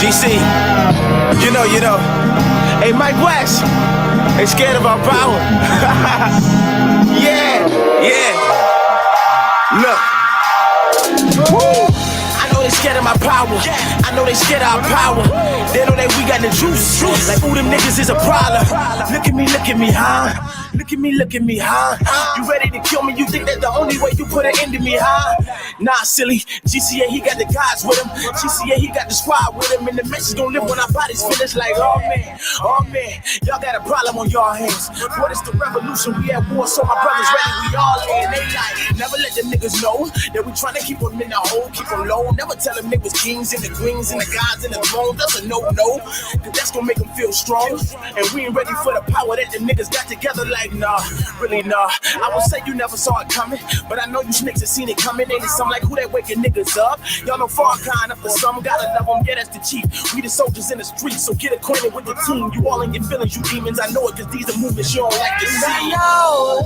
GC, you know. Hey, Mike West, they scared of our power. yeah. Look. Woo. I know they scared of my power. I know they scared of our power. They know that we got the juice. Like, ooh, them niggas is a problem. Look at me, huh? Look at me, huh? You ready to kill me? You think that's the only way you put an end to me, huh? Nah, silly. GCA, he got the guys with him. GCA, he got the squad with him. And the message gon' live when our bodies finish. Like, oh man, y'all got a problem on y'all hands. What is the revolution? We at war, so my brothers ready. We all in. They like, never let them niggas know that we tryna keep them in the hole, keep them low. Never tell them niggas kings and the queens and the gods and the thrones. That's a no-no, cause that's gonna make them feel strong. And we ain't ready for the power that the niggas got together. Like, nah, really nah. I would say you never saw it coming, but I know you snakes have seen it coming. Ain't it something like who that waking niggas up? Y'all know Farrakhan up for some, gotta love them, yeah, that's the chief. We the soldiers in the streets, so get acquainted with the team. You all in your feelings, you demons, I know it, cause these are movements you don't like to see. I know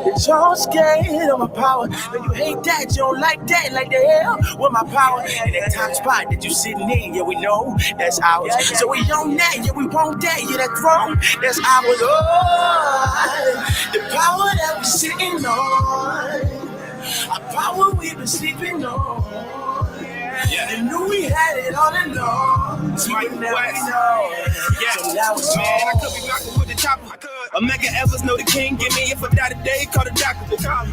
that y'all scared of my power, and you hate that, you don't like that, like the hell with my power. And that top spot that you sitting in, yeah, we know that's ours. So we on that, yeah, we want that, yeah, that throne, that's ours. Oh, the power that we sitting on, a power we been sleeping on. You knew we had it all along. It's Mike West. Yeah. So now it's man, I could be rocking with the chopper. A mega Evers know the king. Give me if I die today, call the doctor.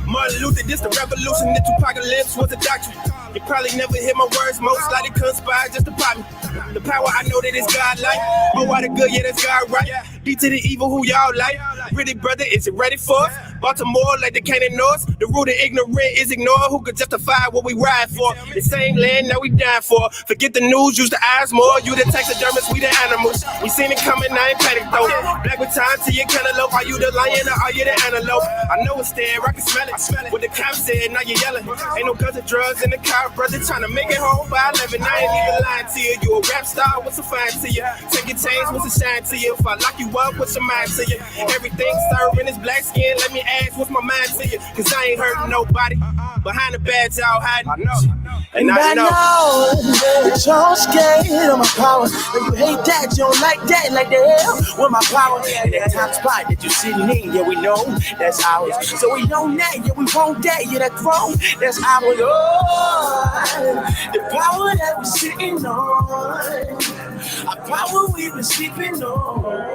Martin Luther, this the revolution. The Tupacalypse was a doctrine. You probably never hear my words, most likely conspire just to pop me. The power I know that is God like, but why the good, yeah, that's God right. D to the evil, who y'all like? Really, brother, is it ready for us? Baltimore, like the Canaan North. The root of ignorant is ignored. Who could justify what we ride for? The same land that we die for. Forget the news, use the eyes more. You the taxidermists, we the animals. We seen it coming, I ain't panic though. Black with time to your cantaloupe. Are you the lion or are you the antelope? I know it's there, I can smell it. What the cops said, now you yelling. Ain't no guns or drugs in the car, brother. Trying to make it home by 11. I ain't even lying to you. You a rap star, what's a fine to you? Take your chains, what's a shine to you? If I lock you up, what's your mind to you? Everything serving is black skin, let me ask, what's my mind to you? Cause I ain't hurting nobody. Behind the badge, y'all hiding. I know. And I know that y'all scared of my power. And you hate that, you don't like that, like the hell with my power. And that top spot that you sitting in, yeah, we know that's ours. So we on that, yeah, we want that, yeah, that throne, that's ours. Oh, the power that we sitting on, a power we been sleeping on.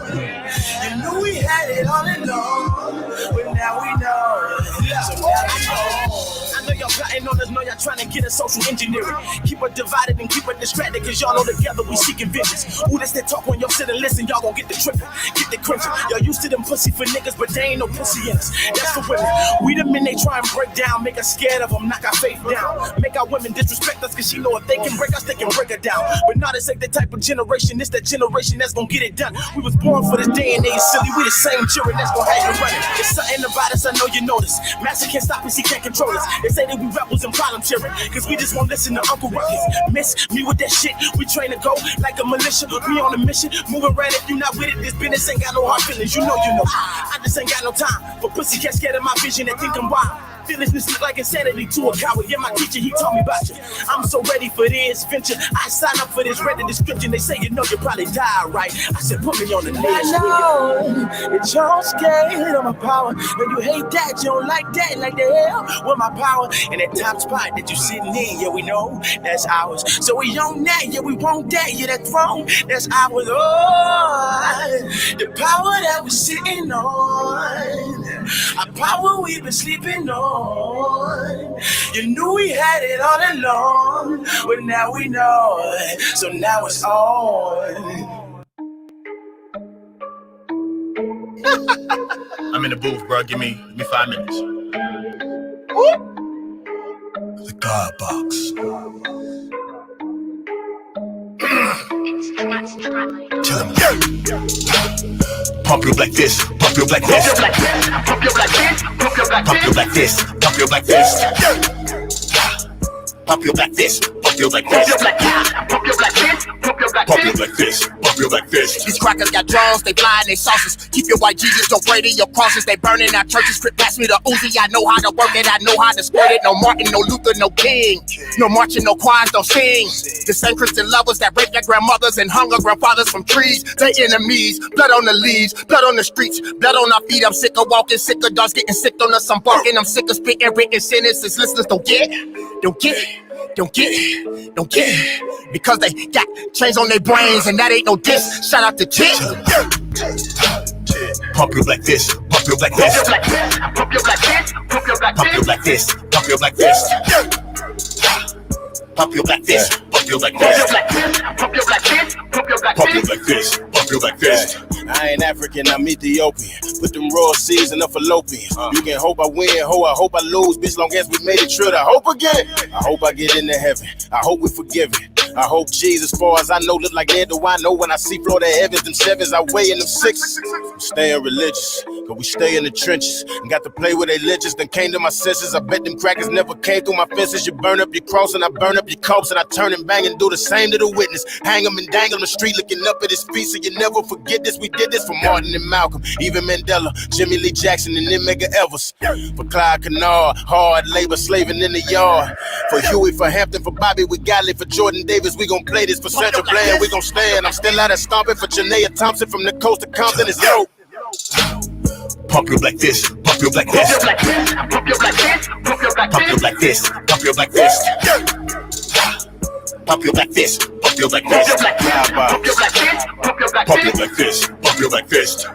You knew we had it all along, but now we know. So now I know. I know y'all plotting on us, know y'all trying to get us social engineering. Keep us divided and keep us distracted, cause y'all know together we seeking vengeance. Who this that talk when y'all sit and listen, y'all gon' get the tripping, get the crunching. Y'all used to them pussy for niggas, but they ain't no pussy in us. That's for women. We the men they try and break down, make us scared of them, knock our faith down. Make our women disrespect us, cause she know if they can break us, they can break her down. But not this ain't the type of generation, this that generation that's gon' get it done. We was born for this day and age, silly. We the same children that's gon' have you running. It's something about us, I know you notice. Master can't stop us, he can't control us. They say that we rebels and problem cheering, cause we just won't listen to Uncle Ruckus. Miss me with that shit, we train to go like a militia. We on a mission, moving around. If you not with it, this business ain't got no hard feelings. You know. I just ain't got no time for pussy cats scared of my vision and think I'm wild. Fearlessness look like insanity to a coward. Yeah, my teacher, he told me about you. I'm so ready for this venture. I signed up for this, read the description. They say you know you probably die, right? I said put me on the list. I know that y'all scared of my power. And you hate that, you don't like that, like the hell with my power. And that top spot that you sitting in, yeah, we know that's ours. So we on that, yeah, we want that, yeah, that throne, that's ours. Oh, the power that we sitting on, a power we been sleeping on. You knew we had it all along, but now we know, so now it's on. I'm in the booth, bro. Give me 5 minutes. The God Box. Tell him. Pump your black fist. Pump your black fist. Pump your black fist. Pump your black fist. Pump your black fist. Pump your black fist. Pump your black fist. Pump your black fist. Pump your black fist. pump your black fist, pump your black fist. These crackers got drones, they flying they saucers. Keep your white Jesus, don't braid in your crosses. They burning our churches, crip pass me the Uzi. I know how to work it, I know how to squirt it. No Martin, no Luther, no King. No marching, no choirs, don't sing. The same Christian lovers that rape their grandmothers and hung our grandfathers from trees. They enemies, blood on the leaves, blood on the streets, blood on our feet. I'm sick of walking, sick of dogs getting sick on us. I'm barking, I'm sick of spitting written sentences. Listeners don't get, don't get, don't get, don't get. Because they got chains on their brains and that ain't no diss. Shout out to Tit. Pump your black fist, pump your black fist. Pump your black fist, pump your black Pump your black fist, pump your black fist. Pump your black fist, pump your black fist. Pump your black fist, pump your black Pump your black fist, pump your black fist. I ain't African, I'm Ethiopian. Put them raw seeds in the fallopian. You can hope I win, I hope I lose. Bitch, long as we made it true, I hope again. I hope I get into heaven. I hope we forgiven. I hope Jesus, far as I know, look like that. Do I know when I see Florida heavens, them sevens, I weigh in them sixes. I'm staying religious, cause we stay in the trenches. And got to play with they liches, then came to my senses. I bet them crackers never came through my fences. You burn up your cross and I burn up your corpse. And I turn and bang and do the same to the witness. Hang them and dangle on the street looking up at his feet. So you never forget this, we did this for Martin and Malcolm. Even Mandela, Jimmy Lee Jackson and then Medgar Evers. For Clyde Kennard, hard labor slaving in the yard. For Huey, for Hampton, for Bobby, we got it. For Jordan Davis, we gon' play this. For Central Bland, we gon' stand. I'm still out of stomping. For Janaea Thompson from the coast of Compton, it's yo. Pump your black fist, pump your black fist. pump your black fist, pump your black Pump your black fist, pump your black fist. Pump your black fist, pump your black fist. pump your black fist, pump your black Pump your black fist, pump your black fist.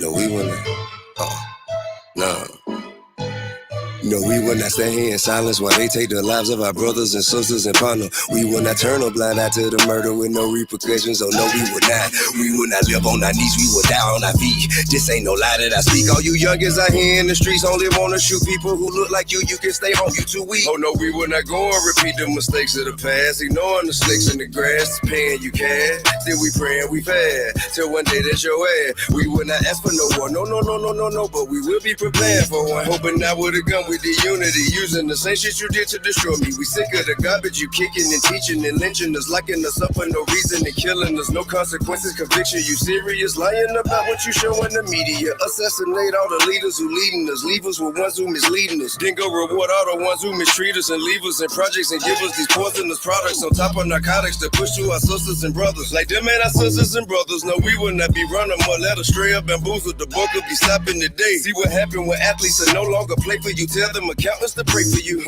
No, we wanna. No. No, we will not stand here in silence while they take the lives of our brothers and sisters and partner. We will not turn a blind eye to the murder with no repercussions. Oh no, we will not. We will not live on our knees. We will die on our feet. This ain't no lie that I speak. All you youngins out here in the streets only wanna shoot people who look like you. You can stay home. You too weak. Oh no, we will not go and repeat the mistakes of the past. Ignoring the snakes in the grass, paying you cash. Still we praying we fast till one day that's your ass. We will not ask for no war. No, no, no, no, no, no. But we will be prepared for one. Hoping not with a gun. With the unity, using the same shit you did to destroy me. We sick of the garbage you kicking and teaching and lynching us, locking us up for no reason and killing us. No consequences, conviction. You serious? Lying about what you show in the media. Assassinate all the leaders who leading us. Leave us with ones who misleading us. Then go reward all the ones who mistreat us and leave us in projects and give us these poisonous products on top of narcotics to push to our sisters and brothers. Like them and our sisters and brothers. No, we will not be running more. Let us stray up bamboozled. The book will be stopping today. See what happened when athletes are no longer play for you. Tell them accountants to pray for you,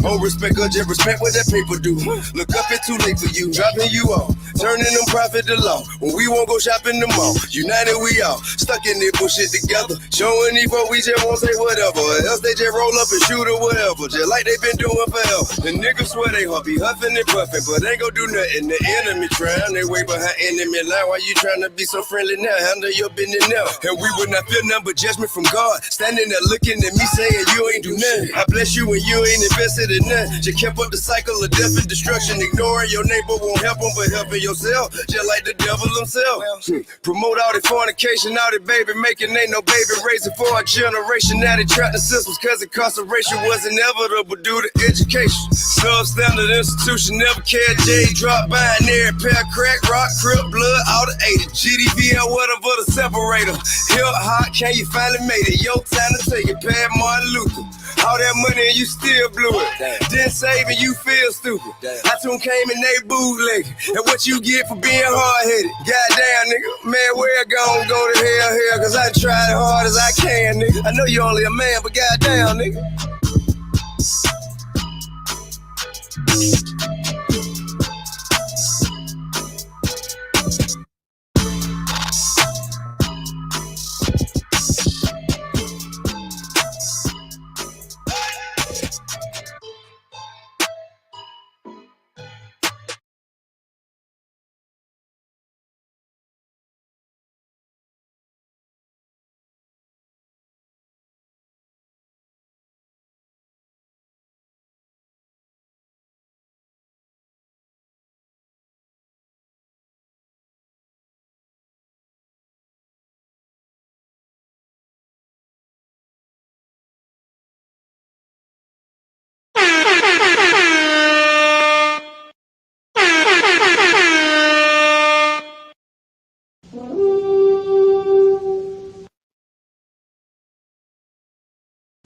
Oh, respect God, just respect what that paper do. Look up, it's too late for you, dropping you off, turning them profit to law. When we won't go shopping the mall, united we all, stuck in this bullshit together. Showing these folks we just won't say whatever, or else they just roll up and shoot or whatever, just like they been doing forever. The niggas swear they heart be huffing and puffing, but ain't gon' do nothing. The enemy trying, they way behind enemy line. Why you trying to be so friendly now? Handle your business now. And we would not feel none but judgment from God, standing there looking at me saying you ain't do nothing. I bless you and you ain't invested in nothing. Just kept up the cycle of death and destruction. Ignoring your neighbor won't help them, but helping yourself, just like the devil himself. Promote all the fornication, all the baby making, ain't no baby raising for our generation. Now they trapped the systems cause incarceration was inevitable due to education. Substandard institution, never cared. J drop by an air pair, crack, rock, crip, blood, all the 80. GDPL, whatever the separator. Hip hot, can you finally made it? Your time to take it, Pat Martin Luther. All that money and you still blew it. Then saving you feel stupid. I soon came and they bootleg. And what you get for being hard-headed? Goddamn, nigga. Man, where I go to hell, cause I tried as hard as I can, nigga. I know you only a man, but goddamn, nigga.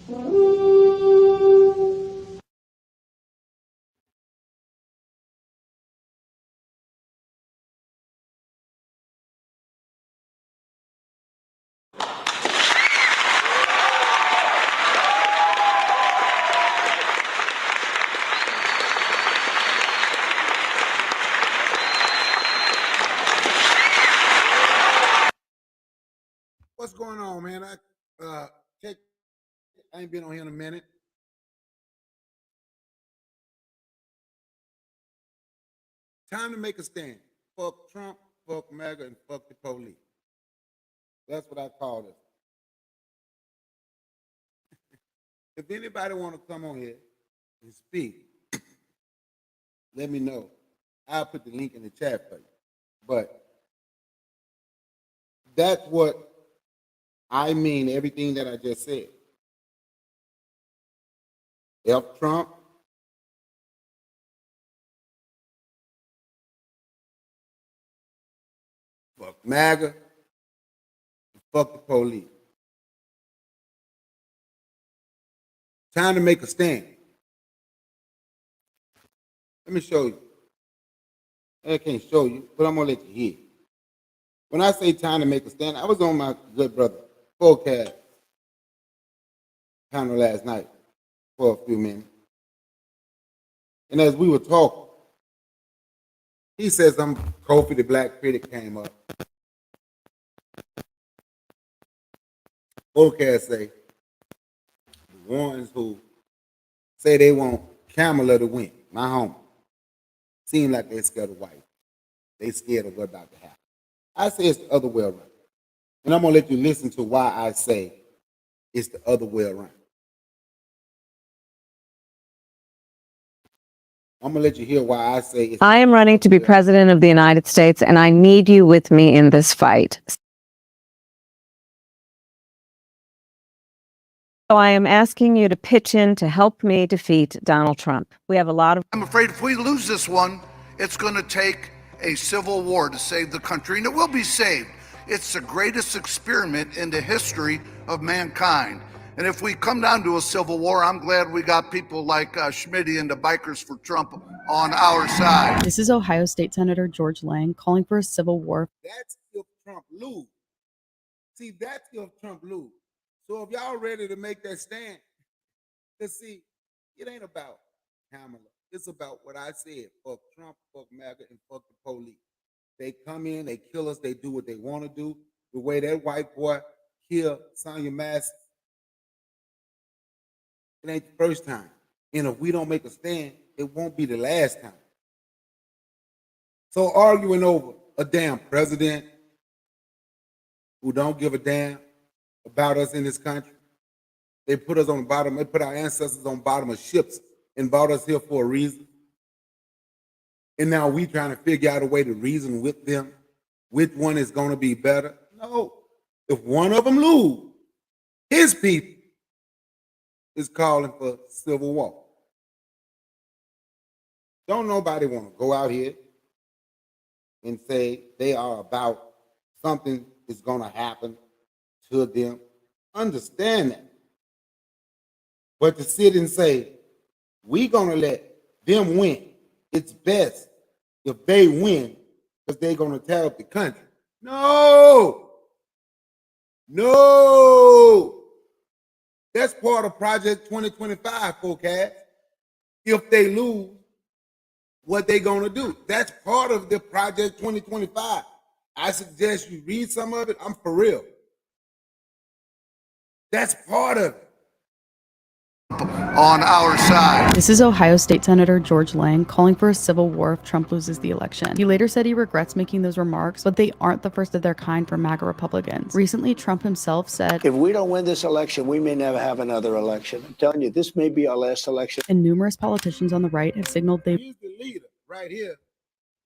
What's going on, man? I ain't been on here in a minute. Time to make a stand. Fuck Trump, fuck MAGA, and fuck the police. That's what I call it. If anybody want to come on here and speak, let me know. I'll put the link in the chat for you. But that's what I mean, everything that I just said. F Trump, fuck MAGA, and fuck the police. Time to make a stand. Let me show you. I can't show you, but I'm gonna let you hear. When I say time to make a stand, I was on my good brother Forecast panel last night for a few minutes. And as we were talking, he said some Kofi the Black Critic came up. Forecast say the ones who say they want Kamala to win, my homie, seem like they're scared of white. They scared of what's about to happen. I say it's the other way around. And I'm going to let you listen to why I say it's the other way around. I'm going to let you hear why I say it's I am running to be president of the United States, and I need you with me in this fight. So I am asking you to pitch in to help me defeat Donald Trump. We have a lot of... I'm afraid if we lose this one, it's going to take a civil war to save the country, and it will be saved. It's the greatest experiment in the history of mankind. And if we come down to a civil war, I'm glad we got people like Schmitty and the Bikers for Trump on our side. This is Ohio State Senator George Lang calling for a civil war. That's if Trump lose. See, that's if Trump lose. So if y'all ready to make that stand, let's see, it ain't about Kamala. It's about what I said. Fuck Trump, fuck MAGA, and fuck the police. They come in, they kill us, they do what they want to do. The way that white boy killed Sonya Massey, it ain't the first time. And if we don't make a stand, it won't be the last time. So arguing over a damn president who don't give a damn about us in this country. They put us on the bottom, they put our ancestors on the bottom of ships and brought us here for a reason. And now we trying to figure out a way to reason with them, which one is going to be better. No, if one of them lose, his people is calling for civil war. Don't nobody want to go out here and say they are about something is going to happen to them. Understand that. But to sit and say, we're going to let them win. It's best if they win because they're going to tear up the country. No. No. That's part of Project 2025 forecast. If they lose, what they going to do? That's part of the Project 2025. I suggest you read some of it. I'm for real. That's part of it. On our side. This is Ohio State Senator George Lang calling for a civil war if Trump loses the election. He later said he regrets making those remarks, but they aren't the first of their kind for MAGA Republicans. Recently, Trump himself said, if we don't win this election, we may never have another election. I'm telling you, this may be our last election. And numerous politicians on the right have signaled they... He's the leader right here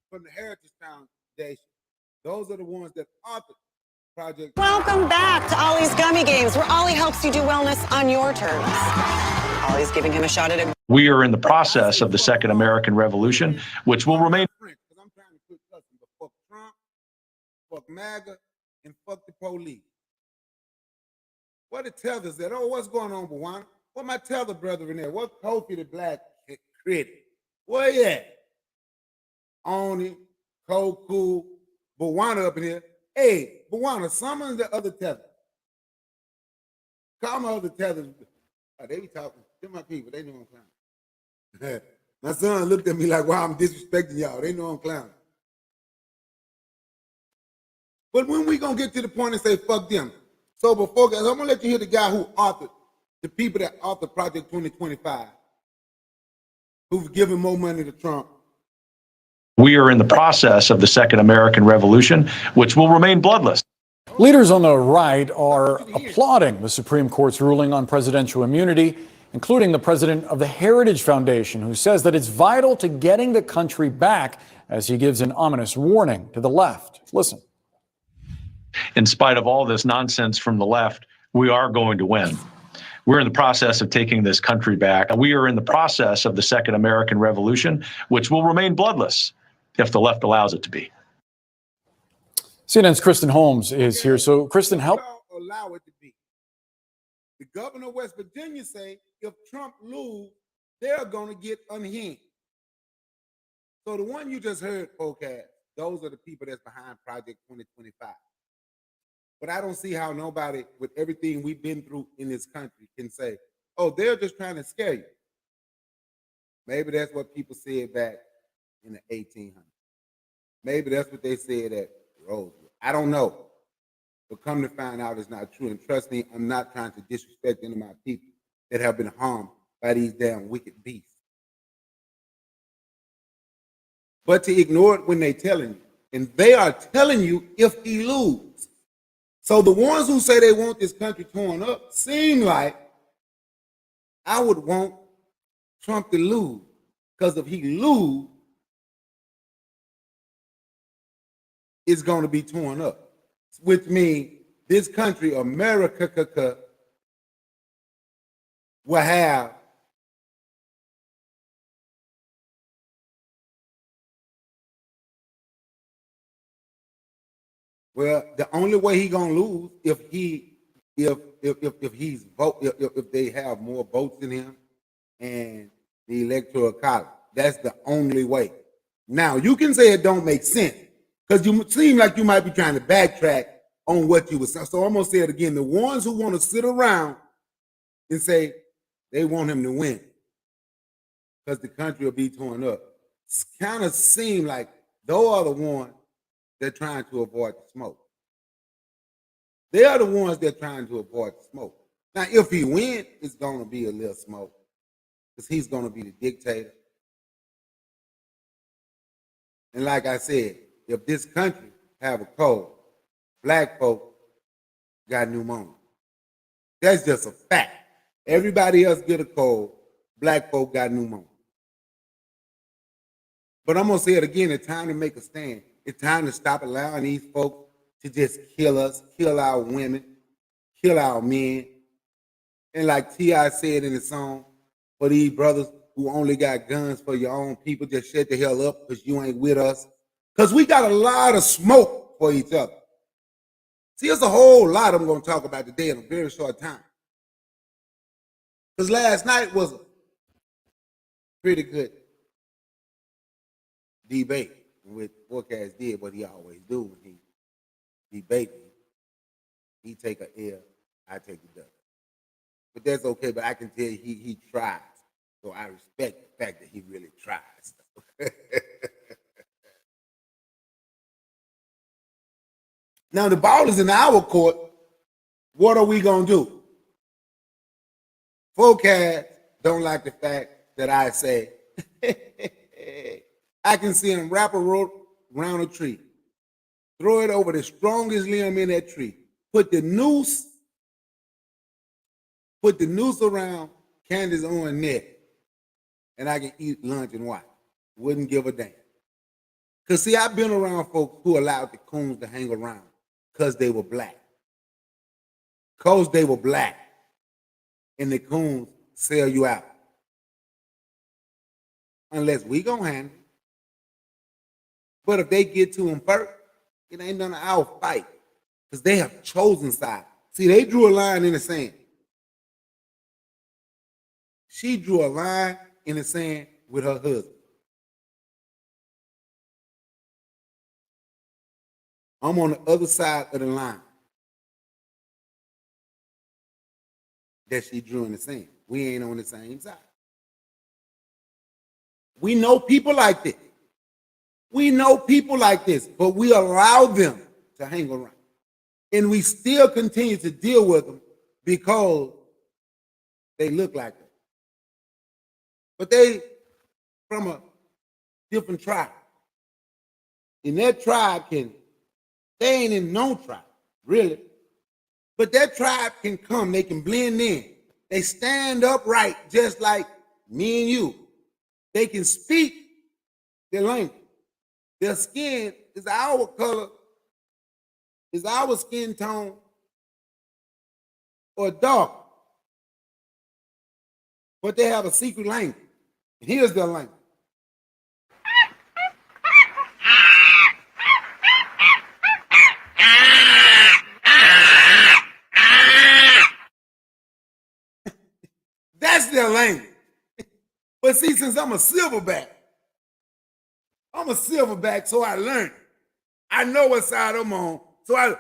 from the Heritage Foundation. Those are the ones that authored Project. Welcome back to Ollie's Gummy Games, where Ollie helps you do wellness on your terms. Ollie's giving him a shot at it. We are in the process of the Second American Revolution, which will remain. Because I'm trying to put custom, but fuck Trump, fuck MAGA, and fuck the police. What the tethers said, oh, what's going on, Bwana? What my tether brother in there? What Kofi the Black critic? Where he at? Oni, Koku, Bwana up in here. Hey, Bwana, summon the other tether. Call my other tethers. Oh, they be talking. They're my people. They know I'm clowning. My son looked at me like, wow, I'm disrespecting y'all. They know I'm clowning. But when we gonna get to the point and say, fuck them? So before, guys, I'm gonna let you hear the guy who authored, the people that authored Project 2025, who've given more money to Trump. We are in the process of the Second American Revolution, which will remain bloodless. Leaders on the right are applauding the Supreme Court's ruling on presidential immunity, including the president of the Heritage Foundation, who says that it's vital to getting the country back, as he gives an ominous warning to the left. Listen. In spite of all this nonsense from the left, we are going to win. We're in the process of taking this country back. We are in the process of the Second American Revolution, which will remain bloodless if the left allows it to be. CNN's Kristen Holmes is here. So, Kristen, help. Allow it to be. The governor of West Virginia say if Trump lose, they're going to get unhinged. So the one you just heard, forecast, those are the people that's behind Project 2025. But I don't see how nobody, with everything we've been through in this country, can say, oh, they're just trying to scare you. Maybe that's what people said back in the 1800s. Maybe that's what they said at Roosevelt. I don't know. But come to find out it's not true. And trust me, I'm not trying to disrespect any of my people that have been harmed by these damn wicked beasts. But to ignore it when they're telling you. And they are telling you if he loses. So the ones who say they want this country torn up seem like I would want Trump to lose. Because if he lose, it's going to be torn up. Which means this country, America, will have the only way he gonna lose if they have more votes than him and the electoral college. That's the only way. Now you can say it don't make sense because you seem like you might be trying to backtrack on what you were saying. So I'm gonna say it again. The ones who want to sit around and say they want him to win because the country will be torn up, kind of seem like those are the ones they're trying to avoid the smoke. They are the ones they're trying to avoid the smoke. Now, if he wins, it's going to be a little smoke because he's going to be the dictator. And like I said, if this country have a cold, black folk got pneumonia. That's just a fact. Everybody else get a cold, black folk got pneumonia. But I'm going to say it again, it's time to make a stand. It's time to stop allowing these folks to just kill us, kill our women, kill our men. And like T.I. said in the song, for these brothers who only got guns for your own people, just shut the hell up because you ain't with us. Because we got a lot of smoke for each other. See, there's a whole lot I'm going to talk about today in a very short time. Because last night was a pretty good debate. With Forecast did what he always do when he debate me. He take a L, I take a W. But that's okay, but I can tell you he tries. So I respect the fact that he really tries. Now the ball is in our court. What are we gonna do? Forecast don't like the fact that I say I can see him wrap a rope around a tree, throw it over the strongest limb in that tree, put the noose around Candace Owens' neck, and I can eat lunch and watch. Wouldn't give a damn. Because see, I've been around folks who allowed the coons to hang around because they were black. Because they were black. And the coons sell you out. Unless we gonna handle it. But if they get to them first, it ain't none of our fight. Because they have chosen side. See, they drew a line in the sand. She drew a line in the sand with her husband. I'm on the other side of the line that she drew in the sand. We ain't on the same side. We know people like this. We know people like this, but we allow them to hang around. And we still continue to deal with them because they look like them. But they from a different tribe. And that tribe they ain't in no tribe, really. But that tribe can come, they can blend in. They stand upright just like me and you. They can speak their language. Their skin is our color, is our skin tone, or dark. But they have a secret language. And here's their language. That's their language. But see, since I'm a silverback, so I learned. I know what side I'm on, so I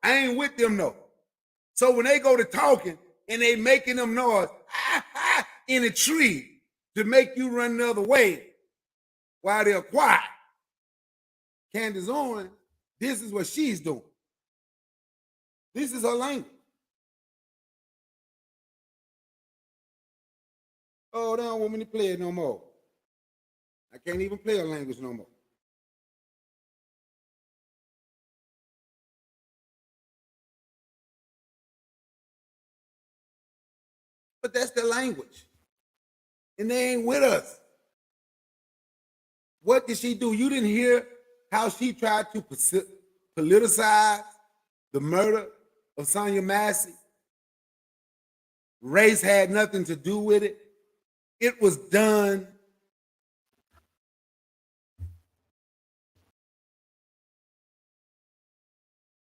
ain't with them no. So when they go to talking and they making them noise in a tree to make you run the other way while they're quiet, Candace Owens, this is what she's doing. This is her language. Oh, they don't want me to play it no more. I can't even play a language no more. But that's their language. And they ain't with us. What did she do? You didn't hear how she tried to politicize the murder of Sonia Massey? Race had nothing to do with it. It was done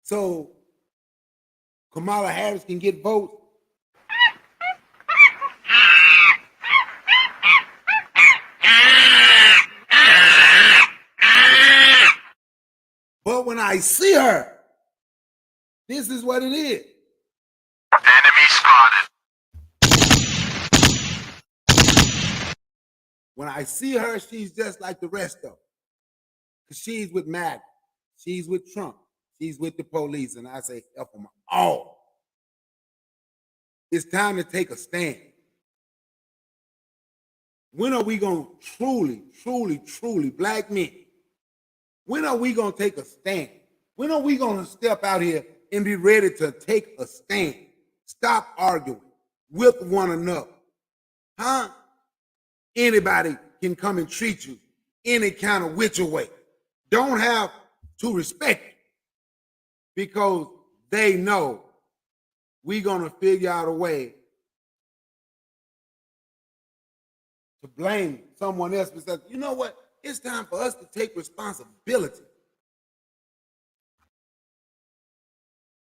so Kamala Harris can get votes. But when I see her, this is what it is. Enemy spotted. When I see her, she's just like the rest of them. Because she's with maga. She's with Trump. She's with the police. And I say, F them all. It's time to take a stand. When are we going to truly, black men, when are we going to take a stand? When are we going to step out here and be ready to take a stand? Stop arguing with one another. Huh? Anybody can come and treat you any kind of which way. Don't have to respect you because they know we're going to figure out a way to blame someone else because, you know what? It's time for us to take responsibility.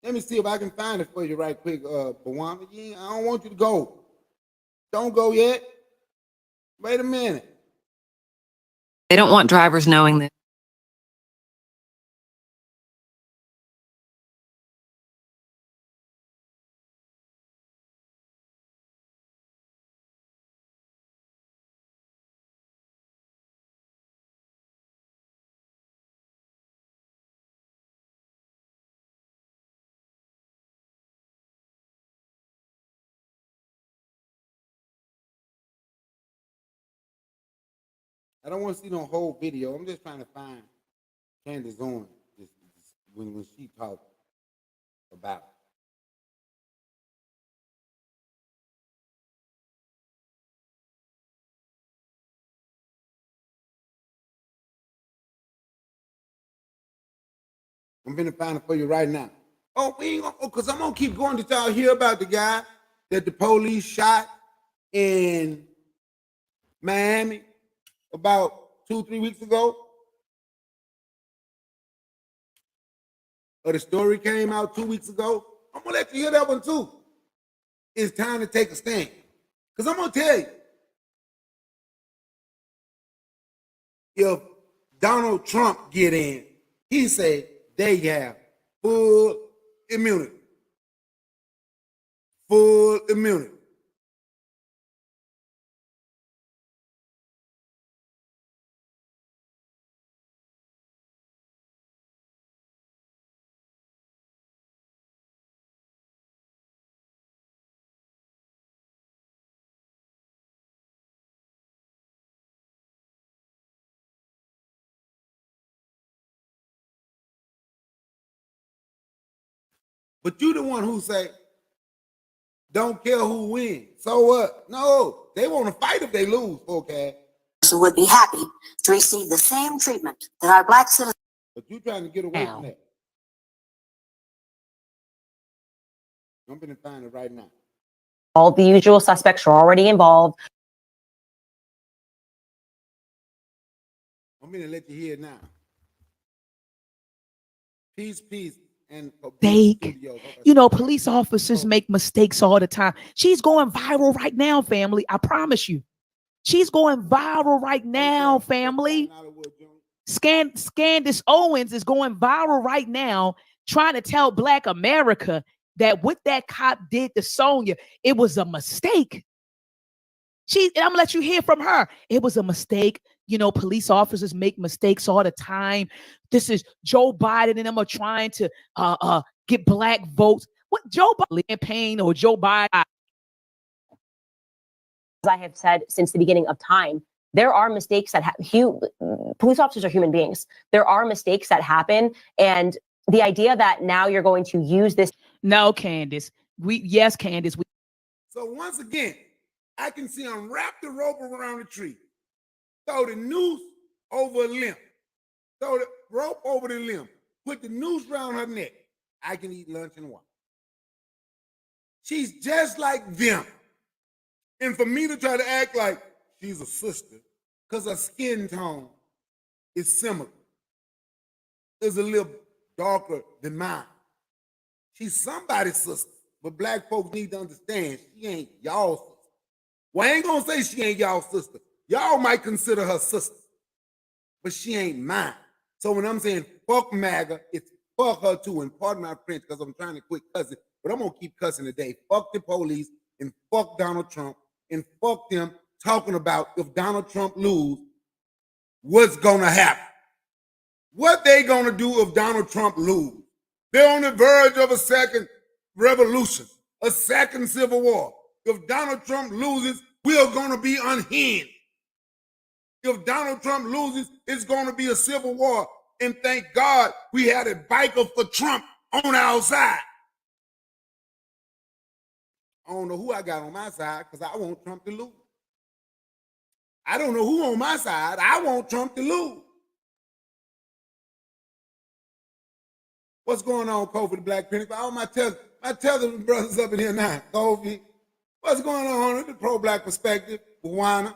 Let me see if I can find it for you right quick, Bawama. I don't want you to go. Don't go yet. Wait a minute. They don't want drivers knowing this. I don't want to see no whole video. I'm just trying to find Candace Owens when she talked about it. I'm gonna find it for you right now. Oh, we ain't gonna, because I'm gonna keep going to y'all hear about the guy that the police shot in Miami about 2-3 weeks ago. or the story came out 2 weeks ago, I'm gonna let you hear that one too. It's time to take a stand. Because I'm gonna tell you, if Donald Trump get in, he said they have full immunity. Full immunity. But you the one who say, don't care who wins. So what? No, they want to fight if they lose, okay? So would be happy to receive the same treatment that our black citizens. But you trying to get away from that. I'm going to find it right now. All the usual suspects are already involved. I'm going to let you hear it now. Peace, and police officers make mistakes all the time. She's going viral right now, family. I promise you. She's going viral right now, family. Candace Owens is going viral right now, trying to tell Black America that what that cop did to Sonia, it was a mistake. And I'm gonna let you hear from her. It was a mistake. Police officers make mistakes all the time. This is Joe Biden and them are trying to get Black votes. What Joe Biden campaign or Joe Biden? As I have said since the beginning of time, there are mistakes that police officers are human beings. There are mistakes that happen, and the idea that now you're going to use this. No, Candace. Candace. So once again, I can see him wrap the rope around the tree, throw the noose over a limb, throw the rope over the limb, put the noose around her neck. I can eat lunch and watch. She's just like them. And for me to try to act like she's a sister, because her skin tone is similar, is a little darker than mine. She's somebody's sister, but Black folks need to understand she ain't y'all's sister. Well, I ain't gonna say she ain't y'all's sister. Y'all might consider her sister, but she ain't mine. So when I'm saying fuck MAGA, it's fuck her too. And pardon my French, because I'm trying to quit cussing, but I'm gonna keep cussing today. Fuck the police and fuck Donald Trump and fuck them talking about if Donald Trump lose, what's gonna happen? What they gonna do if Donald Trump lose? They're on the verge of a second revolution, a second civil war. If Donald Trump loses, we're gonna be unhinged. If Donald Trump loses, it's gonna be a civil war. And thank God we had a biker for Trump on our side. I don't know who I got on my side because I want Trump to lose. I don't know who on my side. I want Trump to lose. What's going on, Kofi the Black Panther? All my Tether brothers up in here now. Kofi, what's going on in the pro-Black perspective? Buwana.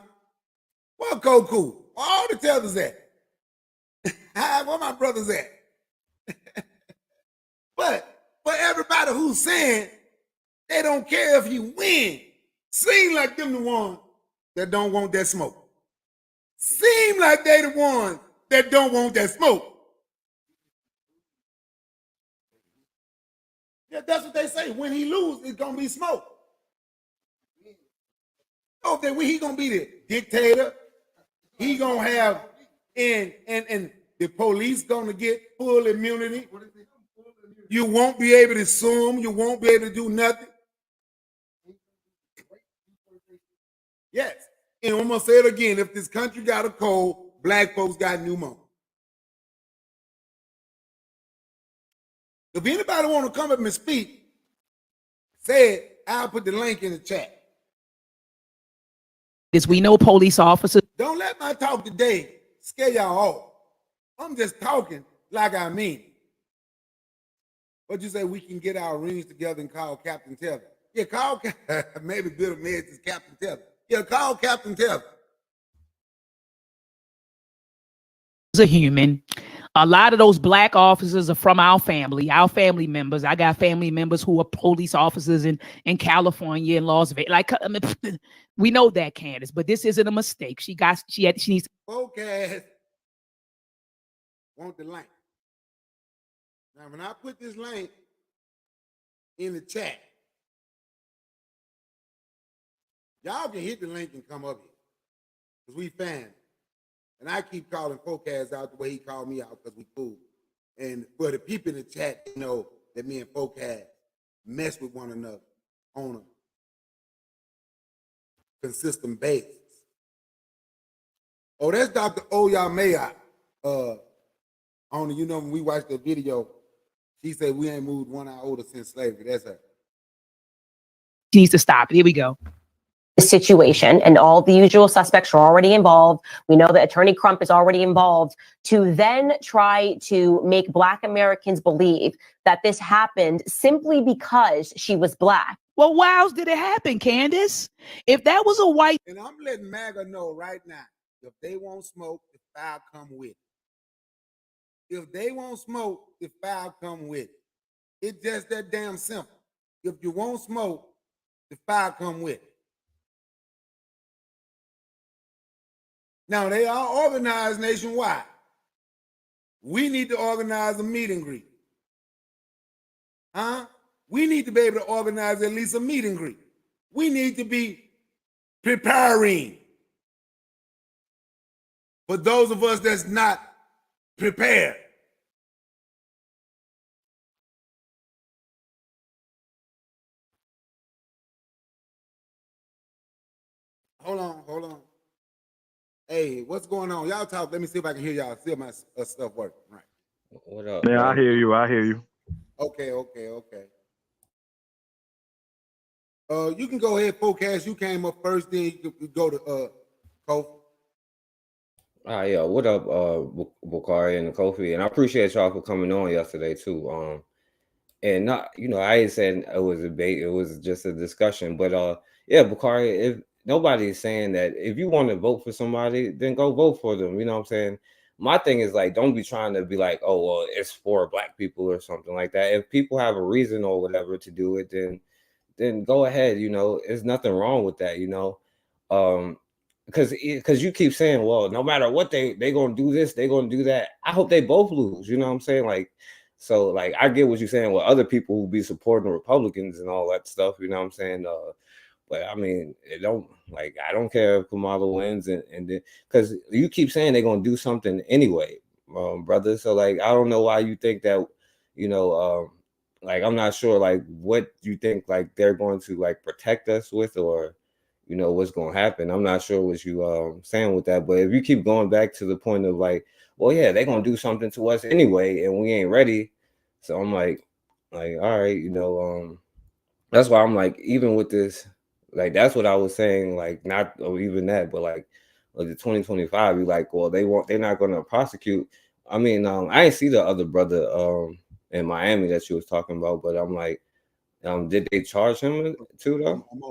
Where Koku? All the Tethers at? Where my brothers at? But for everybody who's saying they don't care if you win, seem like them the ones that don't want that smoke. Seem like they the ones that don't want that smoke. Yeah, that's what they say. When he loses, it's gonna be smoke. Oh, that he gonna be the dictator. He gonna have and the police gonna get full immunity. You won't be able to sue him. You won't be able to do nothing. Yes. And I'm gonna say it again. If this country got a cold, Black folks got pneumonia. If anybody want to come up and speak, say it. I'll put the link in the chat. As we know, police officers. Don't let my talk today scare y'all off. I'm just talking like I mean it. But you say we can get our rings together and call Captain Tether. Yeah, call maybe Bill Meds is Captain Tether. Yeah, call Captain Tether. A human. A lot of those black officers are from our family members. I got family members who are police officers in California and Las Vegas. Like, I mean, we know that, Candace, but this isn't a mistake. She needs. Focus. Want the link. Now, when I put this link in the chat, y'all can hit the link and come up here because we fans. And I keep calling Focaz out the way he called me out because we cool. And for the people in the chat, you know that me and Focaz mess with one another on a consistent basis. Oh, that's Dr. Oya Maya. Only, you know, when we watched the video, she said we ain't moved 1 iota since slavery. That's her. She needs to stop. Here we go. Situation, and all the usual suspects are already involved. We know that Attorney Crump is already involved, to then try to make Black Americans believe that this happened simply because she was Black. Well, why else did it happen, Candace? If that was a white... And I'm letting MAGA know right now, if they won't smoke, the fire come with it. If they won't smoke, the fire come with it. It's just that damn simple. If you won't smoke, the fire come with it. Now, they are organized nationwide. We need to organize a meet and greet. Huh? We need to be able to organize at least a meet and greet. We need to be preparing for those of us that's not prepared. Hold on. Hey, what's going on? Y'all talk. Let me see if I can hear y'all. See if my stuff working. Right. What up? Yeah, I hear you. Okay. You can go ahead, Focaz. You came up first, then you can go to Kofi. Yeah. What up, Bukhari and Kofi? And I appreciate y'all for coming on yesterday too. And not, you know, I ain't saying it was a debate, it was just a discussion. But yeah, Bukhari, if nobody is saying that if you want to vote for somebody, then go vote for them. You know what I'm saying? My thing is like, don't be trying to be like, oh, well, it's for Black people or something like that. If people have a reason or whatever to do it, then go ahead. You know, there's nothing wrong with that. You know, because you keep saying, well, no matter what they gonna do this, they gonna do that. I hope they both lose. You know what I'm saying? Like, so like I get what you're saying. Well, other people who be supporting the Republicans and all that stuff. You know what I'm saying? But I mean, I don't care if Kamala wins, and because you keep saying they're gonna do something anyway, brother. So like, I don't know why you think that, you know, like I'm not sure like what you think like they're going to like protect us with, or you know what's going to happen. I'm not sure what you saying with that. But if you keep going back to the point of like, well, yeah, they're gonna do something to us anyway, and we ain't ready. So I'm like, all right, you know, that's why I'm like, even with this. Like that's what I was saying, like not even that, but like the 2025, you like, well, they're not gonna prosecute. I mean, I didn't see the other brother in Miami that she was talking about, but I'm like, did they charge him too though? I'm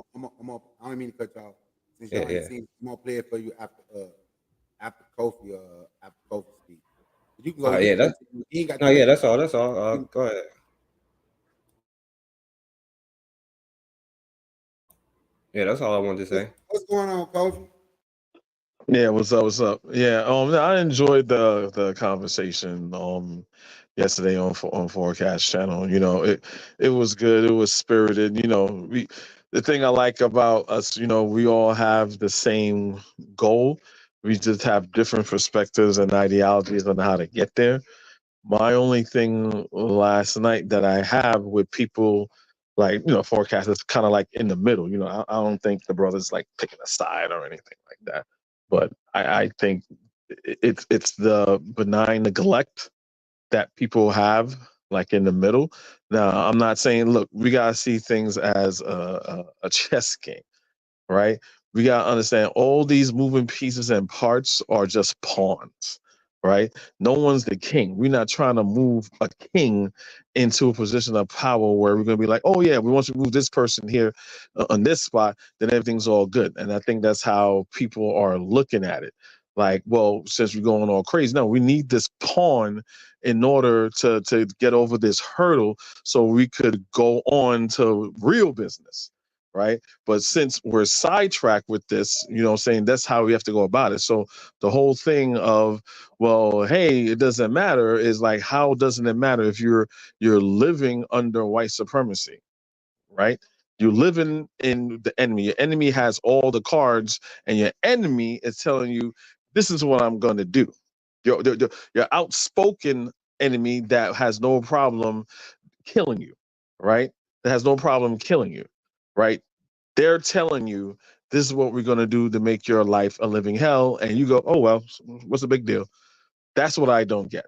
up. I don't mean to cut you off. Since Yeah, y'all ain't seen, I'm gonna play it for you after Kofi speak. You can go. Yeah, that's all. Go ahead. Yeah, that's all I wanted to say. What's going on, Kofi? Yeah, what's up? Yeah, I enjoyed the conversation yesterday on Forecast Channel. You know, it was good. It was spirited. You know, the thing I like about us, you know, we all have the same goal. We just have different perspectives and ideologies on how to get there. My only thing last night that I have with people like, you know, Forecast is kind of like in the middle. You know, I don't think the brother's like picking a side or anything like that. But I think it's the benign neglect that people have like in the middle. Now, I'm not saying, look, we gotta see things as a chess game, right? We gotta understand all these moving pieces and parts are just pawns, right? No one's the king. We're not trying to move a king into a position of power where we're gonna be like, oh yeah, we want you to move this person here on this spot, then everything's all good. And I think that's how people are looking at it. Like, well, since we're going all crazy, no, we need this pawn in order to get over this hurdle so we could go on to real business, right? But since we're sidetracked with this, you know what I'm saying, that's how we have to go about it. So the whole thing of, well, hey, it doesn't matter is like, how doesn't it matter if you're living under white supremacy, right? You're living in the enemy. Your enemy has all the cards, and your enemy is telling you, this is what I'm going to do. Your outspoken enemy that has no problem killing you, right? That has no problem killing you, right? They're telling you, this is what we're going to do to make your life a living hell. And you go, oh, well, what's the big deal? That's what I don't get.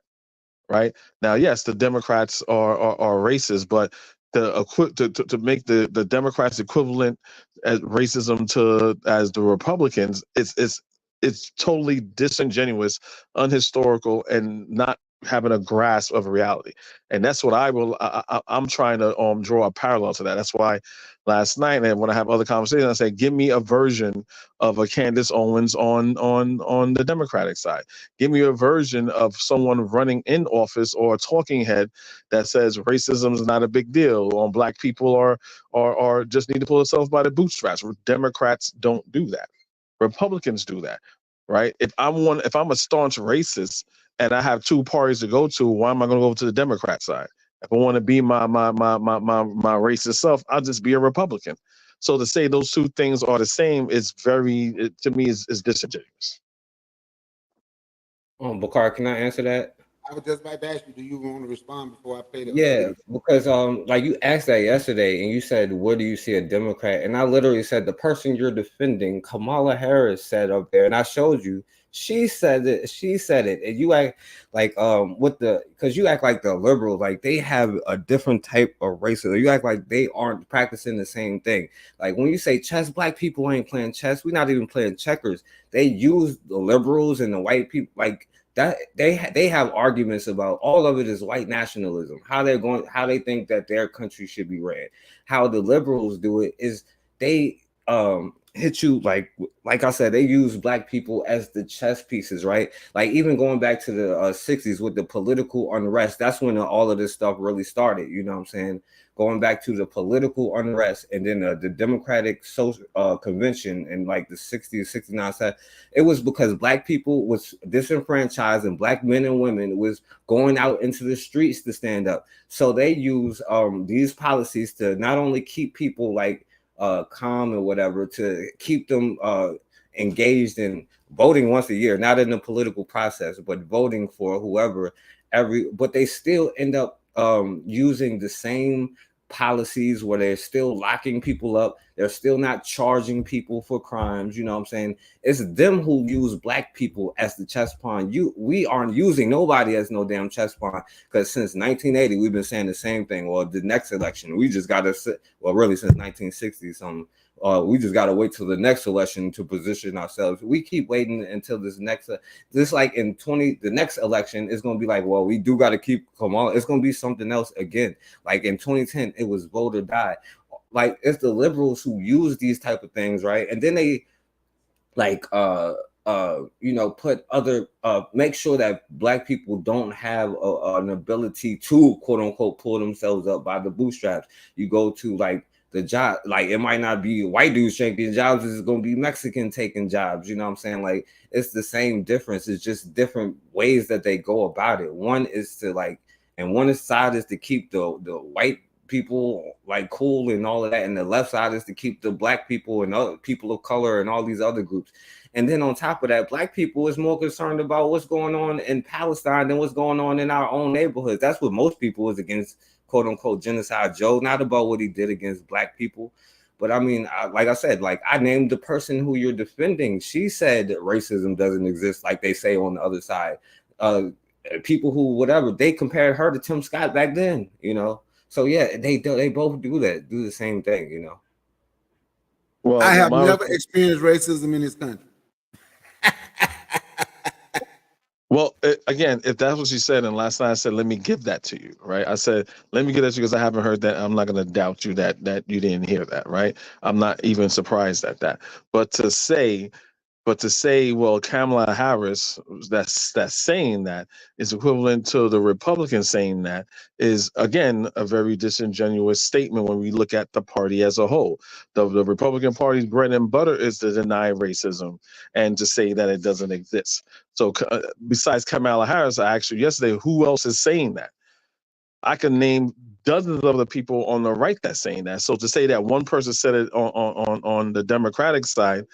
Right now, yes, the Democrats are racist, but to make the Democrats equivalent as racism to as the Republicans, it's totally disingenuous, unhistorical, and not having a grasp of reality. And that's what I'm trying to draw a parallel to that. That's why last night, and when I have other conversations, I say, give me a version of a Candace Owens on the Democratic side. Give me a version of someone running in office or a talking head that says racism is not a big deal, or black people are just need to pull themselves by the bootstraps. Democrats don't do that. Republicans do that, right? If I'm a staunch racist and I have two parties to go to, why am I going to go to the Democrat side? If I want to be my racist self, I'll just be a Republican. So to say those two things are the same is to me is disingenuous. Bakar, can I answer that? I was just about to ask you, do you want to respond before I play the Yeah, because like you asked that yesterday and you said, where do you see a Democrat? And I literally said the person you're defending, Kamala Harris, said up there, and I showed you. She said it, and you act like because you act like the liberals, like they have a different type of racism. You act like they aren't practicing the same thing. Like when you say chess, black people ain't playing chess. We're not even playing checkers. They use the liberals and the white people like that. They have arguments about all of it is white nationalism, how they think that their country should be ran. How the liberals do it is they hit you like I said, they use black people as the chess pieces, right? Like even going back to the 60s with the political unrest, that's when all of this stuff really started, you know what I'm saying? Going back to the political unrest and then the Democratic social convention in like the 60s, 69, it was because black people was disenfranchised and black men and women was going out into the streets to stand up. So they use these policies to not only keep people like calm or whatever, to keep them engaged in voting once a year, not in the political process, but voting for whoever but they still end up using the same policies where they're still locking people up. They're still not charging people for crimes. You know what I'm saying? It's them who use black people as the chess pawn. We aren't using nobody as no damn chess pawn, because since 1980 we've been saying the same thing. Well, the next election we just got to really since 1960 something. We just got to wait till the next election to position ourselves. We keep waiting until this like in the next election is going to be like, well, we do got to keep Kamala. It's going to be something else again. Like in 2010, it was vote or die. Like it's the liberals who use these type of things, right? And then they like put other make sure that black people don't have an ability to quote unquote pull themselves up by the bootstraps. You go to like the job, like it might not be white dudes taking jobs, it's going to be Mexican taking jobs. You know what I'm saying? Like it's the same difference. It's just different ways that they go about it. One is to like, and one side is to keep the white people like cool and all of that, and the left side is to keep the black people and other people of color and all these other groups. And then on top of that, black people is more concerned about what's going on in Palestine than what's going on in our own neighborhoods. That's what most people is against, quote unquote, genocide Joe, not about what he did against black people. But I mean, like I said, like I named the person who you're defending. She said that racism doesn't exist like they say on the other side. People who, whatever, they compared her to Tim Scott back then, you know? So yeah, they both do the same thing, you know? Well, I have never experienced racism in this country. Well, again, if that's what she said, and last night I said, let me give that to you, right? I said, let me give that to you because I haven't heard that. I'm not going to doubt you that you didn't hear that, right? I'm not even surprised at that. But to say But to say, well, Kamala Harris, that's saying that is equivalent to the Republicans saying that is, again, a very disingenuous statement when we look at the party as a whole. The Republican Party's bread and butter is to deny racism and to say that it doesn't exist. So besides Kamala Harris, I asked you yesterday, who else is saying that? I can name dozens of other people on the right that's saying that. So to say that one person said it on the Democratic side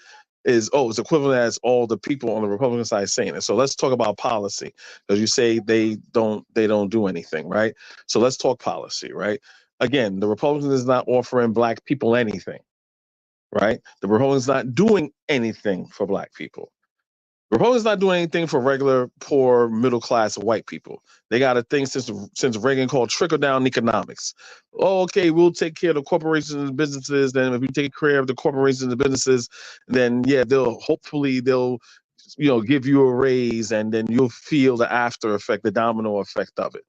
is, it's equivalent as all the people on the Republican side saying it. So let's talk about policy, because you say they don't do anything, right? So let's talk policy, right? Again, the Republicans is not offering black people anything, right? The Republicans not doing anything for black people. Republicans not doing anything for regular, poor, middle-class white people. They got a thing since Reagan called trickle-down economics. Oh, okay, we'll take care of the corporations and businesses. Then if we take care of the corporations and the businesses, then yeah, they'll give you a raise, and then you'll feel the after effect, the domino effect of it.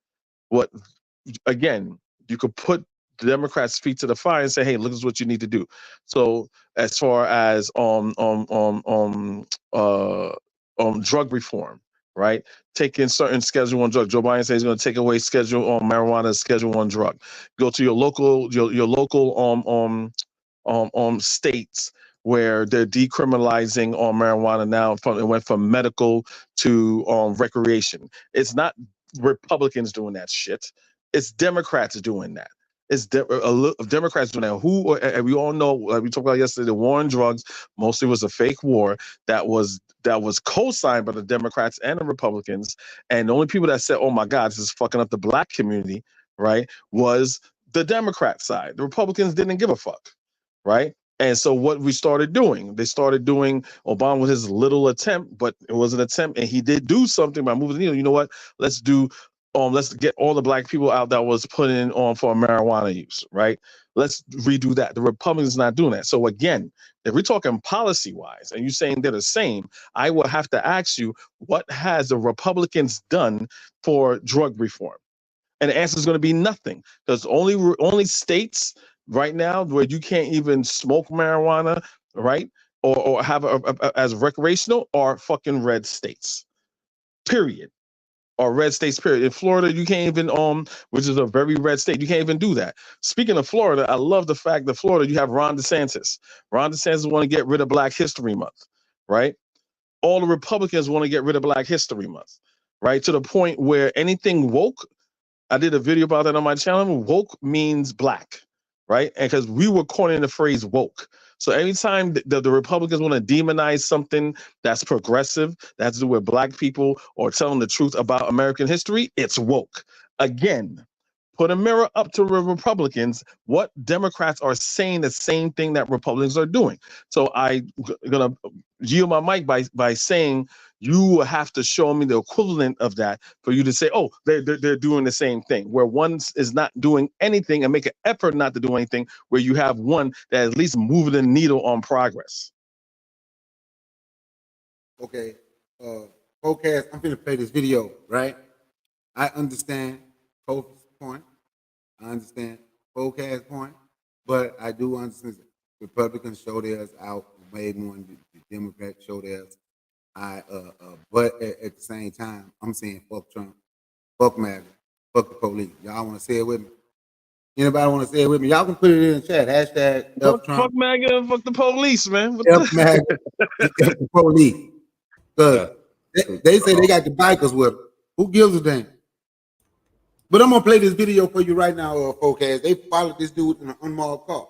Again, you could put the Democrats' feet to the fire and say, hey, look, this is what you need to do. So as far as drug reform, right? Taking certain Schedule 1 drugs. Joe Biden says he's going to take away marijuana as Schedule 1 drug. Go to your local states where they're decriminalizing marijuana now. It went from medical to recreation. It's not Republicans doing that shit. It's Democrats doing that. It's Democrats doing that. And we all know, like we talked about yesterday, the war on drugs mostly was a fake war that was co-signed by the Democrats and the Republicans. And the only people that said, oh my God, this is fucking up the black community, right, was the Democrat side. The Republicans didn't give a fuck, right? And so what we started doing, Obama with his little attempt, but it was an attempt, and he did do something by moving the needle. You know what? Let's get all the black people out that was put in for marijuana use, right? Let's redo that. The Republicans not doing that. So again, if we're talking policy-wise, and you're saying they're the same, I will have to ask you, what has the Republicans done for drug reform? And the answer is going to be nothing, because only states right now where you can't even smoke marijuana, right, or have as recreational are fucking red states, period. Or red states, period. In Florida, you can't even, which is a very red state, you can't even do that. Speaking of Florida, I love the fact that Florida, you have Ron DeSantis. Ron DeSantis want to get rid of Black History Month, right? All the Republicans want to get rid of Black History Month, right? To the point where anything woke, I did a video about that on my channel. Woke means black, right? And because we were coining the phrase woke. So anytime the Republicans want to demonize something that's progressive, that's to do with black people or telling the truth about American history, it's woke. Again, put a mirror up to the Republicans. What Democrats are saying the same thing that Republicans are doing. So I'm going to yield my mic by saying, you will have to show me the equivalent of that for you to say, oh, they're doing the same thing, where one is not doing anything and make an effort not to do anything, where you have one that at least moving the needle on progress. Okay, Podcast, I'm going to play this video, right? I understand Kofi's point. I understand Podcast's point, but I do understand Republicans show theirs out, made one, the Democrats show theirs. But at the same time, I'm saying fuck Trump, fuck MAGA, fuck the police. Y'all want to say it with me? Anybody want to say it with me? Y'all can put it in the chat. Hashtag F Trump. Fuck MAGA and fuck the police, man. F MAGA, F the police. Because they say they got the bikers with them. Who gives a damn? But I'm going to play this video for you right now, Podcast. They followed this dude in an unmarked car.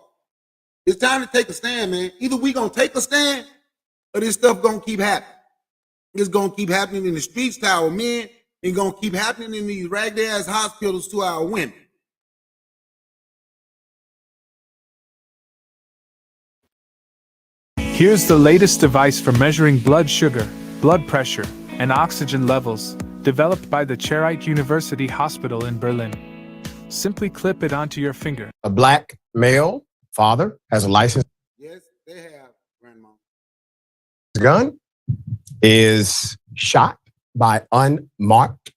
It's time to take a stand, man. Either we going to take a stand or this stuff going to keep happening. It's going to keep happening in the streets to our men. It's going to keep happening in these ragged-ass hospitals to our women. Here's the latest device for measuring blood sugar, blood pressure, and oxygen levels, developed by the Charité University Hospital in Berlin. Simply clip it onto your finger. A black male father has a license. Yes, they have, Grandma. His gun is shot by unmarked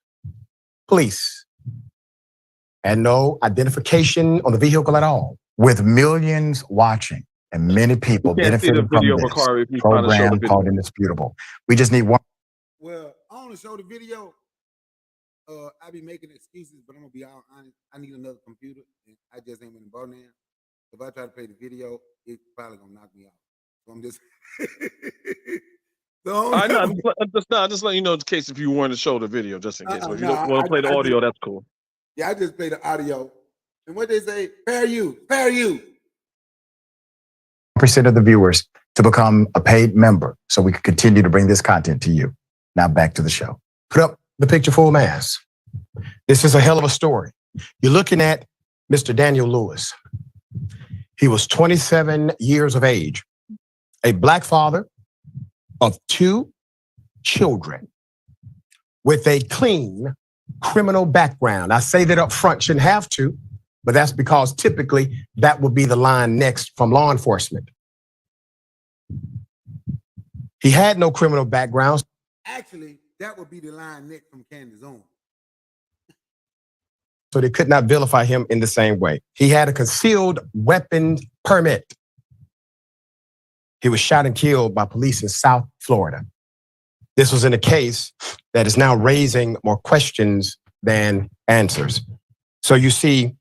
police and no identification on the vehicle at all. With millions watching and many people You can't see the benefited from video, this Bakari, if you're trying to show the program called video. Indisputable. We just need one. Well, I want to show the video. I be making excuses, but I'm gonna be all honest. I need another computer, and I just ain't been bought now. If I try to play the video, it's probably gonna knock me out. So I'm just. I know. Just letting you know in case if you want to show the video, just in case. But if you don't want to play the audio, that's cool. Yeah, I just play the audio. And what they say, fair use. Percent of the viewers to become a paid member so we can continue to bring this content to you. Now back to the show. Put up the picture full mass. This is a hell of a story. You're looking at Mr. Daniel Lewis. He was 27 years of age, a black father of 2 children with a clean criminal background. I say that up front, shouldn't have to, but that's because typically that would be the line next from law enforcement. He had no criminal background. Actually, that would be the line next from Candace Owens. So they could not vilify him in the same way. He had a concealed weapons permit. He was shot and killed by police in South Florida. This was in a case that is now raising more questions than answers. So you see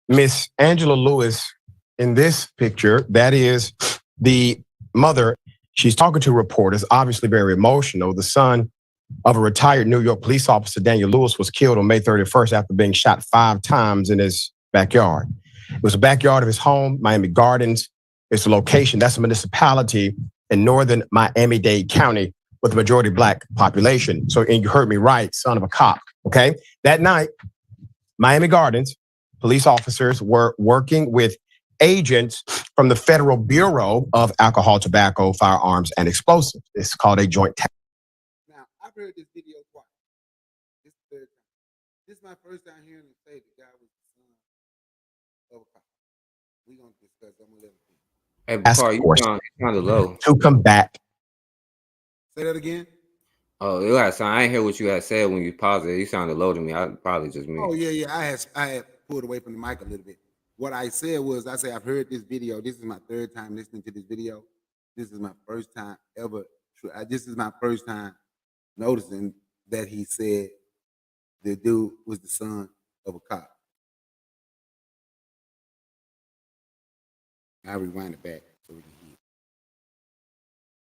Miss Angela Lewis in this picture. That is the mother. She's talking to reporters, obviously very emotional. The son of a retired New York police officer, Daniel Lewis, was killed on May 31st after being shot 5 times in his backyard. It was the backyard of his home, Miami Gardens. It's a location, that's a municipality in northern Miami-Dade County with a majority black population. So, and you heard me right, son of a cop, okay? That night, Miami Gardens police officers were working with agents from the Federal Bureau of Alcohol, Tobacco, Firearms, and Explosives. It's called a joint task. Now, I've heard this video twice. This is the third time. This is my first time hearing him say the guy was the son of a cop. We're going to discuss. I'm going to let him. Hey, Bakari, you sound low. To combat. Say that again. Oh, you got I didn't hear what you had said when you paused it. You sounded low to me. I probably just me. Oh, yeah. I had pulled away from the mic a little bit. What I said was, I've heard this video. This is my third time listening to this video. This is my first time ever. This is my first time noticing that he said the dude was the son of a cop. I rewind it back so we can hear.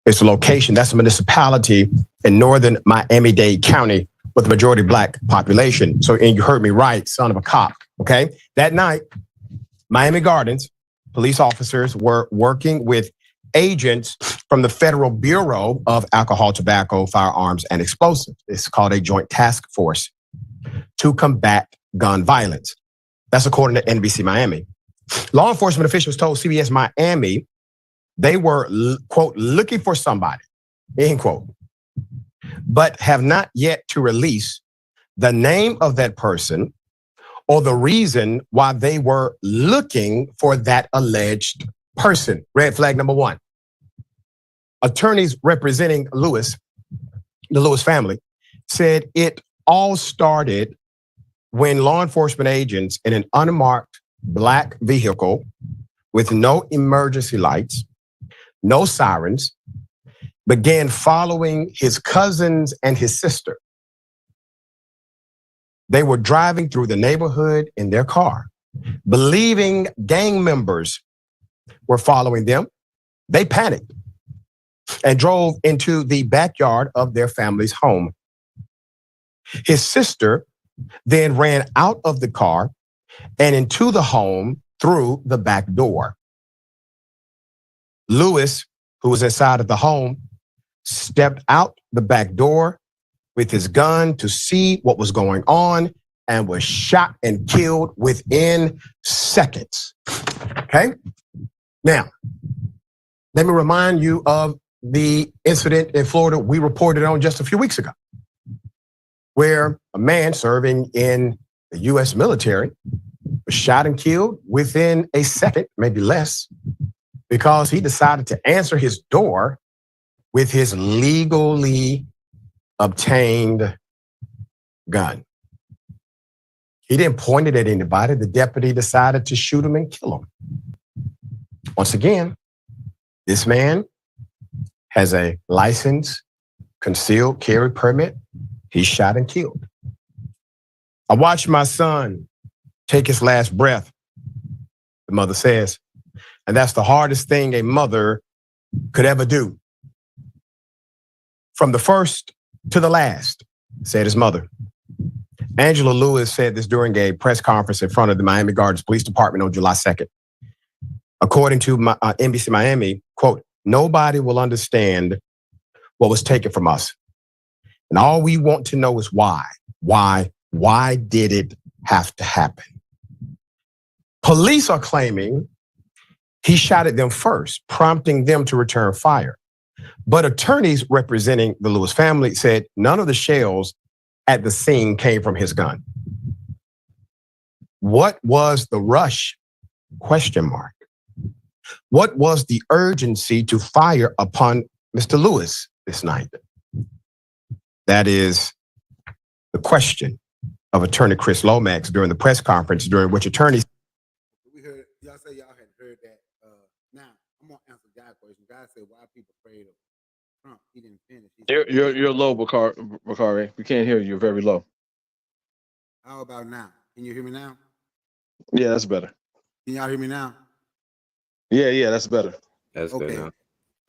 It's a location, that's a municipality in northern Miami-Dade County with a majority black population. So, and you heard me right, son of a cop, okay? That night, Miami Gardens police officers were working with agents from the Federal Bureau of Alcohol, Tobacco, Firearms, and Explosives. It's called a joint task force to combat gun violence. That's according to NBC Miami. Law enforcement officials told CBS Miami they were, quote, looking for somebody, end quote, but have not yet to release the name of that person or the reason why they were looking for that alleged person. Red flag number 1. Attorneys representing Lewis, the Lewis family, said it all started when law enforcement agents in an unmarked black vehicle with no emergency lights, no sirens, began following his cousins and his sister. They were driving through the neighborhood in their car, believing gang members were following them. They panicked and drove into the backyard of their family's home. His sister then ran out of the car and into the home through the back door. Lewis, who was inside of the home, stepped out the back door with his gun to see what was going on and was shot and killed within seconds. Okay? Now, let me remind you of the incident in Florida we reported on just a few weeks ago, where a man serving in the U.S. military was shot and killed within a second, maybe less, because he decided to answer his door with his legally obtained gun. He didn't point it at anybody. The deputy decided to shoot him and kill him. Once again, this man has a licensed concealed carry permit. He's shot and killed. I watched my son take his last breath, the mother says, and that's the hardest thing a mother could ever do. From the first to the last, said his mother. Angela Lewis said this during a press conference in front of the Miami Gardens Police Department on July 2nd. According to NBC Miami, quote, nobody will understand what was taken from us. And all we want to know is why. Why did it have to happen? Police are claiming he shot at them first, prompting them to return fire. But attorneys representing the Lewis family said none of the shells at the scene came from his gun. What was the rush? Question mark. What was the urgency to fire upon Mr. Lewis this night? That is the question of Attorney Chris Lomax during the press conference, during which attorneys. We heard y'all say y'all had heard that. Now I'm gonna answer Guy's question. Guy said, "Why are people afraid of Trump? He didn't finish." You're low, Bakari. We can't hear you. You're very low. How about now? Can you hear me now? Yeah, that's better. Can y'all hear me now? Yeah, that's better. That's Okay. good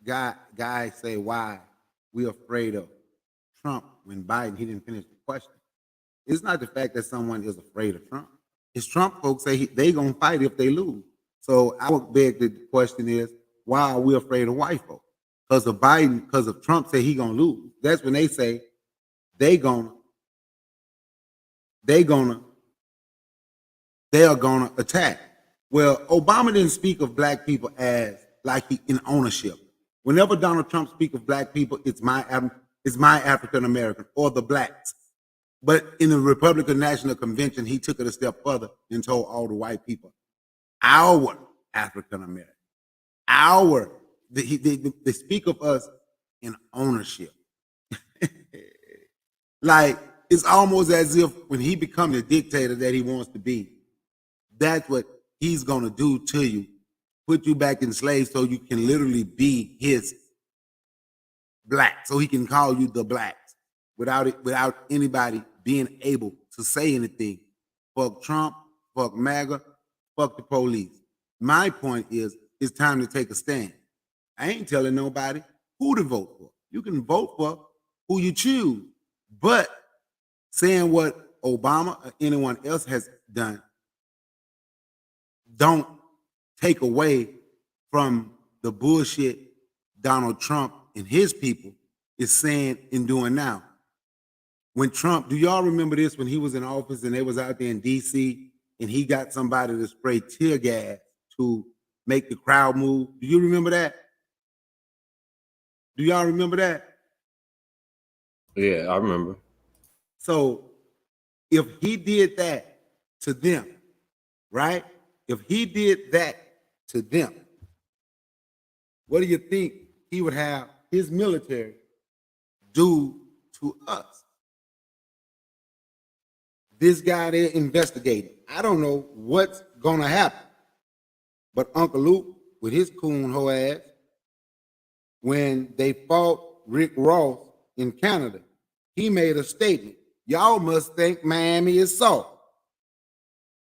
now. Guy say why we afraid of Trump when Biden, he didn't finish the question. It's not the fact that someone is afraid of Trump. It's Trump folks say they gonna fight if they lose. So I would beg the question is, why are we afraid of white folks? Because of Biden, because of Trump say he gonna lose. That's when they say they are gonna attack. Well, Obama didn't speak of black people as like he in ownership. Whenever Donald Trump speaks of black people, it's my African American or the blacks. But in the Republican National Convention, he took it a step further and told all the white people, our African American, they speak of us in ownership. Like it's almost as if when he becomes the dictator that he wants to be, that's what he's gonna do to you, put you back in slaves so you can literally be his black, so he can call you the blacks without anybody being able to say anything. Fuck Trump, fuck MAGA, fuck the police. My point is, it's time to take a stand. I ain't telling nobody who to vote for. You can vote for who you choose, but saying what Obama or anyone else has done don't take away from the bullshit Donald Trump and his people is saying and doing now. When Trump, do y'all remember this when he was in office and they was out there in DC and he got somebody to spray tear gas to make the crowd move? Do you remember that? Do y'all remember that? Yeah, I remember. So if he did that to them, right? If he did that to them, what do you think he would have his military do to us? This guy they're investigating. I don't know what's gonna happen. But Uncle Luke, with his coon hoe ass, when they fought Rick Ross in Canada, he made a statement. Y'all must think Miami is soft.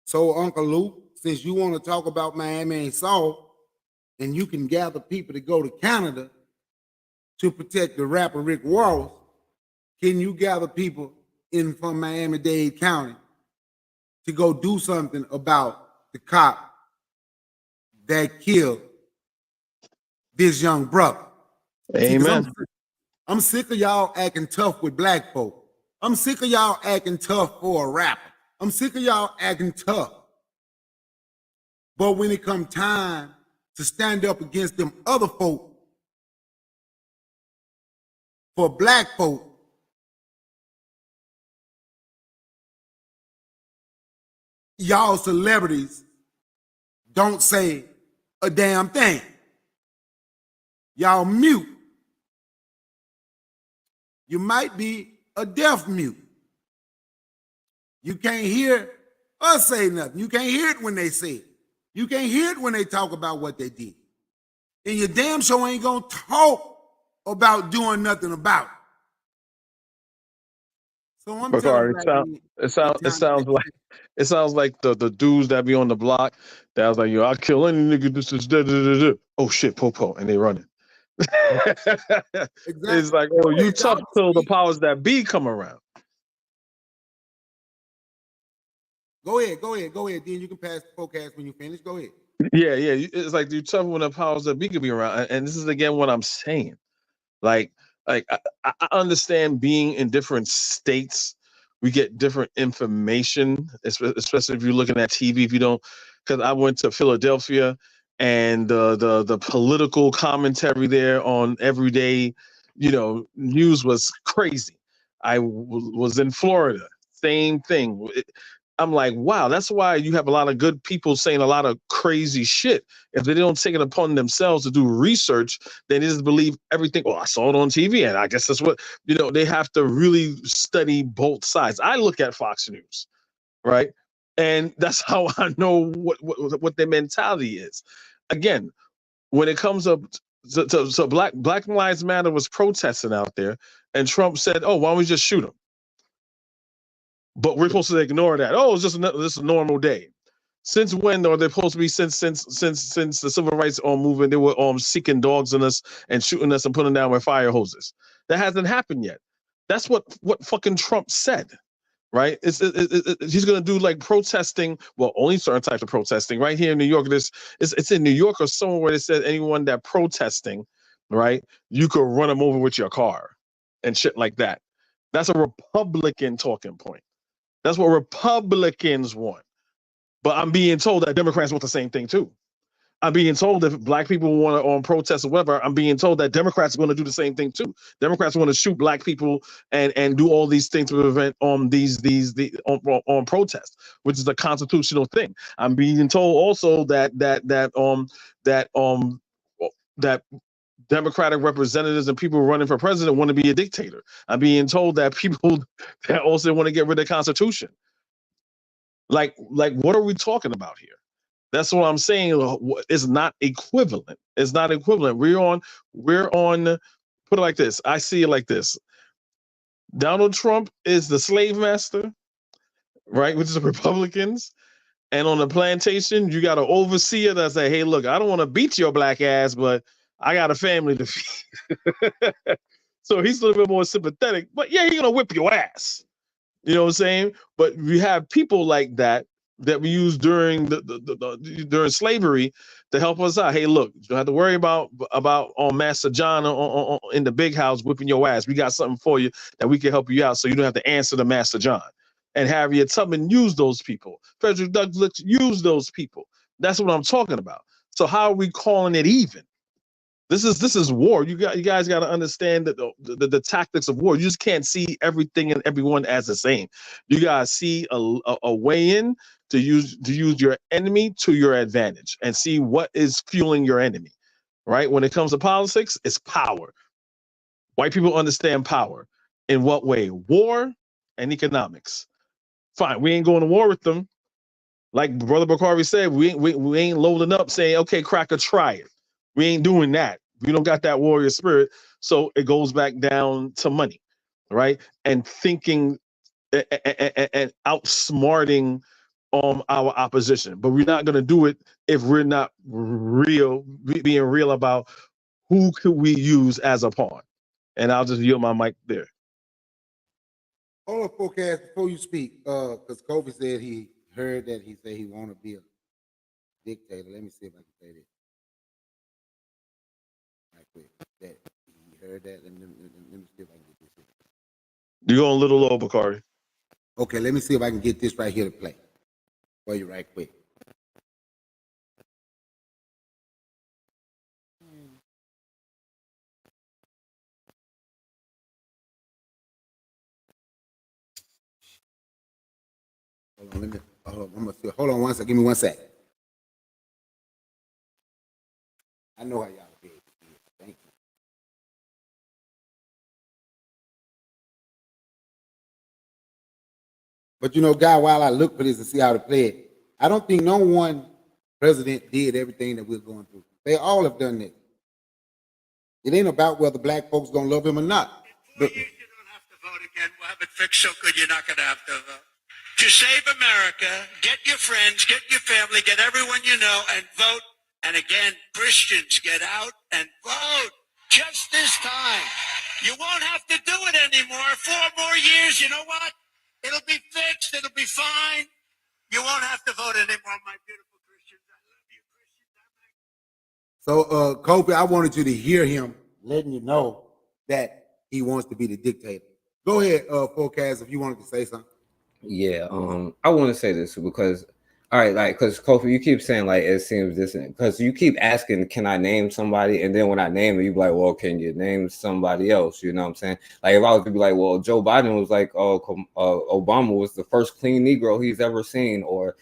So Uncle Luke, since you want to talk about Miami ain't soft, and you can gather people to go to Canada to protect the rapper Rick Ross, can you gather people in from Miami-Dade County to go do something about the cop that killed this young brother? Amen. See, I'm sick of y'all acting tough with black folk. I'm sick of y'all acting tough for a rapper. I'm sick of y'all acting tough. But when it come time to stand up against them other folk for black folk, y'all celebrities don't say a damn thing. Y'all mute. You might be a deaf mute. You can't hear us say nothing. You can't hear it when they say it. You can't hear it when they talk about what they did. then your damn show ain't gonna talk about doing nothing about it. So I'm telling Bakari, black men, it it's sounds time to take it sounds like the dudes that be on the block that was like, yo, I'll kill any nigga. This is oh shit, popo, and they running. It's like, oh, you tough till the powers that be come around. Go ahead. Then you can pass the forecast when you finish. Go ahead. Yeah. It's like you tough when the powers that be could be around. And this is again what I'm saying. Like I understand being in different states, we get different information, especially if you're looking at TV. If you don't, because I went to Philadelphia, and the political commentary there on everyday, news was crazy. I was in Florida, same thing. I'm like, wow, that's why you have a lot of good people saying a lot of crazy shit. If they don't take it upon themselves to do research, then they just believe everything. Oh, I saw it on TV, and I guess that's what, they have to really study both sides. I look at Fox News, right? And that's how I know what their mentality is. Again, when it comes up to Black Lives Matter was protesting out there, and Trump said, oh, why don't we just shoot them? But we're supposed to ignore that. Oh, it's just this a normal day. Since when are they supposed to be? Since the civil rights movement, they were seeking dogs on us and shooting us and putting down with fire hoses. That hasn't happened yet. That's what fucking Trump said, right? He's gonna do like protesting. Well, only certain types of protesting. Right here in New York, it's in New York or somewhere where they said anyone that protesting, right, you could run them over with your car and shit like that. That's a Republican talking point. That's what Republicans want. But I'm being told that Democrats want the same thing too. I'm being told if black people want to protest or whatever, I'm being told that Democrats are going to do the same thing too. Democrats want to shoot black people and do all these things to prevent on protest, which is a constitutional thing. I'm being told also that Democratic representatives and people running for president want to be a dictator. I'm being told that people that also want to get rid of the Constitution. Like what are we talking about here? That's what I'm saying. It's not equivalent. It's not equivalent. We're on. Put it like this. I see it like this. Donald Trump is the slave master, right? Which is the Republicans. And on the plantation, you got an overseer that say, "Hey, look, I don't want to beat your black ass, but I got a family to feed." So he's a little bit more sympathetic. But yeah, he's gonna whip your ass. You know what I'm saying? But we have people like that we use during during slavery to help us out. Hey, look, you don't have to worry about Master John in the big house whipping your ass. We got something for you that we can help you out, so you don't have to answer to Master John. And Harriet Tubman used those people. Frederick Douglass used those people. That's what I'm talking about. So how are we calling it even? This is war. You guys got to understand that the tactics of war. You just can't see everything and everyone as the same. You gotta see a way in to use your enemy to your advantage and see what is fueling your enemy. Right? When it comes to politics, it's power. White people understand power. In what way? War and economics. Fine, we ain't going to war with them. Like Brother Bakari said, we ain't loading up saying, okay, cracker, try it. We ain't doing that. We don't got that warrior spirit. So it goes back down to money, right? And thinking and outsmarting our opposition. But we're not going to do it if we're not being real about who could we use as a pawn. And I'll just yield my mic there. Hold on, forecast before you speak, because Kobe said he heard that he said he want to be a dictator. Let me see if I can say this. Right quick. That he heard that. Let me see if I can get this. You're going a little low, Bakari. Okay, let me see if I can get this right here to play for you right quick. Hold on, hold on one second. Give me 1 sec. I know how y'all feel. Thank you. But God, while I look for this and see how to play it, I don't think no one president did everything that we're going through. They all have done this. It ain't about whether black folks gonna love him or not. We'll have it fixed so good you're not going to have to vote. To save America, get your friends, get your family, get everyone you know, and vote. And again, Christians, get out and vote. Just this time. You won't have to do it anymore. 4 more years, you know what? It'll be fixed. It'll be fine. You won't have to vote anymore, my beautiful Christians. I love you, Christians. So, Kofi, I wanted you to hear him letting you know that he wants to be the dictator. Go ahead, Forecast, if you wanted to say something. Yeah, I want to say this because, all right, like, because Kofi, you keep saying like it seems distant because you keep asking, can I name somebody? And then when I name it, you be like, well, can you name somebody else? You know what I'm saying? Like if I was to be like, well, Joe Biden was like, Obama was the first clean Negro he's ever seen, or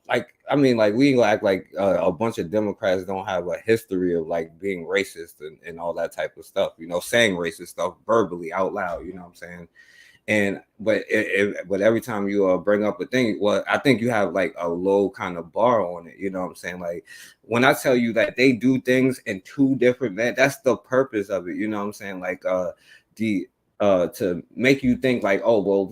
like, I mean, like we ain't gonna act like a bunch of Democrats don't have a history of like being racist and all that type of stuff, you know, saying racist stuff verbally out loud, you know what I'm saying? And but every time you bring up a thing, well, I think you have like a low kind of bar on it, you know what I'm saying? Like when I tell you that they do things in 2 different men, that's the purpose of it, you know what I'm saying? Like to make you think like, oh, well,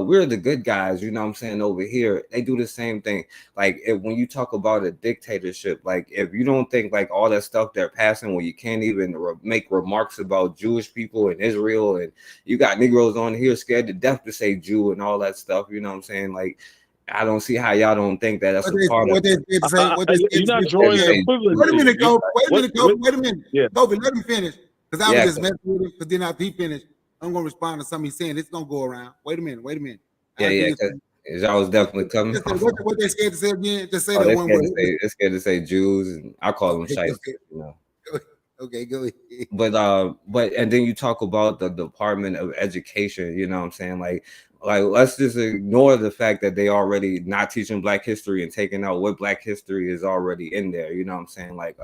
we're the good guys, you know what I'm saying? Over here, they do the same thing. Like when you talk about a dictatorship, like if you don't think like all that stuff they're passing where you can't even make remarks about Jewish people in Israel, and you got Negroes on here scared to death to say Jew and all that stuff, you know what I'm saying? Like I don't see how y'all don't think that that's a part of it. You're not drawing an equivalent. Wait a minute, Kofi. Wait a minute. Yeah. Kofi, let him finish. Because I was just messing with him. Because then after he finished, I'm gonna respond to something he's saying. It's gonna go around. Wait a minute. Yeah, because I was definitely coming. What they scared to say again? Just say that They're one word. scared to say Jews, and I call them shites, you know. Okay, go ahead. But and then you talk about the Department of Education, you know what I'm saying? Like let's just ignore the fact that they already not teaching Black history and taking out what Black history is already in there, you know what I'm saying? Like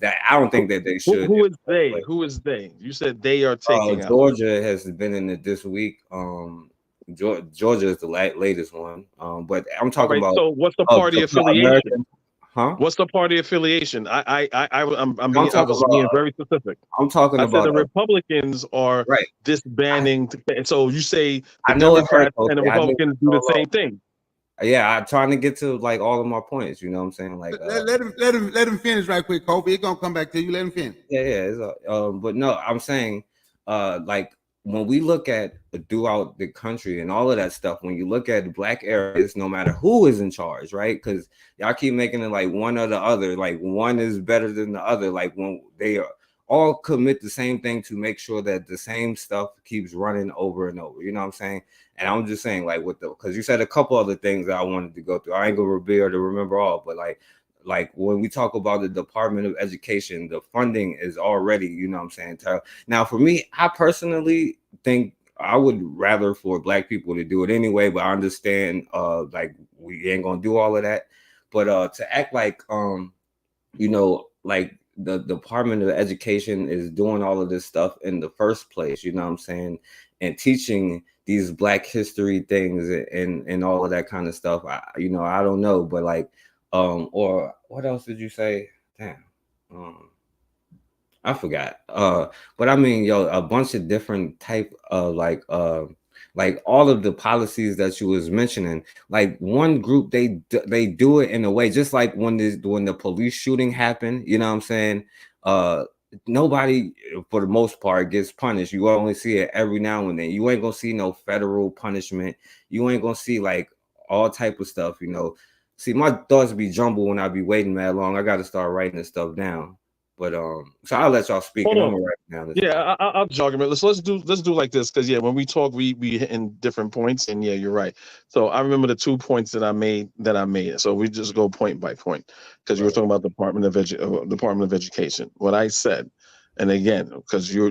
that I don't think that they should. Who is they? Like, who is they? You said they are taking out. Georgia has been in it this week. Georgia is the latest one. But I'm talking about. So what's the party affiliation? Huh? What's the party affiliation? I was being very specific. I'm talking about the Republicans are disbanding. So you say the I know Democrats and the Republicans do the same thing. Yeah, I'm trying to get to like all of my points. You know what I'm saying? Like let him finish right quick, Kobe. It's gonna come back to you. Let him finish. Yeah. But no, I'm saying like when we look at throughout the country and all of that stuff, when you look at Black areas, no matter who is in charge, right? Because y'all keep making it like one or the other, like one is better than the other. Like when they all commit the same thing to make sure that the same stuff keeps running over and over. You know what I'm saying? And I'm just saying, like, because you said a couple other things that I wanted to go through. I ain't gonna be able to remember all, but like when we talk about the Department of Education, the funding is already, you know what I'm saying? Now, for me, I personally think I would rather for Black people to do it anyway, but I understand like we ain't gonna do all of that. But to act like you know, like the Department of Education is doing all of this stuff in the first place, you know what I'm saying, and teaching these Black history things and all of that kind of stuff. I don't know, but like or what else did you say? Damn. I forgot. But I mean, a bunch of different type of like all of the policies that you was mentioning. Like one group, they do it in a way, just like when the police shooting happened. You know what I'm saying? Nobody, for the most part, gets punished. You only see it every now and then. You ain't gonna see no federal punishment. You ain't gonna see like all type of stuff. You know. See, my thoughts be jumbled when I be waiting that long. I got to start writing this stuff down. But so I'll let y'all speak. And I'm gonna write down this. Yeah, I'll jog a minute. Let's do like this, because when we talk, we hitting different points, and you're right. So I remember the 2 points that I made. So we just go point by point, because you were talking about Department of Education. What I said, and again, because you're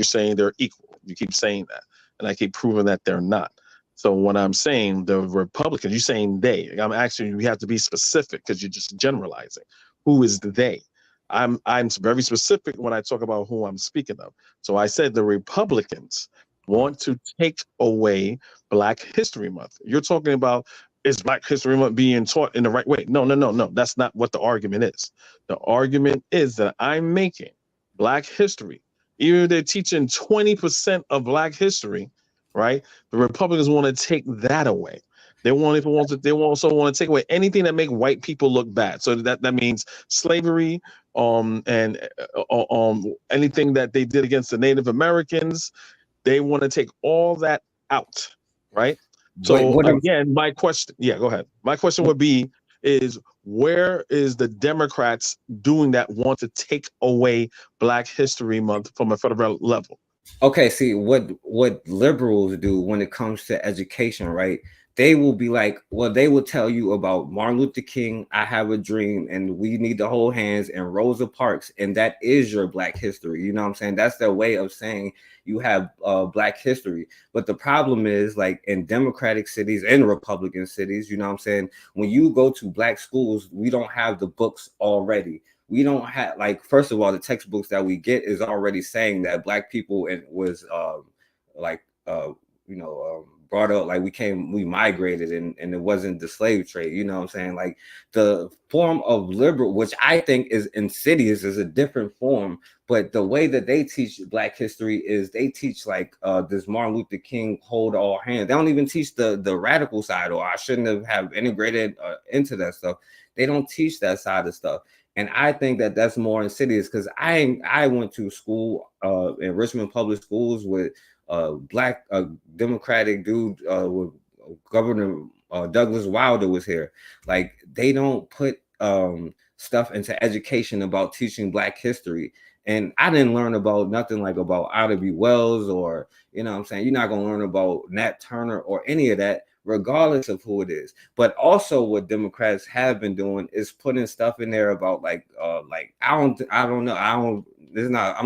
saying they're equal. You keep saying that, and I keep proving that they're not. So when I'm saying the Republicans, you're saying they. I'm actually, you have to be specific, because you're just generalizing. Who is the they? I'm very specific when I talk about who I'm speaking of. So I said the Republicans want to take away Black History Month. You're talking about, is Black History Month being taught in the right way? No. That's not what the argument is. The argument is that I'm making Black history. Even if they're teaching 20% of Black history, right? The Republicans want to take that away. They also want to take away anything that make white people look bad. So that means slavery, and anything that they did against the Native Americans. They want to take all that out, right? So again, my question, go ahead. My question would be is where is the Democrats doing that want to take away Black History Month from a federal level? Okay, see what liberals do when it comes to education, right? They will be like, well, they will tell you about Martin Luther King, I Have a Dream, and We Need to Hold Hands, and Rosa Parks, and that is your Black history. You know what I'm saying? That's their way of saying you have Black history. But the problem is, like in Democratic cities and Republican cities, you know what I'm saying? When you go to Black schools, we don't have the books already. We don't have, like, first of all, the textbooks that we get is already saying that Black people was brought up, like we migrated and it wasn't the slave trade. You know what I'm saying? Like the form of liberal, which I think is insidious, is a different form. But the way that they teach Black history is they teach like this Martin Luther King hold all hands. They don't even teach the radical side, or I shouldn't have integrated into that stuff. They don't teach that side of stuff. And I think that that's more insidious because I went to school in Richmond Public Schools with Black Democratic dude with Governor Douglas Wilder was here. Like they don't put stuff into education about teaching Black history. And I didn't learn about nothing like about Ida B. Wells or, you know what I'm saying? You're not going to learn about Nat Turner or any of that, regardless of who it is. But also what Democrats have been doing is putting stuff in there about I'm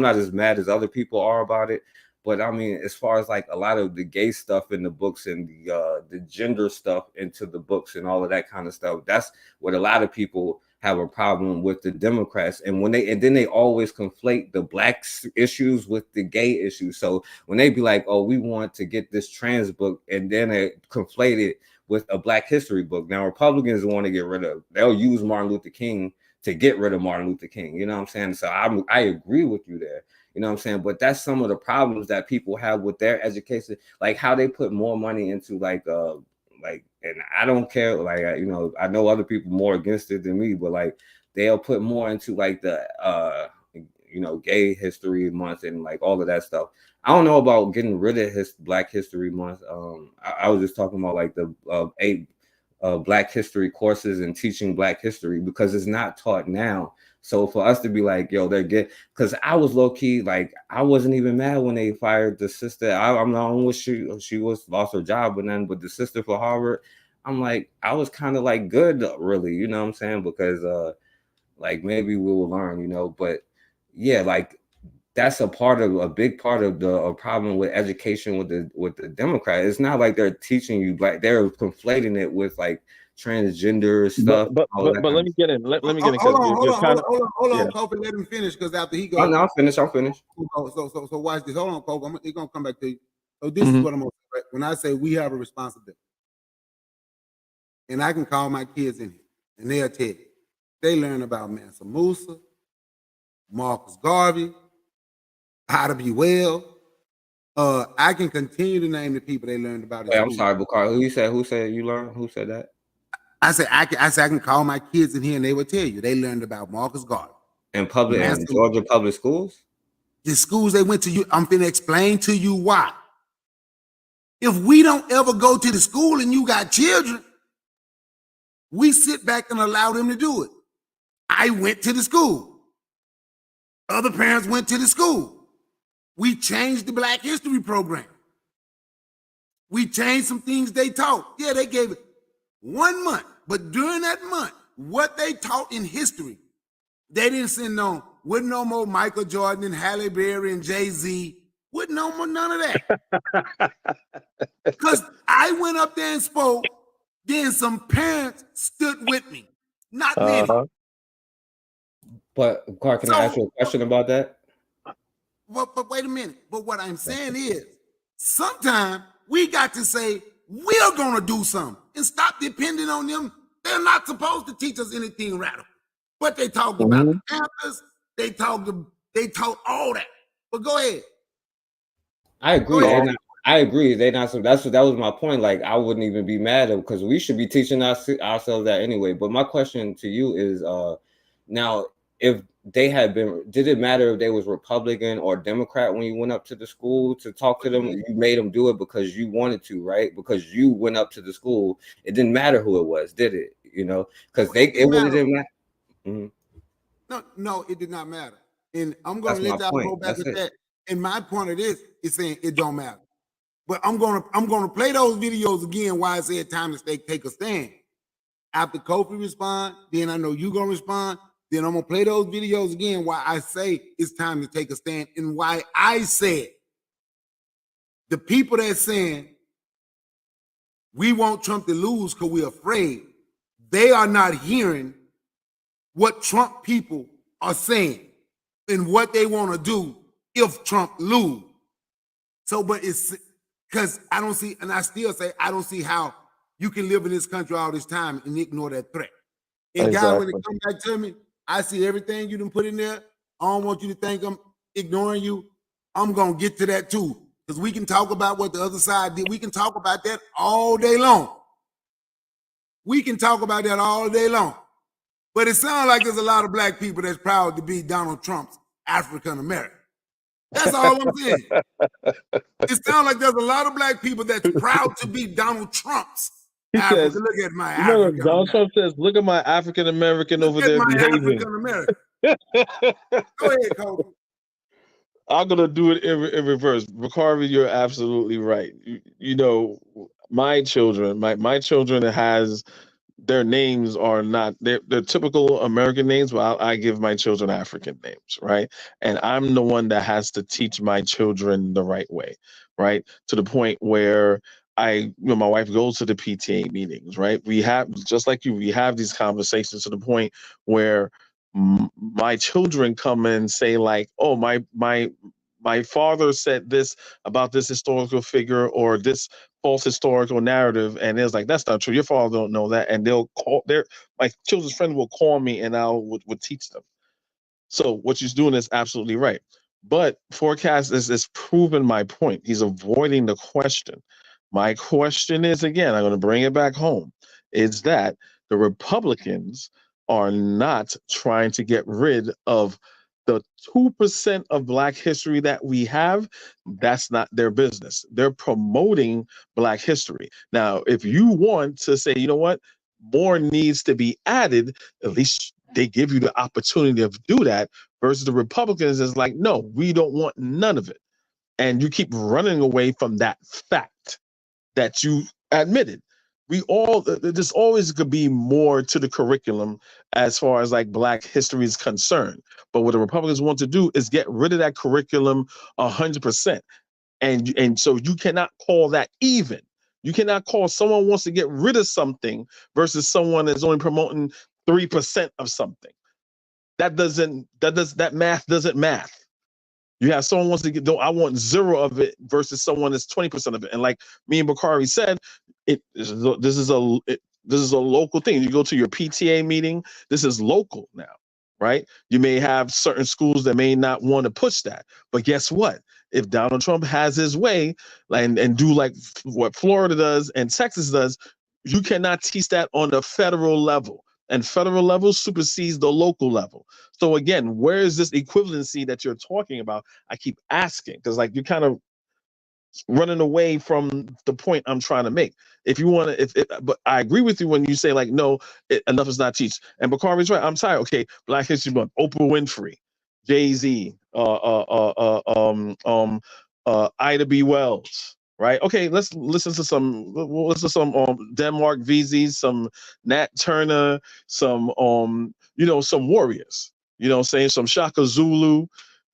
not as mad as other people are about it. But I mean, as far as like a lot of the gay stuff in the books and the gender stuff into the books and all of that kind of stuff, that's what a lot of people have a problem with the Democrats. And then they always conflate the Black issues with the gay issues. So when they be like, oh, we want to get this trans book, and then they conflate it with a Black history book. Now Republicans want to get rid of, they'll use Martin Luther King to get rid of Martin Luther King. You know what I'm saying? So I agree with you there. You know what I'm saying? But that's some of the problems that people have with their education, like how they put more money into and I don't care, like, I know other people more against it than me, but like they'll put more into like the, Gay History Month and like all of that stuff. I don't know about getting rid of Black History Month. I was just talking about like the 8 Black history courses and teaching Black history because it's not taught now. So for us to be like, yo, they're good, because I was low key, like, I wasn't even mad when they fired the sister. I'm not on what she lost her job, but the sister for Harvard, I'm like, I was kind of like good, really, you know what I'm saying? Because like maybe we will learn, but yeah, like that's a big part of the problem with education with the Democrat. It's not like they're teaching you Black, they're conflating it with like transgender stuff. But let me get in. Let me get in. Hold on, Kobe. Let him finish because after he goes, I'm finished. So watch this. Hold on, Kobe. He's gonna come back to you. So this is what I'm gonna say. When I say we have a responsibility, and I can call my kids in here, and they'll tell you they learn about Mansa Musa, Marcus Garvey, Ida B. Wells. I can continue to name the people they learned about. Wait, I'm sorry, Bukar. Who said you learned? Who said that? I can call my kids in here and they will tell you they learned about Marcus Garvey. And Georgia public schools? The schools they went to, I'm finna explain to you why. If we don't ever go to the school and you got children, we sit back and allow them to do it. I went to the school. Other parents went to the school. We changed the Black History program. We changed some things they taught. Yeah, they gave it 1 month, but during that month, what they taught in history, they didn't send wouldn't no more Michael Jordan and Halle Berry and Jay-Z, wouldn't no more none of that. Because I went up there and spoke, then some parents stood with me, not many. But Clark, can I ask you a question about that? But wait a minute. But what I'm saying is, sometimes we got to say, we're going to do something and stop depending on them. They're not supposed to teach us anything radical. But they talked about the campus. They They taught all that. But go ahead. I agree. Go ahead. I agree. They not so. That was my point. Like I wouldn't even be mad at because we should be teaching ourselves that anyway. But my question to you is, now if they had been, did it matter if they was Republican or Democrat when you went up to the school to talk to them? You made them do it because you wanted to, right? Because you went up to the school. It didn't matter who it was, did it? You know, because it really didn't matter. Mm-hmm. No, it did not matter. And I'm going to let y'all go back with that. And my point of this is saying it don't matter. But I'm gonna play those videos again. Why I said time to take a stand. After Kofi respond, then I know you gonna respond. Then I'm gonna play those videos again. Why I say it's time to take a stand, and why I said the people that's saying we want Trump to lose because we're afraid, they are not hearing what Trump people are saying and what they want to do if Trump lose. So, but it's because I don't see, and I still say, I don't see how you can live in this country all this time and ignore that threat. And guys, when they come back to me, I see everything you done put in there. I don't want you to think I'm ignoring you. I'm going to get to that too. Because we can talk about what the other side did. We can talk about that all day long. We can talk about that all day long. But it sounds like there's a lot of black people that's proud to be Donald Trump's African American. That's all I'm saying. It sounds like there's a lot of black people that's proud to be Donald Trump's African. Look at my African. Donald Trump says, "Look at my African American over there behaving." African American. Go ahead, Kobe. I'm gonna do it in reverse. Bakari, you're absolutely right. You know, my children, my children has their names are not they're typical American names, but I give my children African names, right? And I'm the one that has to teach my children the right way, right? To the point where my wife goes to the PTA meetings, right? We have, just like you, we have these conversations to the point where my children come and say like, oh, my father said this about this historical figure or this false historical narrative, and it's like, that's not true. Your father don't know that. And they'll call my children's friend will call me and I would teach them. So what she's doing is absolutely right. But Forecast is proving my point. He's avoiding the question. My question is, again, I'm going to bring it back home, is that the Republicans are not trying to get rid of the 2% of Black history that we have. That's not their business. They're promoting Black history. Now, if you want to say, you know what, more needs to be added, at least they give you the opportunity to do that, versus the Republicans is like, no, we don't want none of it. And you keep running away from that fact that you admitted. There's always could be more to the curriculum as far as like Black history is concerned. But what the Republicans want to do is get rid of that curriculum 100%. And so you cannot call that even. You cannot call someone wants to get rid of something versus someone that's only promoting 3% of something. That math doesn't math. You have someone wants to get, I want 0 of it versus someone that's 20% of it. And like me and Bakari said, this is a local thing. You go to your PTA meeting, this is local now, right? You may have certain schools that may not want to push that. But guess what? If Donald Trump has his way and do like what Florida does and Texas does, you cannot teach that on the federal level. And federal level supersedes the local level. So again, where is this equivalency that you're talking about? I keep asking, because like you're kind of running away from the point I'm trying to make. If you want to, but I agree with you when you say like, no, enough is not teach. And Bakari's right. I'm tired. Okay, Black History Month, Oprah Winfrey, Jay-Z, Ida B. Wells. Right. Okay. Let's listen to some. Listen to some Denmark VZ, some Nat Turner, some some warriors. You know, saying some Shaka Zulu.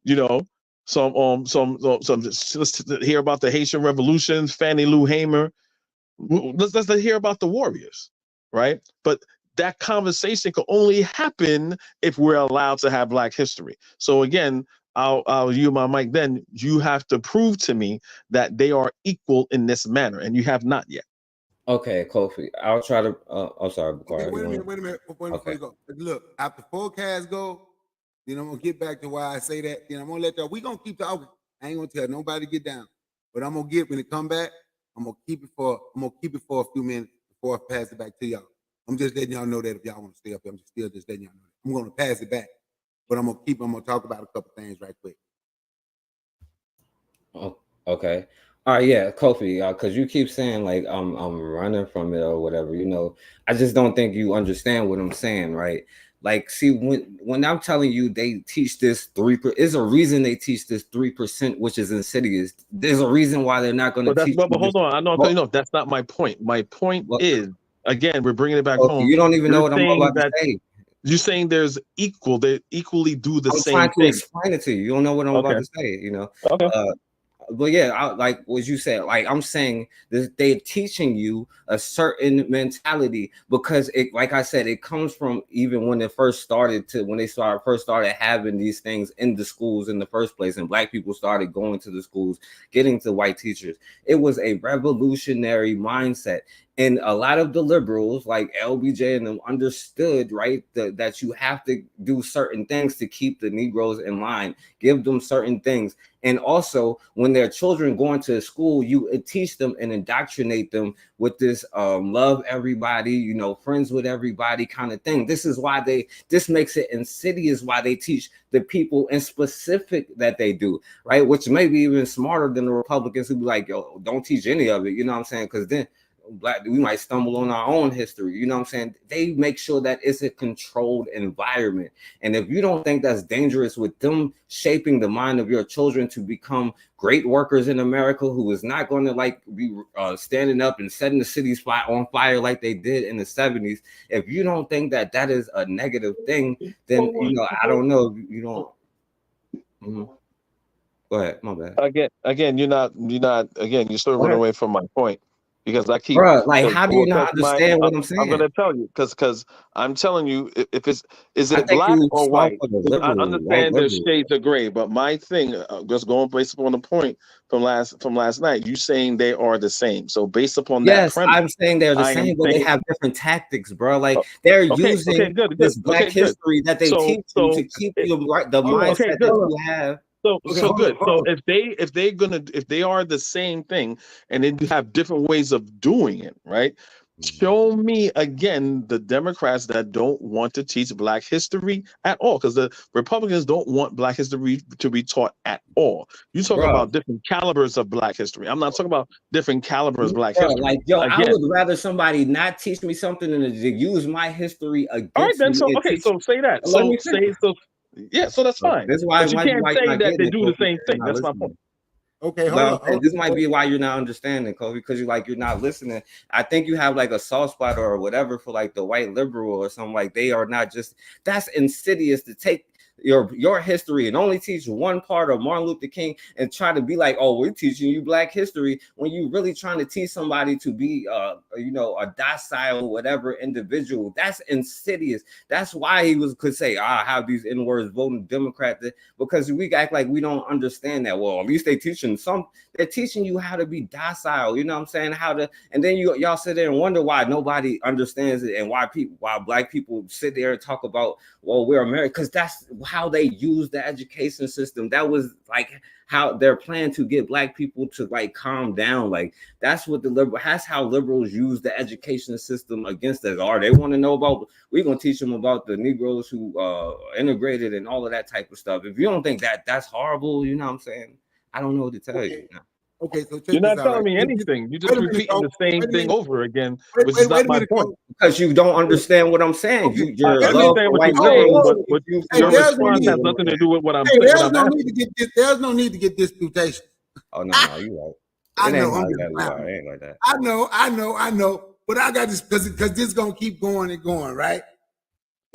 You know, some. Let's hear about the Haitian Revolution. Fannie Lou Hamer. Let's hear about the warriors. Right. But that conversation can only happen if we're allowed to have Black history. So again, I'll use my mic then. You have to prove to me that they are equal in this manner, and you have not yet. Okay, Kofi. I'll try to. I'm sorry, Bakari. Okay, wait a minute. Before you go. Look, after Forecast go, Then I'm gonna get back to why I say that. Then I'm gonna let y'all. We gonna keep talking. I ain't gonna tell nobody to get down. But I'm gonna get when it come back. I'm gonna keep it for a few minutes before I pass it back to y'all. I'm just letting y'all know that if y'all want to stay up here, I'm just letting y'all know that. I'm gonna pass it back, but I'm gonna talk about a couple things right quick. Oh, okay. All right, yeah, Kofi, because you keep saying like I'm running from it or whatever. You know, I just don't think you understand what I'm saying, right? Like, see, when I'm telling you they teach this 3%, there's a reason they teach this 3%, which is insidious. There's a reason why they're not going to teach. But you hold this. on. I know. Well, No, that's not my point. My point well, is, again, we're bringing it back Kofi, home. you don't even know You're what I'm saying about to that say. you're saying there's equal. They equally do the I'm same trying to thing. explain it to you. You don't know what I'm about Okay. to say, you know. Okay. But yeah, like what you said, like I'm saying that they're teaching you a certain mentality because it, like I said, it comes from even when they first started having these things in the schools in the first place, and black people started going to the schools, getting to white teachers. It was a revolutionary mindset. And a lot of the liberals like LBJ and them understood, right, that you have to do certain things to keep the Negroes in line, give them certain things. And also, when their children go into school, you teach them and indoctrinate them with this love everybody, you know, friends with everybody kind of thing. This is why this makes it insidious why they teach the people in specific that they do, right? Which may be even smarter than the Republicans who be like, yo, don't teach any of it, you know what I'm saying? Because then we might stumble on our own history, you know what I'm saying? They make sure that it's a controlled environment. And if you don't think that's dangerous with them shaping the mind of your children to become great workers in America, who is not going to like be standing up and setting the city on fire like they did in the 70s, if you don't think that that is a negative thing, then, you know, I don't know, you don't. Mm-hmm. Go ahead, my bad. Again, you're still running away from my point because I keep. Bruh, like, how do you not understand what I'm I'm saying? gonna tell you because I'm telling you if is I it think black you or fall white? for the I liberal, white understand there's liberal. shades of gray, but my thing, just going based upon the point from last night, you saying they are the same. So based upon that Yes, premise, I'm saying they're the I am same, but they saying have different tactics, bro. Like they're okay, using good, this okay, black good. history that they So teach you to keep you right, the okay, mindset good. that you have. So good. So if they are the same thing and they have different ways of doing it, right? Show me again the Democrats that don't want to teach Black history at all, because the Republicans don't want Black history to be taught at all. You talk Bro, about different calibers of Black history. I'm not talking about different calibers of Black bro, history. like yo, I Again, would rather somebody not teach me something than to use my history all right against then. me So and okay, teach. so say that. Let So me say finish. so. Yeah, so that's fine. This is why But you might be can't why you're say not that getting they it, do the Kofi, same because you're thing. not That's my listening. point. Okay, But hold on. this might be why you're not understanding, Kobe, because you're not listening. I think you have like a soft spot or whatever for like the white liberal or something. Like they are not just, that's insidious to take your history and only teach one part of Martin Luther King and try to be like, oh, we're teaching you Black history when you really trying to teach somebody to be a docile whatever individual. That's insidious. That's why he could say, I have these N-words voting Democrat, because we act like we don't understand that. Well, at least they're teaching you how to be docile, you know what I'm saying? And then y'all sit there and wonder why nobody understands it and why Black people sit there and talk about, well, we're American, because that's how they use the education system. That was like how their plan to get Black people to like calm down. Like that's how liberals use the education system against us. Or they want to know about, we're gonna teach them about the Negroes who integrated and all of that type of stuff. If you don't think that that's horrible, you know what I'm saying? I don't know what to tell you. Okay, so check You're this not out. telling Right? me anything. You're Wait just a minute, repeating the Coach. same Wait a thing minute. over again, which is Wait not a my minute, point. Coach. Because you don't understand what I'm saying. Okay. I Your Wait a love minute. understand for what white you're liberals. saying, but Hey, your there's no response need. has nothing to do with what Hey, what there's I'm no asking. need to get this. There's no need to get disputation. Oh no, you right. I It know. ain't I'm like just that. clowning. It ain't like that. I know. But I got this because this is gonna keep going and going, right?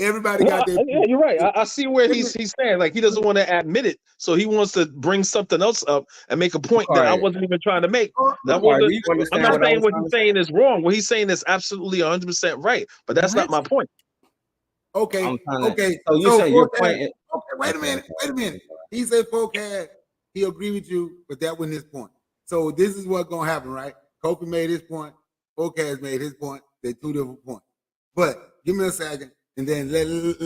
Everybody No, got their. yeah, you're right. I see where he's saying like he doesn't want to admit it, so he wants to bring something else up and make a point that I wasn't even trying to make. That do wasn't. you I'm understand not what I saying was what trying he's to say? saying is wrong. What he's saying is absolutely 100% right, but that's not my point. Okay. I'm trying to. Okay. So you say your point? Okay. Wait a minute. He said forecast. He agreed with you, but that wasn't his point. So this is what's gonna happen, right? Kofi made his point. Forecast made his point. They're two different points. But give me a second, and then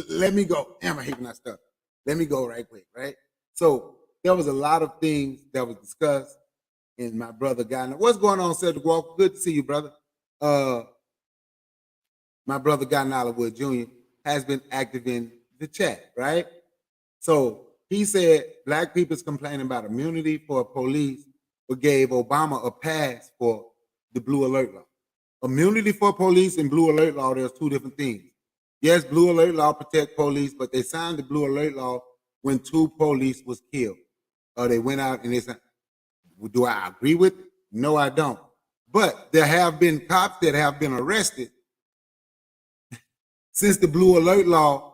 let me go. Damn, I hate when I stuff. let me go right quick, right? So there was a lot of things that was discussed, and my brother got. What's going on, Cedric Walker? Good to see you, brother. My brother Guy Hollywood Jr. has been active in the chat, right? So he said black people's complaining about immunity for police, but gave Obama a pass for the blue alert law. Immunity for police and blue alert law, there's two different things. Yes, blue alert law protect police, but they signed the blue alert law when 2 police was killed. Or they went out and they said, do I agree with it? No, I don't. But there have been cops that have been arrested since the blue alert law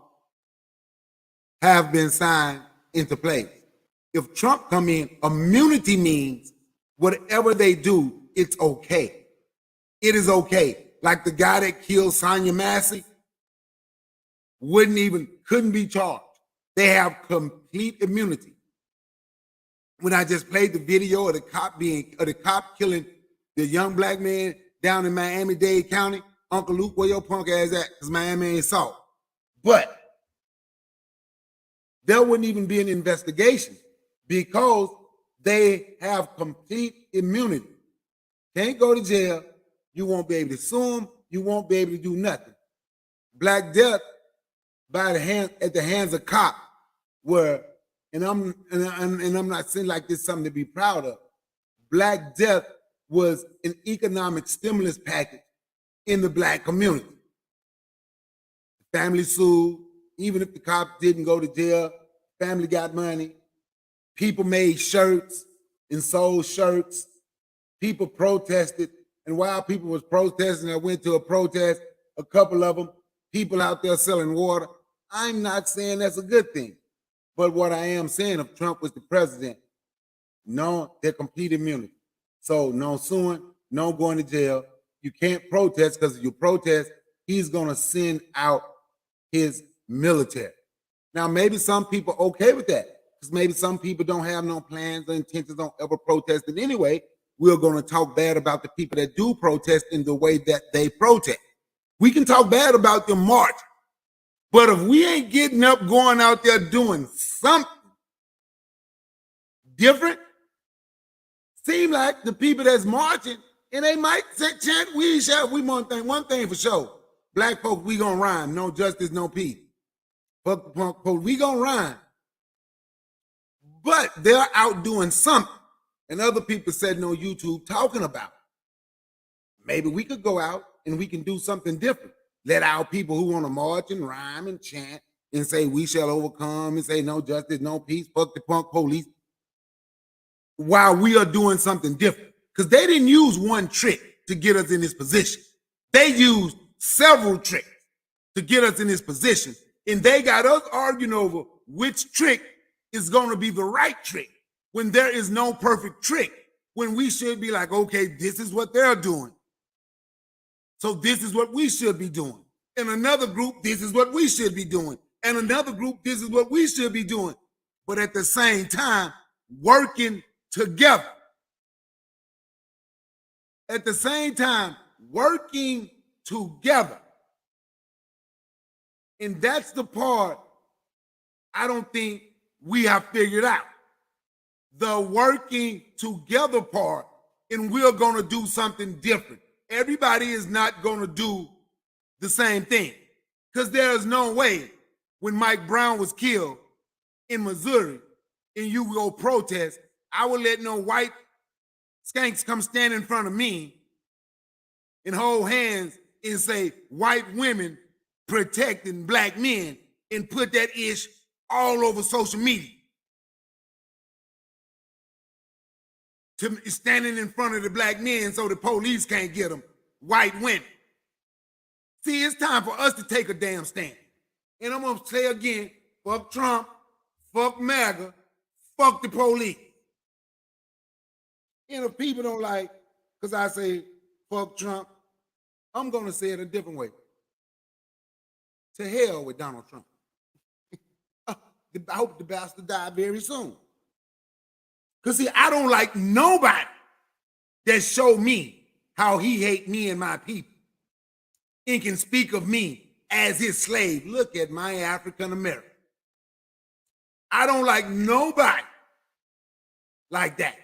have been signed into place. If Trump come in, immunity means whatever they do, it's okay. It is okay. Like the guy that killed Sonia Massey couldn't be charged. They have complete immunity. When I just played the video of the cop killing the young black man down in Miami-Dade County, Uncle Luke, where your punk ass at? Because Miami ain't soft. But there wouldn't even be an investigation because they have complete immunity. Can't go to jail. You won't be able to sue them. You won't be able to do nothing. Black Death at the hands of cop were, and I'm not saying like this something to be proud of. Black Death was an economic stimulus package in the black community. The family sued, even if the cop didn't go to jail, family got money. People made shirts and sold shirts. People protested, and while people was protesting, I went to a protest, a couple of them, people out there selling water. I'm not saying that's a good thing, but what I am saying, if Trump was the president, no, they're complete immunity. So no suing, no going to jail. You can't protest because if you protest, he's going to send out his military. Now, maybe some people are okay with that because maybe some people don't have no plans or intentions, don't ever protest it anyway. We're going to talk bad about the people that do protest in the way that they protest. We can talk bad about them march, but if we ain't getting up, going out there doing something different, seem like the people that's marching, and they might chant, we one thing for sure. Black folks, we gonna rhyme. No justice, no peace. Fuck the punk folks, we gonna rhyme. But they're out doing something. And other people said no YouTube talking about it. Maybe we could go out and we can do something different. Let our people who want to march and rhyme and chant and say we shall overcome and say no justice, no peace, fuck the punk police, while we are doing something different. Because they didn't use one trick to get us in this position. They used several tricks to get us in this position. And they got us arguing over which trick is going to be the right trick when there is no perfect trick, when we should be like, okay, this is what they're doing. So this is what we should be doing. And another group, this is what we should be doing. And another group, this is what we should be doing. But at the same time, working together. At the same time, working together. And that's the part I don't think we have figured out. The working together part, and we're going to do something different. Everybody is not going to do the same thing. Because there's no way when Mike Brown was killed in Missouri and you go protest, I would let no white skanks come stand in front of me and hold hands and say white women protecting black men and put that ish all over social media. To standing in front of the black men so the police can't get them, white women. See, it's time for us to take a damn stand. And I'm gonna say again, fuck Trump, fuck MAGA, fuck the police. And if people don't like, because I say fuck Trump, I'm gonna say it a different way. To hell with Donald Trump. I hope the bastard die very soon. Because see, I don't like nobody that show me how he hate me and my people and can speak of me as his slave. Look at my African American. I don't like nobody like that.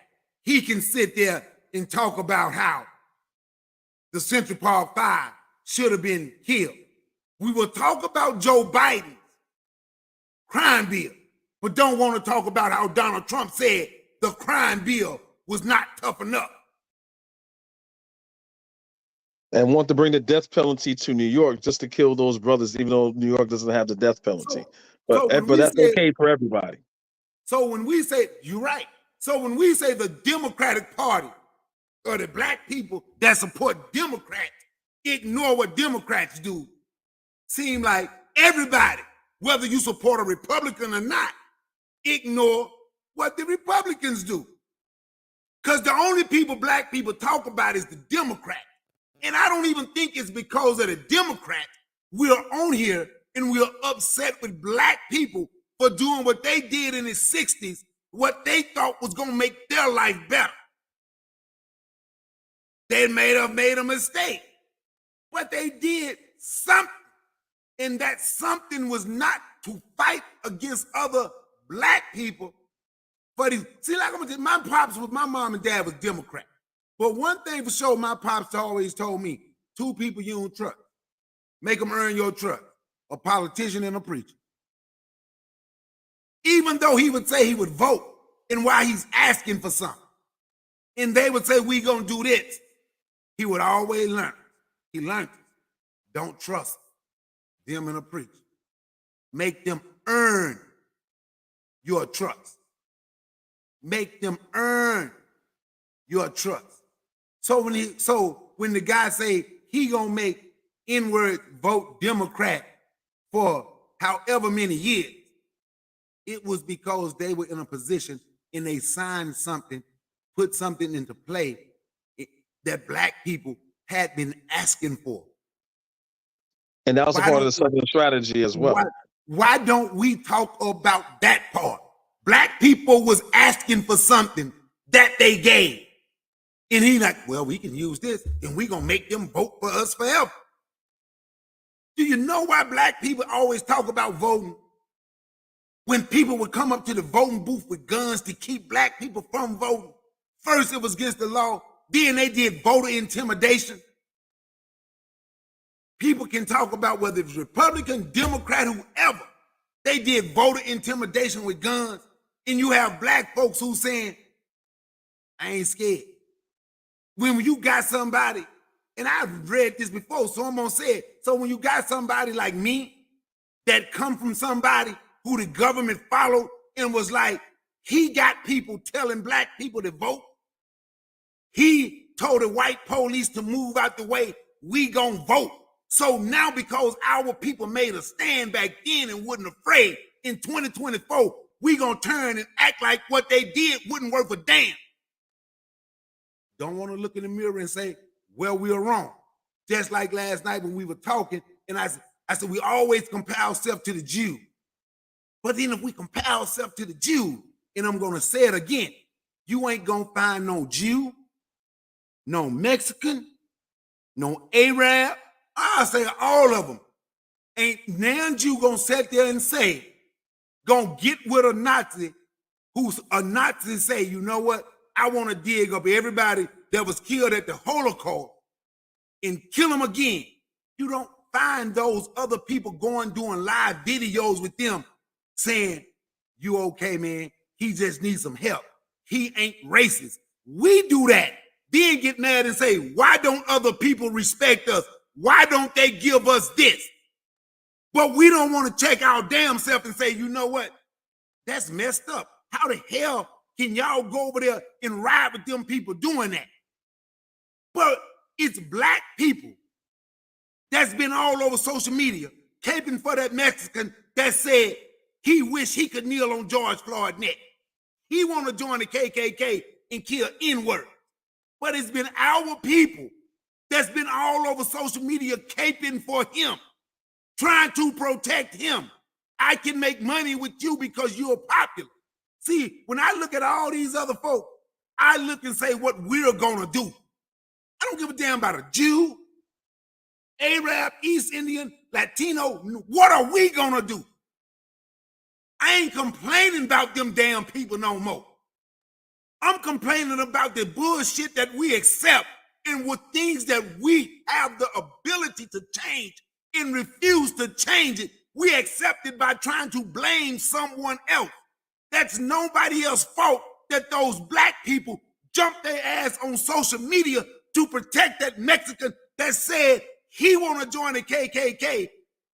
He can sit there and talk about how the Central Park Five should have been killed. We will talk about Joe Biden's crime bill, but don't want to talk about how Donald Trump said the crime bill was not tough enough. And want to bring the death penalty to New York just to kill those brothers, even though New York doesn't have the death penalty. But that's okay for everybody. So when we say, you're right. So when we say the Democratic Party or the black people that support Democrats ignore what Democrats do, seem like everybody, whether you support a Republican or not, ignore what the Republicans do. Because the only people black people talk about is the Democrats. And I don't even think it's because of the Democrats we're on here and we're upset with black people for doing what they did in the 60s, what they thought was going to make their life better. They may have made a mistake, but they did something. And that something was not to fight against other black people. But see, like I'm gonna tell you, my pops with my mom and dad was Democrat. But one thing for sure, my pops always told me, 2 people you don't trust. Make them earn your trust. A politician and a preacher. Even though he would say he would vote and why he's asking for something. And they would say, we gonna do this. He would always learn. He learned it. Don't trust them and a preacher. Make them earn your trust. Make them earn your trust. So when the guy say he gonna make N-word vote Democrat for however many years, it was because they were in a position and they signed something, put something into play that black people had been asking for. And that was a part of the Southern strategy as well. Why don't we talk about that part? Black people was asking for something that they gave. And he like, well, we can use this and we gonna make them vote for us forever. Do you know why black people always talk about voting? When people would come up to the voting booth with guns to keep black people from voting. First it was against the law, then they did voter intimidation. People can talk about whether it's Republican, Democrat, whoever. They did voter intimidation with guns. And you have black folks who saying, I ain't scared. When you got somebody, and I've read this before, so I'm gonna say it. So when you got somebody like me that come from somebody who the government followed and was like, he got people telling black people to vote. He told the white police to move out the way, we gonna vote. So now because our people made a stand back then and wasn't afraid, in 2024, we gonna turn and act like what they did wouldn't worth a damn. Don't want to look in the mirror and say, well, we were wrong. Just like last night when we were talking, and I said, we always compare ourselves to the Jew. But then if we compare ourselves to the Jew, and I'm gonna say it again, you ain't gonna find no Jew, no Mexican, no Arab, I'll say all of them. Ain't now Jew gonna sit there and say, gonna get with a Nazi who's a Nazi and say, you know what? I want to dig up everybody that was killed at the Holocaust and kill them again. You don't find those other people going doing live videos with them saying, you okay, man? He just needs some help. He ain't racist. We do that. Then get mad and say, why don't other people respect us? Why don't they give us this? But we don't want to check our damn self and say, you know what? That's messed up. How the hell can y'all go over there and ride with them people doing that? But it's black people that's been all over social media caping for that Mexican that said he wished he could kneel on George Floyd's neck. He want to join the KKK and kill N-word. But it's been our people that's been all over social media caping for him, trying to protect him. I can make money with you because you're popular. See, when I look at all these other folks, I look and say what we're gonna do. I don't give a damn about a Jew, Arab, East Indian, Latino. What are we gonna do? I ain't complaining about them damn people no more. I'm complaining about the bullshit that we accept and with things that we have the ability to change and refuse to change it. We accept it by trying to blame someone else. That's nobody else's fault that those black people jumped their ass on social media to protect that Mexican that said he want to join the KKK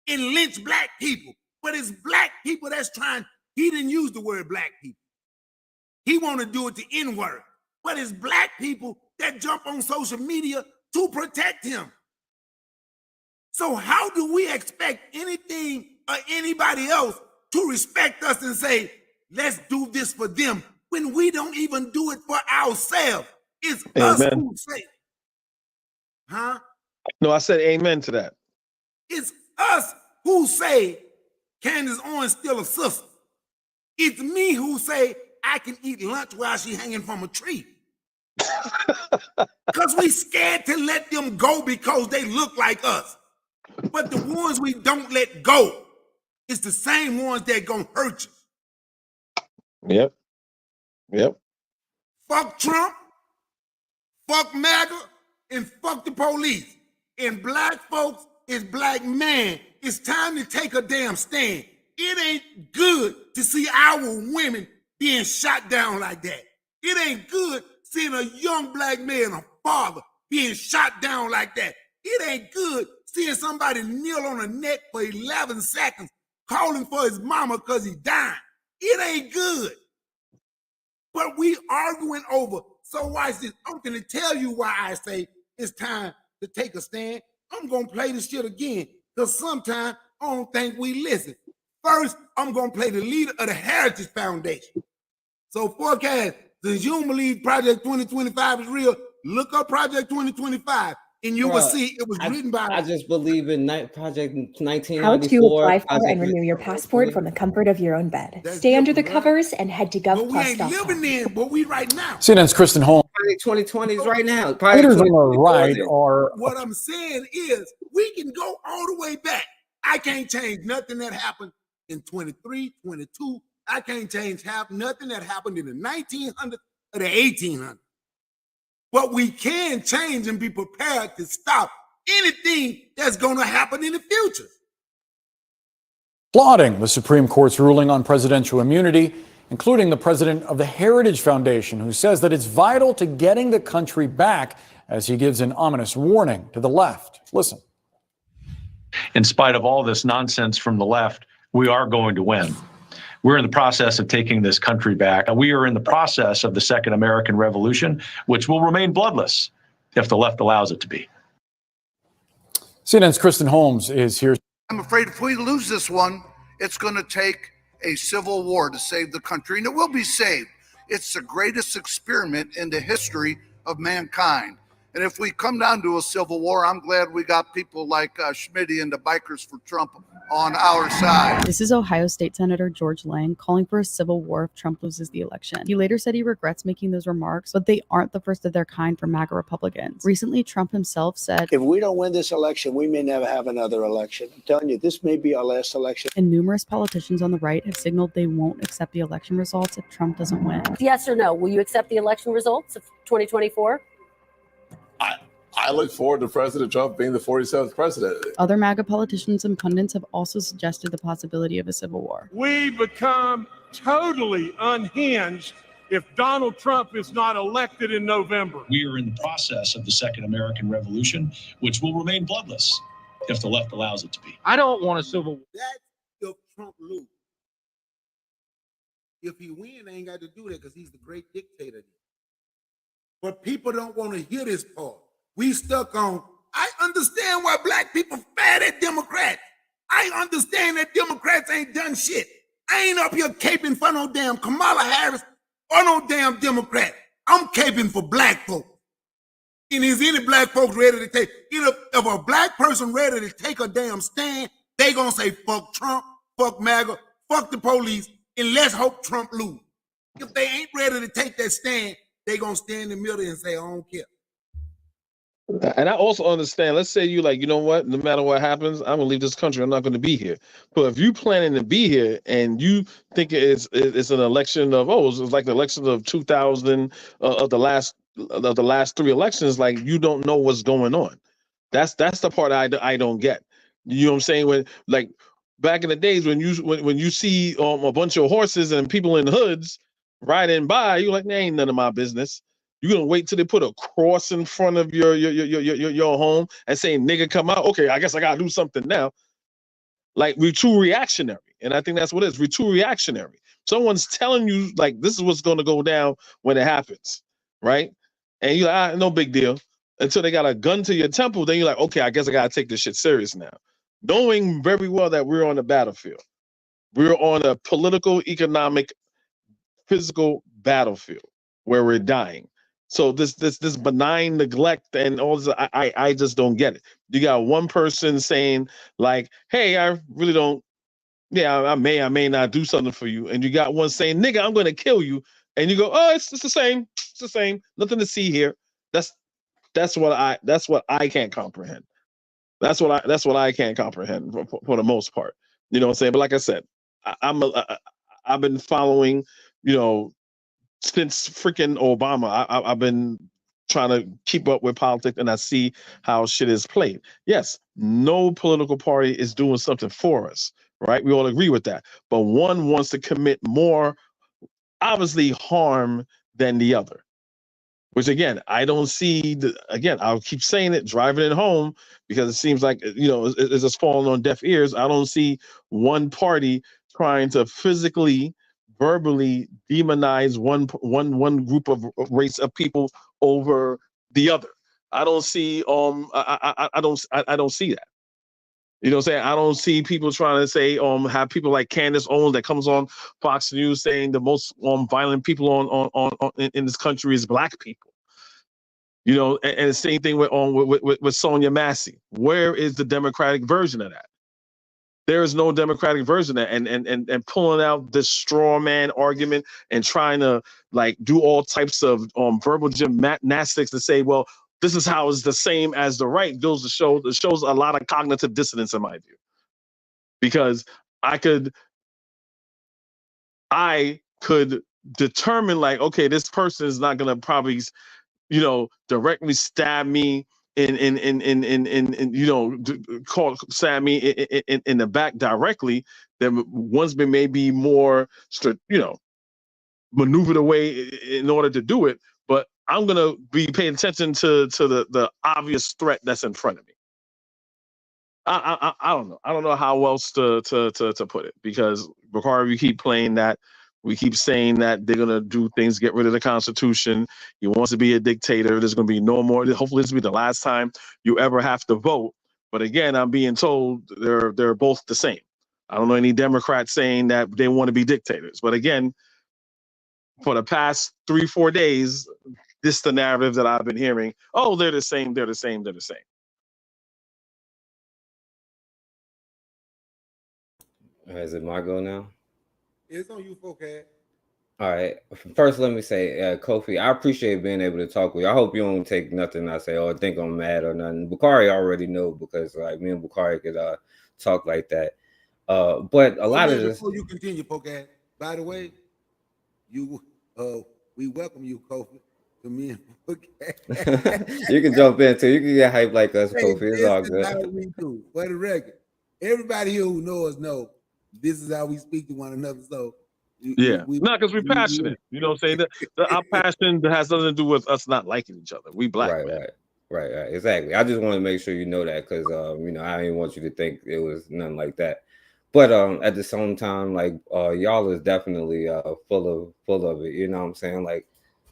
and lynch black people. But it's black people that's trying. He didn't use the word black people. He want to do it the N-word. But it's black people that jump on social media to protect him. So how do we expect anything or anybody else to respect us and say, let's do this for them, when we don't even do it for ourselves? It's us Amen. who say, huh? No, I said amen to that. It's us who say Candace Owens still a sister. It's me who say I can eat lunch while she hanging from a tree. Because we scared to let them go because they look like us. But the ones we don't let go is the same ones that gonna hurt you. Yep. Fuck Trump, fuck MAGA, and fuck the police. And black folks is black man. It's time to take a damn stand. It ain't good to see our women being shot down like that. It ain't good seeing a young black man, a father, being shot down like that. It ain't good seeing somebody kneel on a neck for 11 seconds calling for his mama because he died. It ain't good. But we arguing over. So watch this. I'm going to tell you why I say it's time to take a stand. I'm going to play this shit again because sometimes I don't think we listen. First, I'm going to play the leader of the Heritage Foundation. So forecast, since you don't believe Project 2025 is real, look up Project 2025 and you will see it was written by... I just believe in Project 1994. How to apply for and renew your passport from the comfort of your own bed. Stay under the covers and head to But we ain't living in, but we right now. CNN's Kristen Holmes. 2020 is right now. Leaders on the right are... What I'm saying is we can go all the way back. I can't change nothing that happened in 23, 22. I can't change nothing that happened in the 1900s or the 1800s. But we can change and be prepared to stop anything that's going to happen in the future. Applauding the Supreme Court's ruling on presidential immunity, including the president of the Heritage Foundation, who says that it's vital to getting the country back, as he gives an ominous warning to the left. Listen. In spite of all this nonsense from the left, we are going to win. We're in the process of taking this country back. We are in the process of the Second American Revolution, which will remain bloodless if the left allows it to be. CNN's Kristen Holmes is here. I'm afraid if we lose this one, it's going to take a civil war to save the country, and it will be saved. It's the greatest experiment in the history of mankind. And if we come down to a civil war, I'm glad we got people like Schmitty and the Bikers for Trump on our side. This is Ohio State Senator George Lang calling for a civil war if Trump loses the election. He later said he regrets making those remarks, but they aren't the first of their kind for MAGA Republicans. Recently, Trump himself said, if we don't win this election, we may never have another election. I'm telling you, this may be our last election. And numerous politicians on the right have signaled they won't accept the election results if Trump doesn't win. Yes or no? Will you accept the election results of 2024? I look forward to President Trump being the 47th president. Other MAGA politicians and pundits have also suggested the possibility of a civil war. We become totally unhinged if Donald Trump is not elected in November. We are in the process of the Second American Revolution, which will remain bloodless if the left allows it to be. I don't want a civil war. That's if Trump lose. If he win, they ain't got to do that because he's the great dictator. But people don't want to hear this part. We stuck on, I understand why black people mad at Democrats. I understand that Democrats ain't done shit. I ain't up here caping for no damn Kamala Harris or no damn Democrat. I'm caping for black folks. And is any black folks ready to take, if a black person ready to take a damn stand, they gonna say fuck Trump, fuck MAGA, fuck the police, and let's hope Trump lose. If they ain't ready to take that stand, they gonna stand in the middle and say, I don't care. And I also understand, let's say you like, you know what, no matter what happens, I'm gonna leave this country. I'm not gonna be here. But if you planning to be here and you think it's an election of it's like the election of 2000 of the last three elections, like you don't know what's going on. That's the part I don't get. You know what I'm saying? When like back in the days when you see a bunch of horses and people in hoods riding by, you're like, there ain't none of my business. You're gonna wait till they put a cross in front of your home and say, nigga, come out. Okay, I guess I gotta do something now. Like we're too reactionary. And I think that's what it is. We're too reactionary. Someone's telling you like this is what's gonna go down when it happens, right? And you're like, no big deal. Until they got a gun to your temple, then you're like, okay, I guess I gotta take this shit serious now. Knowing very well that we're on the battlefield. We're on a political, economic, physical battlefield where we're dying. So this benign neglect and all this, I just don't get it. You got one person saying like, "Hey, I really don't. Yeah, I may not do something for you," and you got one saying, "Nigga, I'm going to kill you," and you go, "Oh, it's the same. It's the same. Nothing to see here." That's what I can't comprehend. That's what I can't comprehend for the most part. You know what I'm saying? But like I said, I've been following, you know, since freaking Obama. I've been trying to keep up with politics, and I see how shit is played. Yes, no political party is doing something for us, right? We all agree with that. But one wants to commit more, obviously, harm than the other. Which again, I don't see. Again, I'll keep saying it, driving it home, because it seems like it's just falling on deaf ears. I don't see one party trying to physically, verbally demonize one group of race of people over the other. I don't see. I don't see that. You know what I'm saying? I don't see people trying to say, have people like Candace Owens that comes on Fox News saying the most violent people in this country is black people. You know, and the same thing with Sonia Massey. Where is the Democratic version of that? There is no Democratic version of that. And pulling out this straw man argument and trying to like do all types of verbal gymnastics to say, well, this is how it's the same as the right, goes to show it shows a lot of cognitive dissonance in my view. Because I could determine like, okay, this person is not gonna probably, directly stab me stab me in the back directly. Then one's been maybe more, maneuvered away in order to do it. But I'm gonna be paying attention to the obvious threat that's in front of me. I don't know. I don't know how else to put it, because Bakari, we keep playing that. We keep saying that they're gonna do things, get rid of the Constitution. He wants to be a dictator. There's gonna be no more. Hopefully, this will be the last time you ever have to vote. But again, I'm being told they're both the same. I don't know any Democrats saying that they want to be dictators. But again, for the past 3-4 days, this is the narrative that I've been hearing. Oh, they're the same. They're the same. They're the same. Is it my go now? It's on you, Forecast. All right. First, let me say, Kofi, I appreciate being able to talk with you. I hope you don't take nothing I say or think I'm mad or nothing. Bakari already know, because like me and Bakari could talk like that. But a lot of this. Before you continue, Forecast, by the way, we welcome you, Kofi, to me and Forecast. You can jump in too. You can get hyped like us, Kofi. It's all good. How we do. For the record, everybody here who knows know this is how we speak to one another. So not because we're passionate. You know what I'm saying? Our passion has nothing to do with us not liking each other. We black. Right. Exactly. I just want to make sure you know that, because I didn't want you to think it was nothing like that. But at the same time, like y'all is definitely full of it. You know what I'm saying? Like,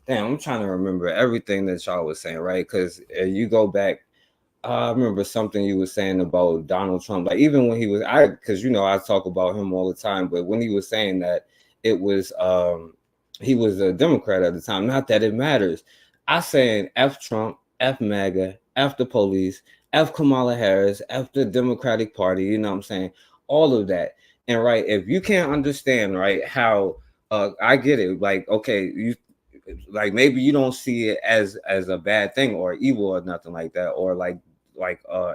damn, I'm trying to remember everything that y'all was saying, right? Because you go back. I remember something you were saying about Donald Trump. Like, even when he was, because I talk about him all the time, but when he was saying that it was, he was a Democrat at the time. Not that it matters. I saying F Trump, F MAGA, F the police, F Kamala Harris, F the Democratic Party. You know what I'm saying? All of that. And right, if you can't understand, right, how I get it. Like, okay, maybe you don't see it as a bad thing or evil or nothing like that, or like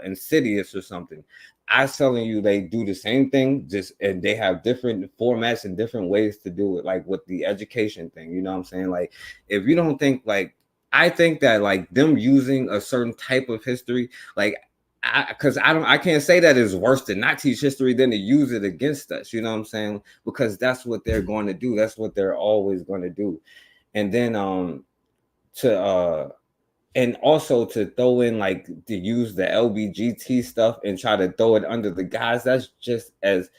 insidious or something. I'm telling you, they do the same thing, and they have different formats and different ways to do it, like with the education thing. You know what I'm saying? Like, if you don't think I think that them using a certain type of history, I can't say that it's worse to not teach history than to use it against us. You know what I'm saying? Because that's what they're going to do. That's what they're always going to do. And then and also to throw in to use the LBGT stuff and try to throw it under the guise, that's just as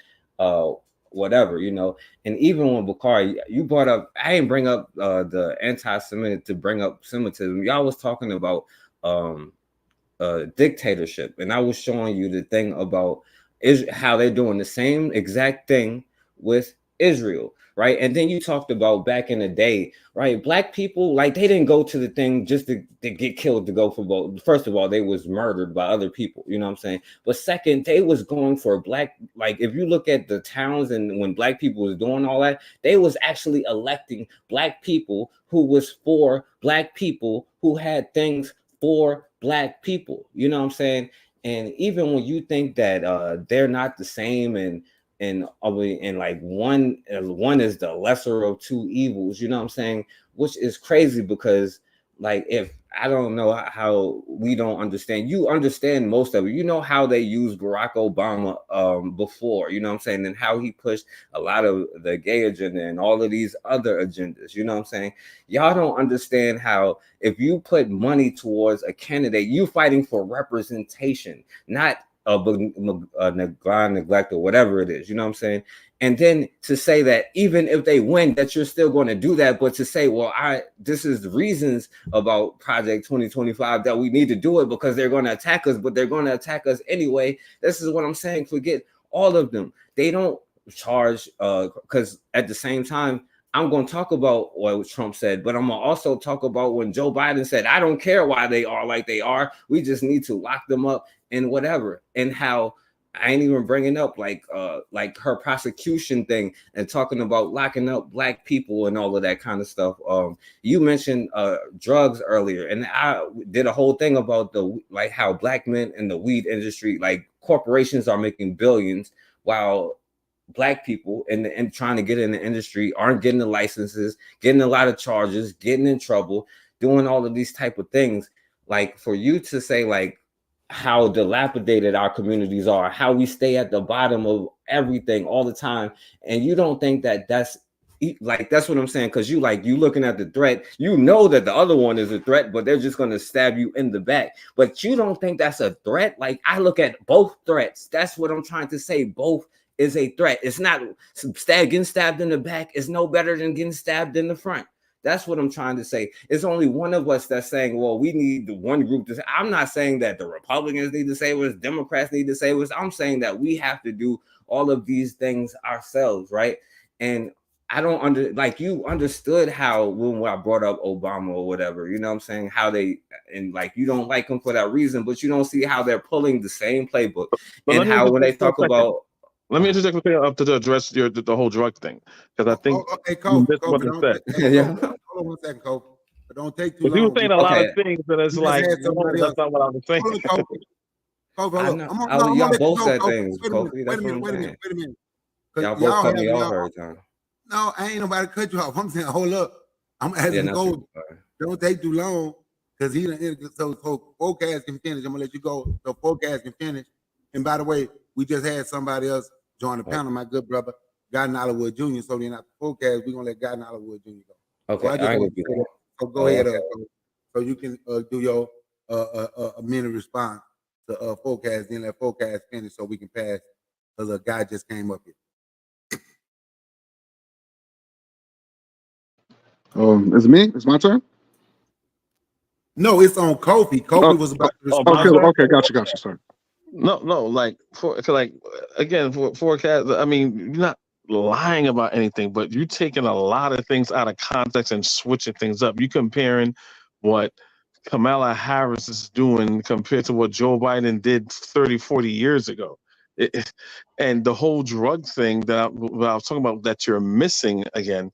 whatever, And even when Bakari, you brought up, I didn't bring up the anti-Semitic to bring up Semitism. Y'all was talking about dictatorship, and I was showing you the thing about how they're doing the same exact thing with Israel, right? And then you talked about back in the day, right? Black people, they didn't go to the thing just to get killed to go for vote. First of all, they was murdered by other people, you know what I'm saying? But second, they was going for black, if you look at the towns and when black people was doing all that, they was actually electing black people who was for black people, who had things for black people, you know what I'm saying? And even when you think that they're not the same, and one is the lesser of two evils, you know what I'm saying? Which is crazy, because if I don't know how we don't understand, you understand most of it. You know how they used Barack Obama before, you know what I'm saying, and how he pushed a lot of the gay agenda and all of these other agendas, you know what I'm saying? Y'all don't understand how if you put money towards a candidate, you fighting for representation, not neglect or whatever it is, you know what I'm saying? And then to say that even if they win, that you're still going to do that, but to say, well, this is the reasons about Project 2025 that we need to do it because they're going to attack us, but they're going to attack us anyway. This is what I'm saying. Forget all of them. They don't charge, because at the same time, I'm going to talk about what Trump said, but I'm going to also talk about when Joe Biden said, I don't care why they are like they are. We just need to lock them up and whatever. And how I ain't even bringing up her prosecution thing and talking about locking up black people and all of that kind of stuff. You mentioned drugs earlier, and I did a whole thing about how black men in the weed industry, corporations are making billions while black people and trying to get in the industry aren't getting the licenses, getting a lot of charges, getting in trouble, doing all of these type of things. For you to say how dilapidated our communities are, how we stay at the bottom of everything all the time, and you don't think that's what I'm saying, because you looking at the threat, you know that the other one is a threat, but they're just going to stab you in the back, but you don't think that's a threat. I look at both threats. That's what I'm trying to say. Both is a threat. It's not getting stabbed in the back is no better than getting stabbed in the front. That's what I'm trying to say. It's only one of us that's saying, well, we need the one group to say. I'm not saying that the Republicans need to say us, Democrats need to say us. I'm saying that we have to do all of these things ourselves, right? And I don't you understood how when I brought up Obama or whatever, you know what I'm saying, how they, and you don't like them for that reason, but you don't see how they're pulling the same playbook. But and how when they talk about, let me interject to address the whole drug thing, because I think okay, Kobe, what don't said. hold on 1 second, Kobe. But don't take too long. You were saying a lot of things that it's You just had no, somebody that's else. not what I was saying. Hold on, Kobe. I Look, know, I'm gonna y'all let you both go, said Kobe. things, Wait a Kofi. minute. That's Wait a what I'm minute. saying. Wait a minute. 'Cause Y'all both cut have me off y'all- every time. No, I ain't nobody cut you off. I'm saying, hold up. I'm Yeah, asking not Kobe. you. Don't take too long, because he done, so forecast can finish. I'm gonna let you go. So forecast can finish. And by the way, we just had somebody else join the panel, my good brother, Gordon Hollywood Jr. So then after forecast, we're gonna let Gordon Hollywood Jr. go. Okay, So I just I ain't want to gonna say be that. So go Oh, ahead, okay. so you can do your a minute response to forecast, then let forecast finish so we can pass. Because a guy just came up here. Is it me? It's my turn? No, it's on Kofi. Kofi was about to respond. Okay, gotcha, sorry. No, again, for forecast, I mean, you're not lying about anything, but you're taking a lot of things out of context and switching things up. You comparing what Kamala Harris is doing compared to what Joe Biden did 30, 40 years ago. And the whole drug thing that I was talking about that you're missing again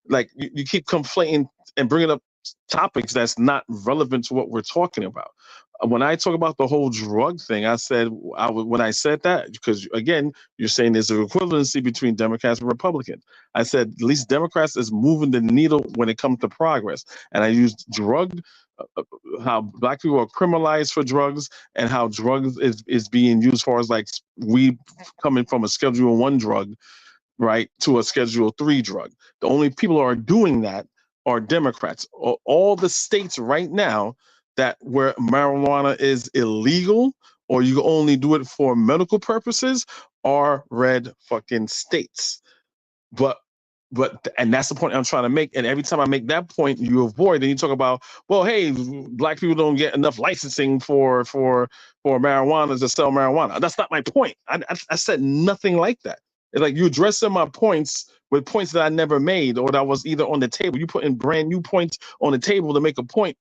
like you keep conflating and bringing up topics that's not relevant to what we're talking about. When I talk about the whole drug thing, I said when I said that, because again, you're saying there's an equivalency between Democrats and Republicans. I said at least Democrats is moving the needle when it comes to progress, and I used drug. How black people are criminalized for drugs, and how drugs is being used far as like weed coming from a Schedule 1 drug, right, to a Schedule 3 drug. The only people who are doing that are Democrats. All the states right now that where marijuana is illegal or you only do it for medical purposes are red fucking states. But and that's the point I'm trying to make. And every time I make that point, you avoid and you talk about, well, hey, black people don't get enough licensing for marijuana to sell marijuana. That's not my point. I said nothing like that. It's like you addressing my points with points that I never made or that was either on the table. You put in brand new points on the table to make a point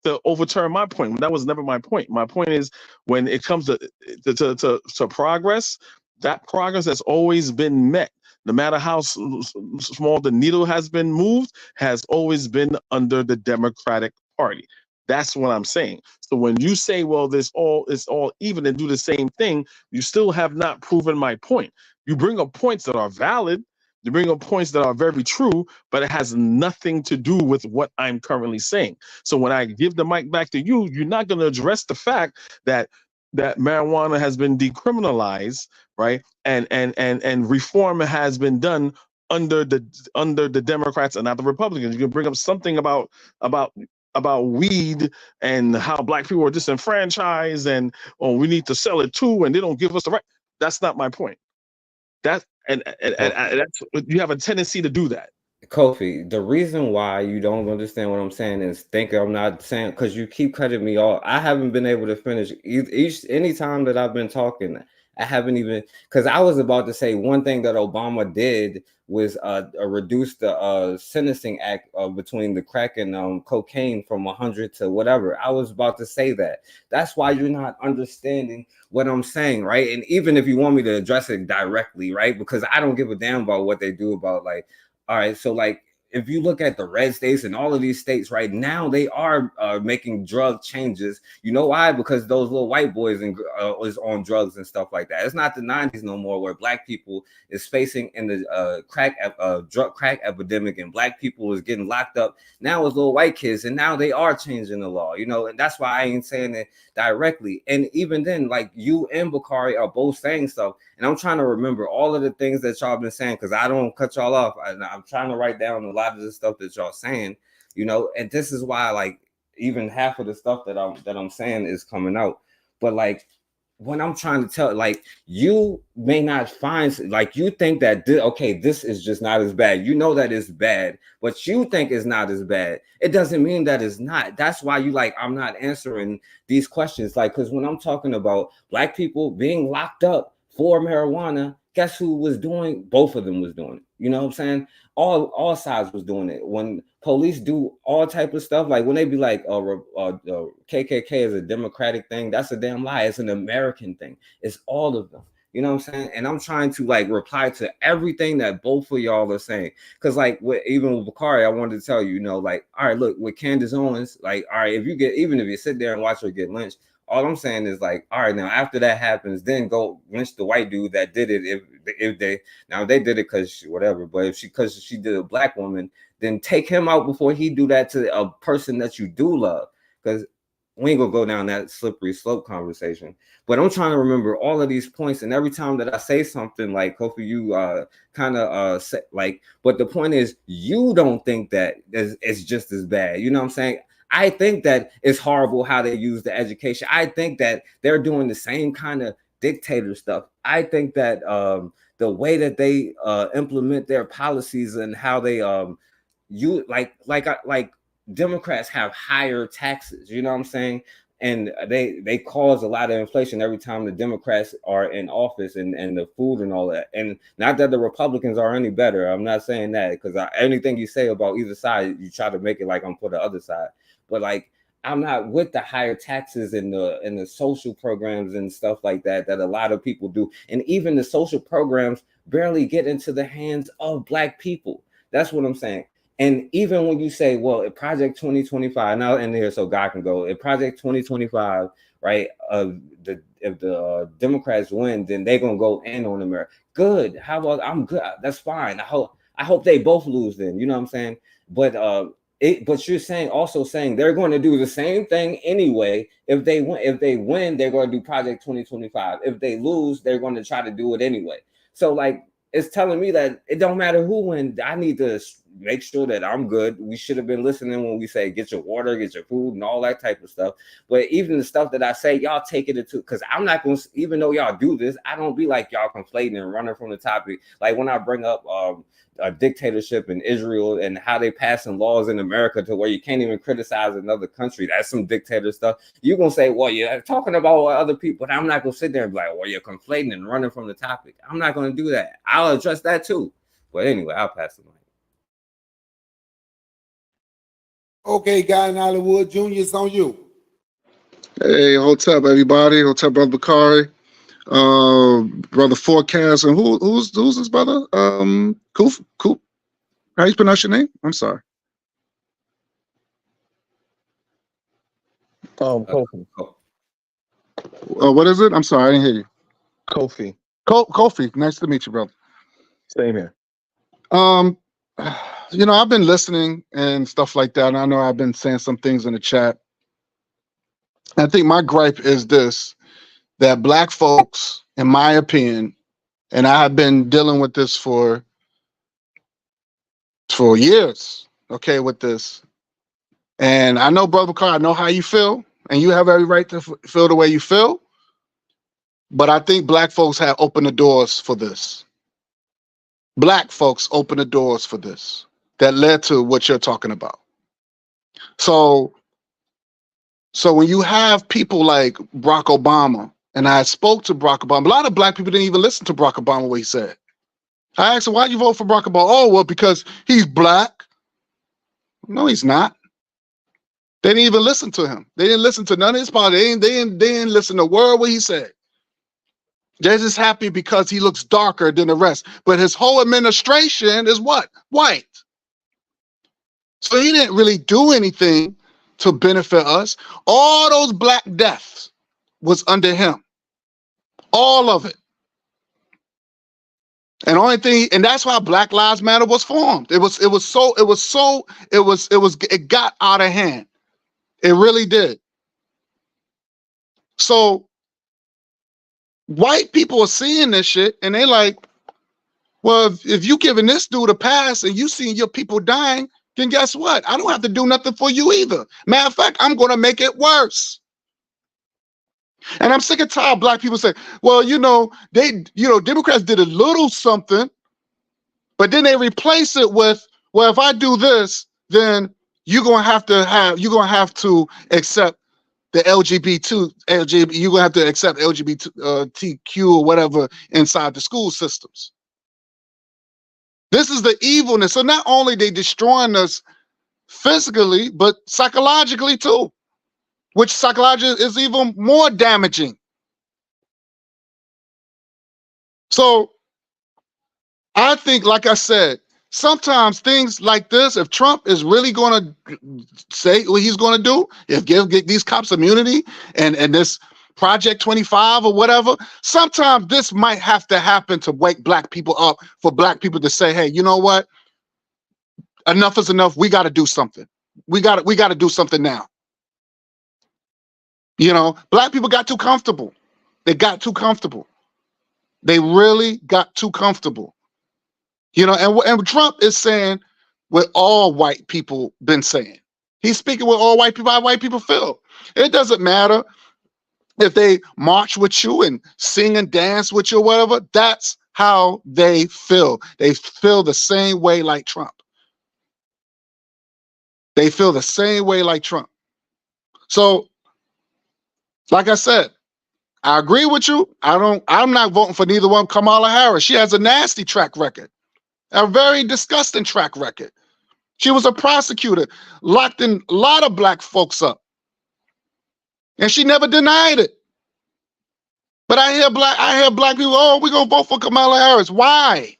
to overturn my point. That was never my point. My point is when it comes to progress, that progress has always been met. No matter how small the needle has been moved, has always been under the Democratic Party. That's what I'm saying. So when you say, well, it's all even and do the same thing, you still have not proven my point. You bring up points that are valid, you bring up points that are very true, but it has nothing to do with what I'm currently saying. So when I give the mic back to you, you're not going to address the fact that marijuana has been decriminalized, right? And reform has been done under the Democrats and not the Republicans. You can bring up something about weed and how black people are disenfranchised and we need to sell it too, and they don't give us the right. That's not my point. That's you have a tendency to do that. Kofi, the reason why you don't understand what I'm saying is think I'm not saying because you keep cutting me off. I haven't been able to finish any time that I've been talking. I haven't even because I was about to say one thing that Obama did was reduce the sentencing act between the crack and cocaine from 100 to whatever. I was about to say that. That's why you're not understanding what I'm saying, right? And even if you want me to address it directly, right? Because I don't give a damn about what they do about like. All right, so like if you look at the red states and all of these states right now, they are making drug changes. You know why? Because those little white boys is on drugs and stuff like that. It's not the 90s no more where black people is facing in the drug crack epidemic and black people is getting locked up. Now it's little white kids and now they are changing the law, you know, and that's why I ain't saying it directly. And even then, like you and Bakari are both saying stuff. And I'm trying to remember all of the things that y'all been saying because I don't cut y'all off. I'm trying to write down a lot of the stuff that y'all saying, you know, and this is why like even half of the stuff that I'm saying is coming out. But like when I'm trying to tell, like you may not find like you think that this is just not as bad. You know that it's bad, but you think it's not as bad. It doesn't mean that it's not. That's why you like I'm not answering these questions. Like because when I'm talking about black people being locked up for marijuana, guess who was doing? Both of them was doing it. You know what I'm saying? All sides was doing it. When police do all type of stuff, like when they be like, KKK is a Democratic thing, that's a damn lie. It's an American thing. It's all of them. You know what I'm saying? And I'm trying to like reply to everything that both of y'all are saying. Cause like even with Bakari, I wanted to tell you, you know, like, all right, look, with Candace Owens, like, all right, if you sit there and watch her get lynched, all I'm saying is like, all right, now after that happens, then go lynch the white dude that did it. If they did it because whatever, but if because she did a black woman, then take him out before he do that to a person that you do love. Because we ain't gonna go down that slippery slope conversation. But I'm trying to remember all of these points, and every time that I say something like Kofi, you kind of say like, but the point is, you don't think that it's just as bad. You know what I'm saying? I think that it's horrible how they use the education. I think that they're doing the same kind of dictator stuff. I think that the way that they implement their policies and how they like Democrats have higher taxes. You know what I'm saying? And they cause a lot of inflation every time the Democrats are in office and the food and all that. And not that the Republicans are any better. I'm not saying that because anything you say about either side, you try to make it like I'm for the other side. But like I'm not with the higher taxes and the social programs and stuff like that a lot of people do. And even the social programs barely get into the hands of black people. That's what I'm saying. And even when you say, well, if Project 2025, now in here so God can go, if Project 2025, right, if the Democrats win, then they're gonna go in on America. Good. How about I'm good? That's fine. I hope they both lose then. You know what I'm saying? But but you're saying they're going to do the same thing anyway. If they win, they're going to do Project 2025. If they lose, they're going to try to do it anyway. So like, it's telling me that it don't matter who wins. I need to make sure that I'm good. We should have been listening when we say get your water, get your food, and all that type of stuff. But even the stuff that I say, y'all take it into, because I'm not going to, even though y'all do this, I don't be like y'all conflating and running from the topic. Like when I bring up a dictatorship in Israel and how they passing laws in America to where you can't even criticize another country. That's some dictator stuff. You're going to say, well, you're talking about other people. But I'm not going to sit there and be like, well, you're conflating and running from the topic. I'm not going to do that. I'll address that too. But anyway, I'll pass the mic. Okay, guy in Hollywood, Junior, it's on you. Hey, what's up, everybody? What's up, Brother Bakari? Brother Forecast, and who's this brother? Koof. How you pronounce your name? I'm sorry. Kofi. What is it? I'm sorry, I didn't hear you. Kofi. Kofi. Nice to meet you, brother. Same here. I've been listening and stuff like that, and I know I've been saying some things in the chat. I think my gripe is this, that Black folks, in my opinion, and I have been dealing with this for years, okay, with this. And I know, Brother Carr, I know how you feel, and you have every right to feel the way you feel. But I think Black folks have opened the doors for this. Black folks opened the doors for this that led to what you're talking about. So when you have people like Barack Obama, and I spoke to Barack Obama, a lot of Black people didn't even listen to Barack Obama, what he said. I asked him, why'd you vote for Barack Obama? Oh, well, because he's Black. No, he's not. They didn't even listen to him. They didn't listen to none of his politics. They didn't listen to a word what he said. They're just happy because he looks darker than the rest. But his whole administration is what? White. So he didn't really do anything to benefit us. All those Black deaths was under him. All of it. And and that's why Black Lives Matter was formed. It got out of hand. It really did. So white people are seeing this shit and they like, well, if you giving this dude a pass and you seeing your people dying, then guess what? I don't have to do nothing for you either. Matter of fact, I'm going to make it worse. And I'm sick and tired of Black people saying, well, Democrats did a little something, but then they replace it with, well, if I do this, then you're going to have to accept the LGBT, you're going to have to accept LGBTQ or whatever inside the school systems. This is the evilness. So not only they destroying us physically, but psychologically too, which psychologically is even more damaging. So I think, like I said, sometimes things like this, if Trump is really going to say what he's going to do, if give these cops immunity and this Project 25 or whatever, sometimes this might have to happen to wake Black people up, for Black people to say, hey, you know what? Enough is enough. We got to do something. We got to do something now. Black people got too comfortable. They got too comfortable. They really got too comfortable. And Trump is saying what all white people been saying. He's speaking with all white people, how white people feel. It doesn't matter if they march with you and sing and dance with you or whatever. That's how they feel. They feel the same way like Trump. They feel the same way like Trump. So, like I said, I agree with you. I'm not voting for neither one. Kamala Harris, she has a nasty track record. A very disgusting track record. She was a prosecutor, locked in a lot of Black folks up. And she never denied it. But I hear Black people, oh, we're going to vote for Kamala Harris. Why?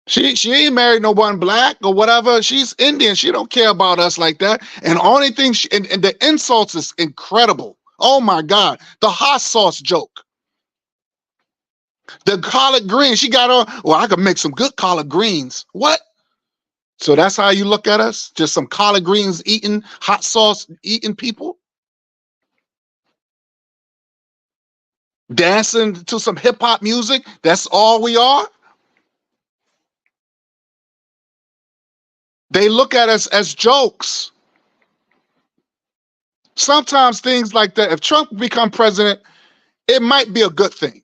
She ain't married no one black or whatever. She's Indian. She don't care about us like that. And only thing and the insults is incredible. Oh my God. The hot sauce joke. The collard greens. She got on, well, I could make some good collard greens. What? So that's how you look at us? Just some collard greens eating, hot sauce eating people? Dancing to some hip hop music? That's all we are? They look at us as jokes. Sometimes things like that, if Trump become president, it might be a good thing.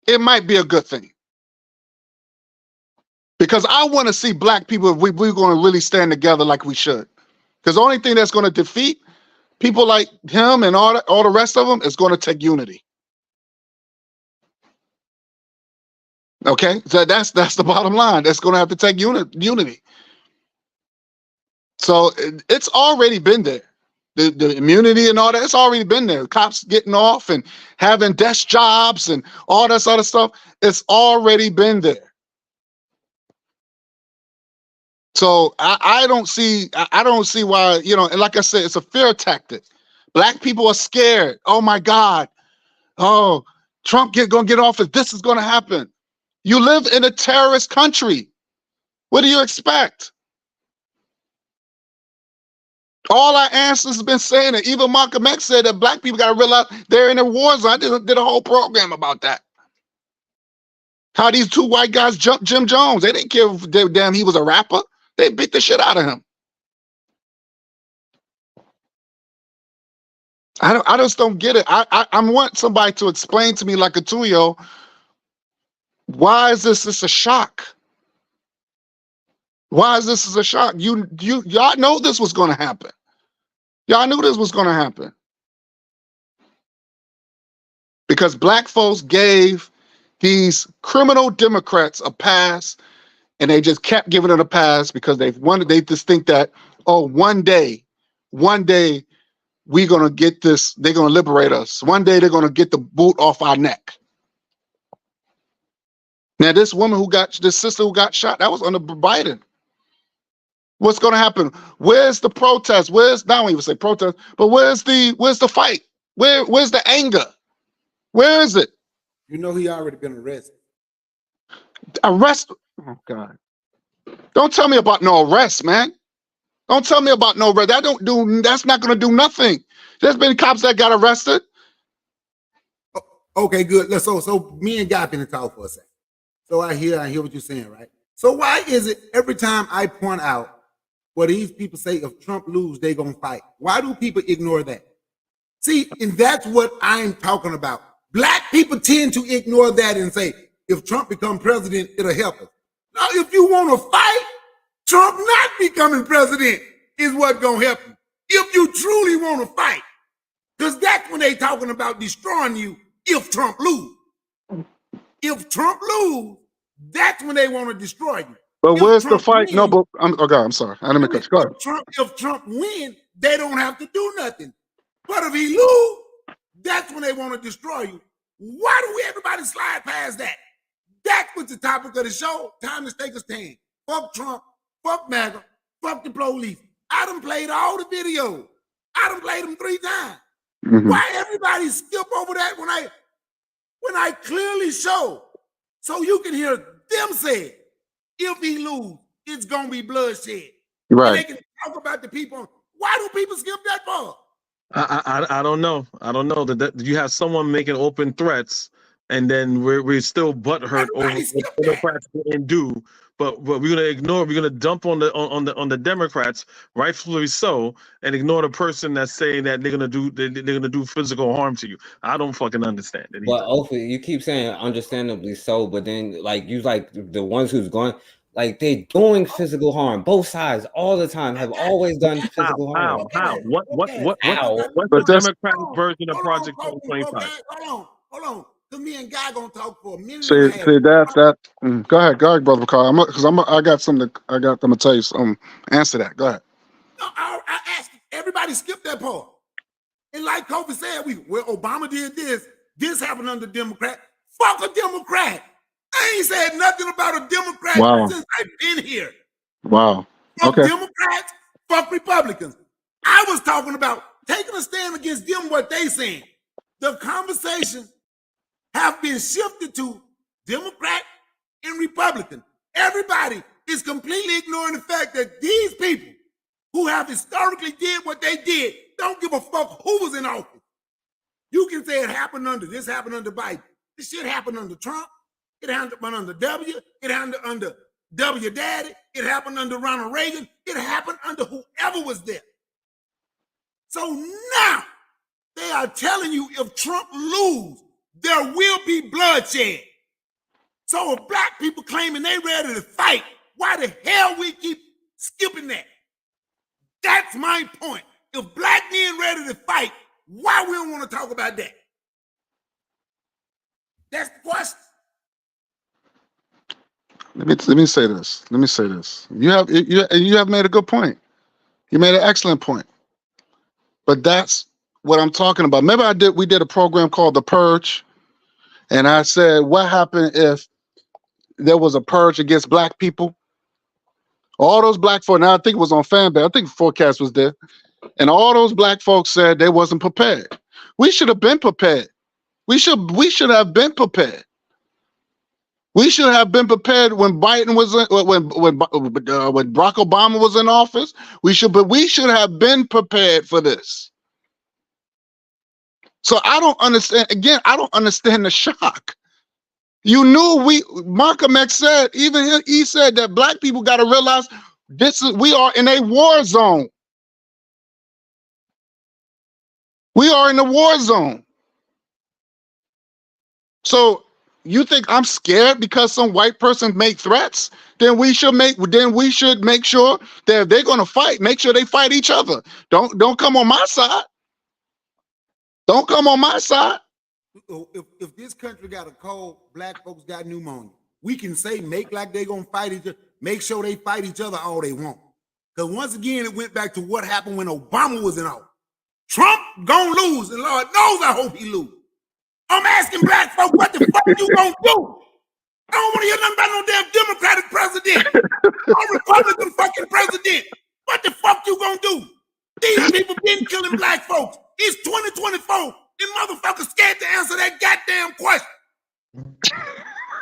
It might be a good thing. Because I want to see black people, if we're going to really stand together like we should. Because the only thing that's going to defeat people like him and all the rest of them is going to take unity. Okay, so that's the bottom line. That's going to have to take unity. So it's already been there. The immunity and all that, it's already been there. Cops getting off and having desk jobs and all this other stuff, it's already been there. So I don't see why, and like I said, it's a fear tactic. Black people are scared. Oh my God. Oh, Trump gonna get off if this is gonna happen. You live in a terrorist country. What do you expect? All our ancestors have been saying it. Even Malcolm X said that black people got to realize they're in a war zone. I did a whole program about that. How these two white guys jumped Jim Jones. They didn't care if damn he was a rapper. They beat the shit out of him. I just don't get it. I want somebody to explain to me like a 2-year-old, why is this a shock? Why is this a shock? Y'all know this was going to happen. Y'all knew this was going to happen. Because black folks gave these criminal Democrats a pass, and they just kept giving it a pass because they just think that, oh, one day we're going to get this, they're going to liberate us. One day they're going to get the boot off our neck. Now, this sister who got shot, that was under Biden. What's going to happen? Where's the protest? I don't even say protest, but where's the fight? Where's the anger? Where is it? You know he already been arrested. Arrest? Oh God! Don't tell me about no arrest, man. Don't tell me about no arrest. That's not going to do nothing. There's been cops that got arrested. Okay, good. So me and Guy finna talk for a second. So I hear what you're saying, right? So why is it every time I point out what these people say, if Trump lose, they gonna fight? Why do people ignore that? See, and that's what I'm talking about. Black people tend to ignore that and say, if Trump become president, it'll help us. Now, if you want to fight, Trump not becoming president is what gonna help you. If you truly want to fight, because that's when they talking about destroying you if Trump lose. If Trump lose, that's when they want to destroy you. But where's the fight? No, but I'm sorry. I didn't make a cut. If Trump win, they don't have to do nothing. But if he lose, that's when they want to destroy you. Why do everybody slide past that? That's what's the topic of the show. Time to take a stand. Fuck Trump. Fuck MAGA. Fuck the police. I done played all the videos. I done played them 3 times. Mm-hmm. Why everybody skip over that when I clearly show, so you can hear them say, if he lose, it's gonna be bloodshed. Right. And they can talk about the people. Why do people skip that part? I don't know. I don't know that you have someone making open threats, and then we're still butthurt over what the Democrats didn't do. But we're gonna ignore. We're gonna dump on the Democrats, rightfully so, and ignore the person that's saying that they're gonna do physical harm to you. I don't fucking understand it. But Ophi, you keep saying understandably so, but then you the ones who's going. Like they're doing physical harm. Both sides all the time have always done physical harm. How? What's the Democratic version of Project 2025? Hold on. Because me and Guy gonna talk for a minute. See that. Go ahead, Brother Carl. I got something. I'm gonna tell you something. Answer that. Go ahead. No, I asked everybody skip that part. And like Kofi said, Obama did this. This happened under Democrat. Fuck a Democrat. I ain't said nothing about a Democrat Wow. since I've been here. Wow. Fuck Okay. Democrats, fuck Republicans. I was talking about taking a stand against them, what they saying. The conversation have been shifted to Democrat and Republican. Everybody is completely ignoring the fact that these people who have historically did what they did don't give a fuck who was in office. You can say it happened under this, happened under Biden. This shit happened under Trump. It happened under W. It happened under W Daddy. It happened under Ronald Reagan. It happened under whoever was there. So now they are telling you if Trump lose, there will be bloodshed. So if black people claiming they ready to fight, why the hell we keep skipping that? That's my point. If black men ready to fight, why we don't want to talk about that? That's the question. Let me say this. Let me say this. You have made a good point. You made an excellent point. But that's what I'm talking about. Remember we did a program called The Purge, and I said, what happened if there was a purge against black people? All those black folks, now I think it was on Fanbase, I think Forecast was there, and all those black folks said they wasn't prepared. We should have been prepared. We should have been prepared. We should have been prepared when Biden was when Barack Obama was in office. We should have been prepared for this. So I don't understand. Again, I don't understand the shock. You knew Malcolm X said, even he said that black people got to realize we are in a war zone. We are in a war zone. So you think I'm scared because some white person make threats? Then we should make sure that if they're going to fight, make sure they fight each other. Don't come on my side. Don't come on my side. If this country got a cold, black folks got pneumonia, we can say make like they gonna fight each other, make sure they fight each other all they want. Because once again, it went back to what happened when Obama was in office. Trump gonna lose, and Lord knows I hope he lose. I'm asking black folks, what the fuck you gonna do? I don't want to hear nothing about no damn Democratic president or Republican fucking president. What the fuck you gonna do? These people been killing black folks. It's 2024. Them motherfuckers scared to answer that goddamn question.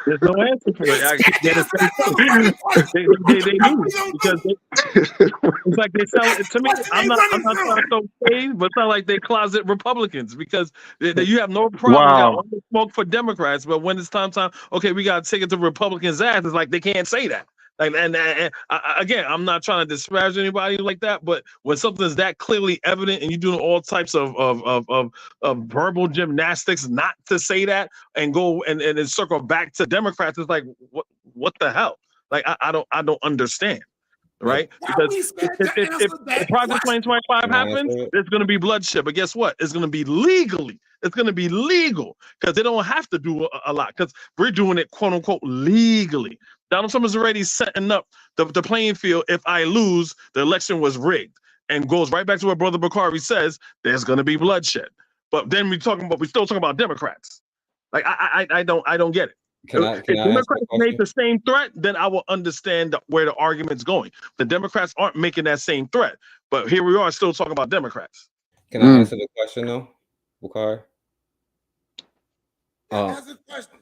There's no answer for it. They do because it's like they sound to me. I'm not trying to throw shade, but it's not like they closet Republicans because you have no problem. Wow. You got all the smoke for Democrats, but when it's time, okay, we got to take it to Republicans' ass. It's like they can't say that. Like, and again, I'm not trying to disparage anybody like that, but when something's that clearly evident and you're doing all types of verbal gymnastics not to say that and go and then circle back to Democrats, it's like what the hell? Like I don't understand. Right? Because if Project 2025 happens, there's going to be bloodshed. But guess what? It's going to be legally. It's going to be legal because they don't have to do a lot because we're doing it, quote unquote, legally. Donald Trump is already setting up the playing field. If I lose, the election was rigged, and goes right back to what Brother Bakari says. There's going to be bloodshed. But then we're still talking about Democrats. Like I don't get it. If Democrats made the same threat, then I will understand where the argument's going. The Democrats aren't making that same threat, but here we are still talking about Democrats. Can I answer the question though, Bukhari? Answer the question.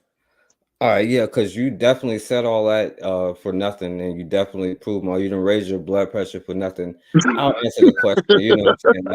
All right, yeah, because you definitely said all that for nothing, and you definitely proved you didn't raise your blood pressure for nothing. I'll answer the question. You know what I'm saying?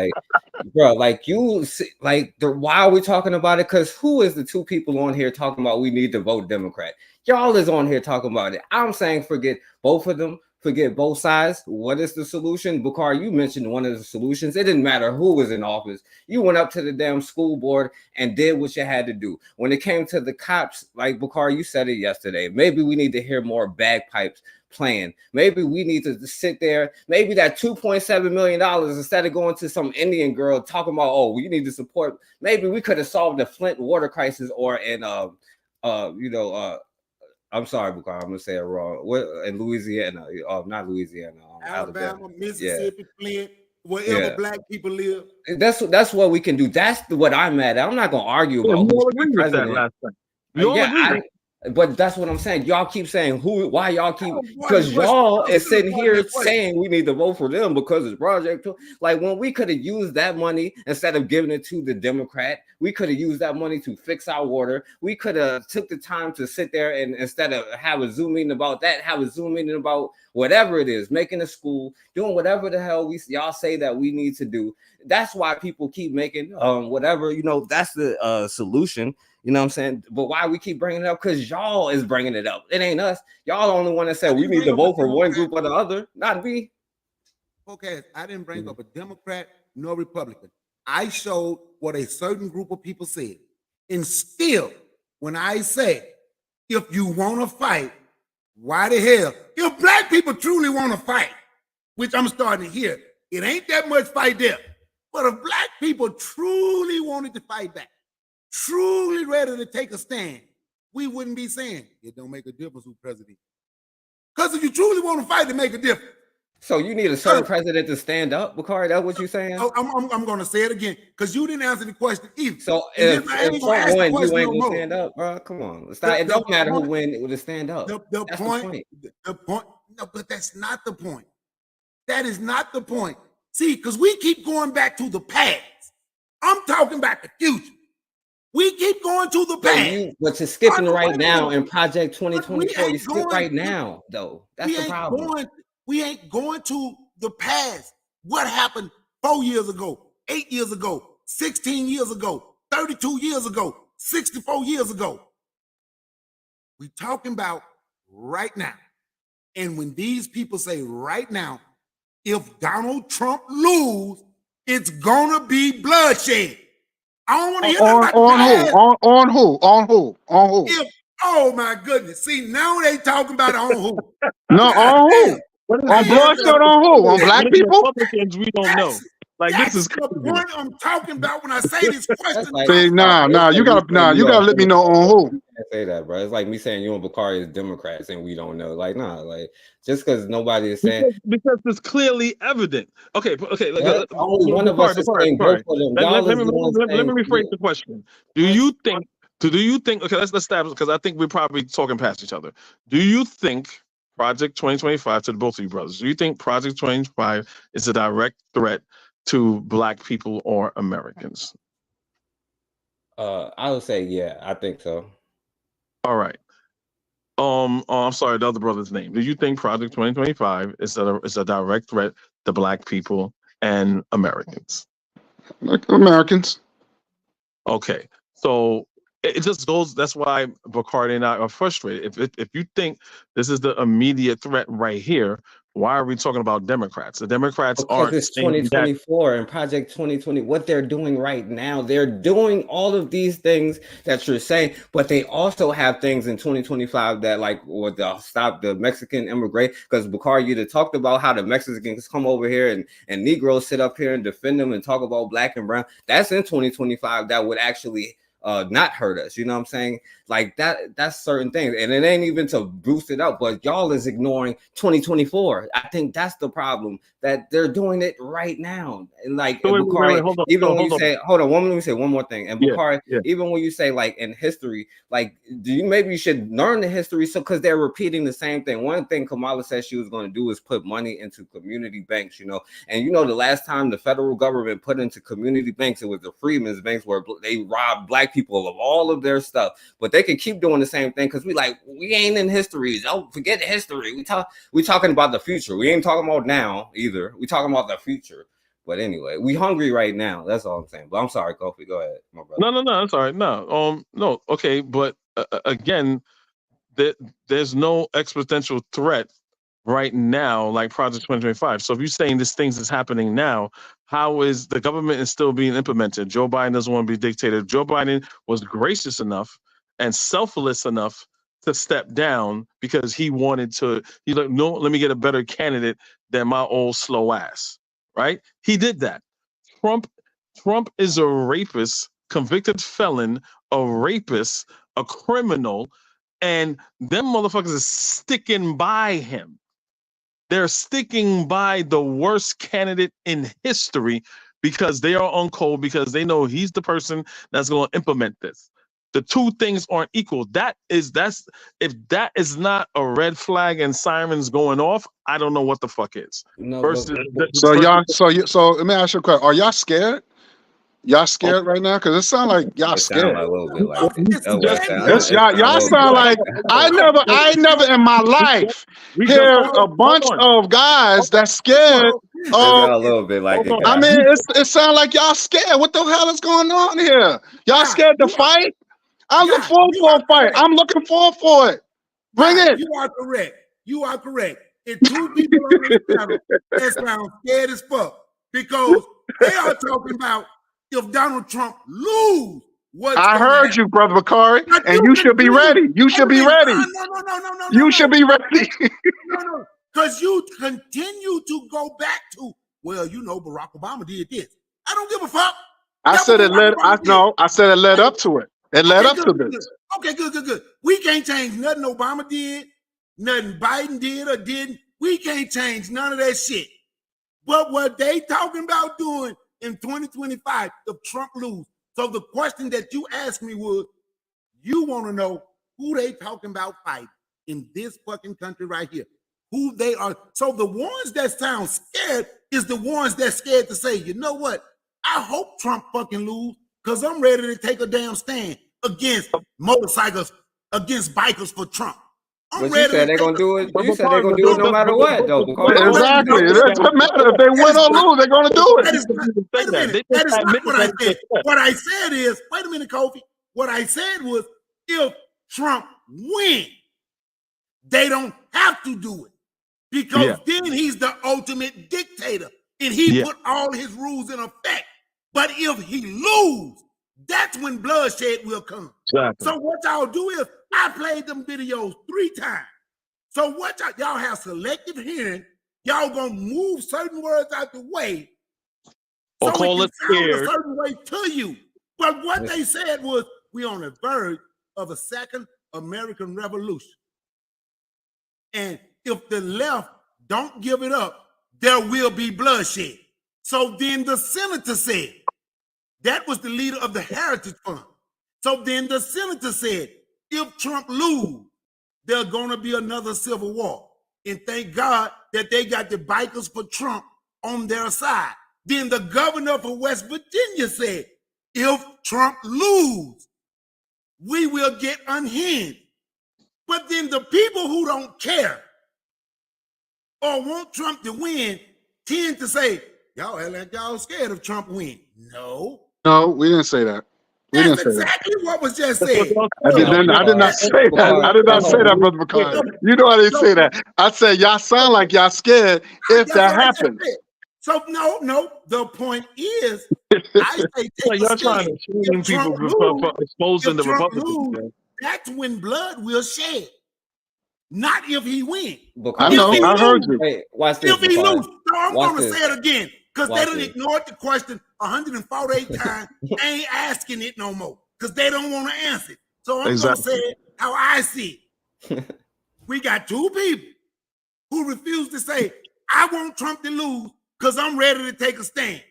Like, bro, why are we talking about it? Because who is the two people on here talking about we need to vote Democrat? Y'all is on here talking about it. I'm saying forget both of them. Forget both sides. What is the solution? Bukhari, you mentioned one of the solutions. It didn't matter who was in office. You went up to the damn school board and did what you had to do. When it came to the cops, like Bukhari, you said it yesterday. Maybe we need to hear more bagpipes playing. Maybe we need to sit there. Maybe that $2.7 million, instead of going to some Indian girl talking about, oh, we need to support. Maybe we could have solved the Flint water crisis or I'm sorry, Bukhari, I'm gonna say it wrong. What in Louisiana? Not Louisiana. Alabama, Mississippi, Flint, wherever black people live. That's what we can do. That's what I'm mad at. I'm not gonna argue about we all agree with that last time. We all agree. But that's what I'm saying. Y'all keep saying why y'all keep, because What's y'all is sitting part of here that question? saying we need to vote for them because it's Project. Like when we could have used that money instead of giving it to the Democrat, we could have used that money to fix our water. We could have took the time to sit there and instead of have a Zoom meeting about that, have a Zoom meeting about whatever it is, making a school, doing whatever the hell y'all say that we need to do. That's why people keep making whatever, that's the solution. You know what I'm saying? But why we keep bringing it up? Because y'all is bringing it up. It ain't us. Y'all the only one that said we need to vote for one group or the other, not me. Okay, I didn't bring up a Democrat nor Republican. I showed what a certain group of people said. And still, when I say, if you want to fight, why the hell? If black people truly want to fight, which I'm starting to hear, it ain't that much fight there. But if black people truly wanted to fight back, truly ready to take a stand, we wouldn't be saying it don't make a difference who's president. Because if you truly want to fight, it make a difference. So you need a certain president to stand up, Bakari? That's what you're saying? I'm going to say it again because you didn't answer the question either. So if Trump won, you ain't going to stand up, bro? Come on. It don't matter who win, it would stand up. The point. No, but that's not the point. That is not the point. See, because we keep going back to the past. I'm talking about the future. We keep going to the past. But you're skipping right now in Project 2024. You skip right now, though. That's the problem. We ain't going to the past. What happened 4 years ago, 8 years ago, 16 years ago, 32 years ago, 64 years ago? We talking about right now. And when these people say right now, if Donald Trump lose, it's gonna be bloodshed. I don't want to hear nothing about on who? Oh my goodness! See, now they talking about on who? No, on who? On bloodshed on who? On black people? Republicans, we don't know. Like this is the point I'm talking about when I say this question. Say you gotta let me know on who. I say that, bro. It's like me saying you and Bakari is Democrats and we don't know. Like, nah, like just because nobody is saying because it's clearly evident. Okay. Only one of us is saying both of them. Let me rephrase the question. Do you think? Okay, let's establish because I think we're probably talking past each other. Do you think Project 2025 to both of you brothers? Do you think Project 2025 is a direct threat to black people or Americans? I would say, yeah, I think so. All right. I'm sorry, the other brother's name. Do you think Project 2025 is a direct threat to black people and Americans? Like Americans. Okay. So it just goes, that's why Bacardi and I are frustrated. If you think this is the immediate threat right here, why are we talking about Democrats? The Democrats because it's 2024 and Project 2020, what they're doing right now, they're doing all of these things that you're saying, but they also have things in 2025 that like would stop the Mexican immigration. Because Bakari, you talked about how the Mexicans come over here and Negroes sit up here and defend them and talk about black and brown. That's in 2025 that would actually not hurt us, you know what I'm saying? Like that's certain things, and it ain't even to boost it up, but y'all is ignoring 2024. I think that's the problem, that they're doing it right now. And like Bakari, even when you say, hold on, let me say one more thing. And Bakari, even when you say like in history, like maybe you should learn the history, so because they're repeating the same thing. One thing Kamala said she was going to do is put money into community banks, and the last time the federal government put into community banks, it was the Freedmen's Banks, where they robbed black people of all of their stuff. But they can keep doing the same thing because we ain't in history. Don't forget history. We talking about the future. We ain't talking about now either. We talking about the future. But anyway, we hungry right now. That's all I'm saying. But I'm sorry, Kofi. Go ahead, my brother. No, that's all right. No. Okay, but again, there's no existential threat right now like Project 2025. So if you're saying this things is happening now, how is the government is still being implemented? Joe Biden doesn't want to be dictator. Joe Biden was gracious enough and selfless enough to step down because he wanted to. He's like, no, let me get a better candidate than my old slow ass. Right? He did that. Trump is a rapist, convicted felon, a rapist, a criminal, and them motherfuckers is sticking by him. They're sticking by the worst candidate in history because they are on cold, because they know he's the person that's going to implement this. The two things aren't equal. If that is not a red flag and sirens going off, I don't know what the fuck is. No, Versus, So let me ask you a question. Are y'all scared? Y'all scared right now? Because it sounds like y'all It sound scared. like a little bit like it. That's what it sound Yes, like. y'all sound like I never in my life hear a bunch of guys that's scared It sound a of. little bit like it. I Guy. mean, it sounds like y'all scared. What the hell is going on here? Y'all scared to fight? I look forward for a fight. I'm looking forward for it. Bring it. You are correct. You are correct. If two people on this panel that sound scared as fuck because they are talking about if Donald Trump lose, what's I heard you, Brother Bakari, and you should be ready. You should be ready. No. You should be ready. No. Because you continue to go back to, well, you know, Barack Obama did this. I don't give a fuck. I said it led up to it. It led up to this. Okay, good. We can't change nothing Obama did, nothing Biden did or didn't. We can't change none of that shit. But what they talking about doing in 2025 if Trump lose. So the question that you asked me was, you want to know who they talking about fighting in this fucking country right here. Who they are. So the ones that sound scared is the ones that's scared to say, you know what? I hope Trump fucking lose because I'm ready to take a damn stand against motorcycles, against bikers for Trump. But you said they're gonna do it. You said they're gonna do it no matter what, though. Exactly. It doesn't matter if they win or lose. They're gonna do it. Wait a minute. That is not what I said. What I said is, wait a minute, Kofi. What I said was, if Trump wins, they don't have to do it because then he's the ultimate dictator and he put all his rules in effect. But if he lose, that's when bloodshed will come. Exactly. So what y'all do is, I played them videos 3 times. So what y'all have selective hearing, y'all gonna move certain words out the way or so call it it can sound scared. a certain way to you. But what they said was, we're on the verge of a second American Revolution. And if the left don't give it up, there will be bloodshed. So then the senator said, that was the leader of the Heritage Fund. So then the senator said, if Trump lose, there's going to be another civil war. And thank God that they got the bikers for Trump on their side. Then the governor of West Virginia said, if Trump lose, we will get unhinged. But then the people who don't care or want Trump to win tend to say, y'all act like y'all scared of Trump win. No, we didn't say that. That's exactly what was just said. I did not say that. I did not say that, Brother McCarthy. You know I didn't say that. I said y'all sound like y'all scared if that happens. So no. The point is, I say take Y'all trying to shame people for exposing the Republicans. That's when blood will shed. Not if he wins. I know. I heard you. Hey, watch this. If he lose, so I'm going to say it again because they done this. ignored the question 148 times. They ain't asking it no more because they don't want to answer it. So I'm going to say it how I see it. We got 2 people who refuse to say, I want Trump to lose because I'm ready to take a stand.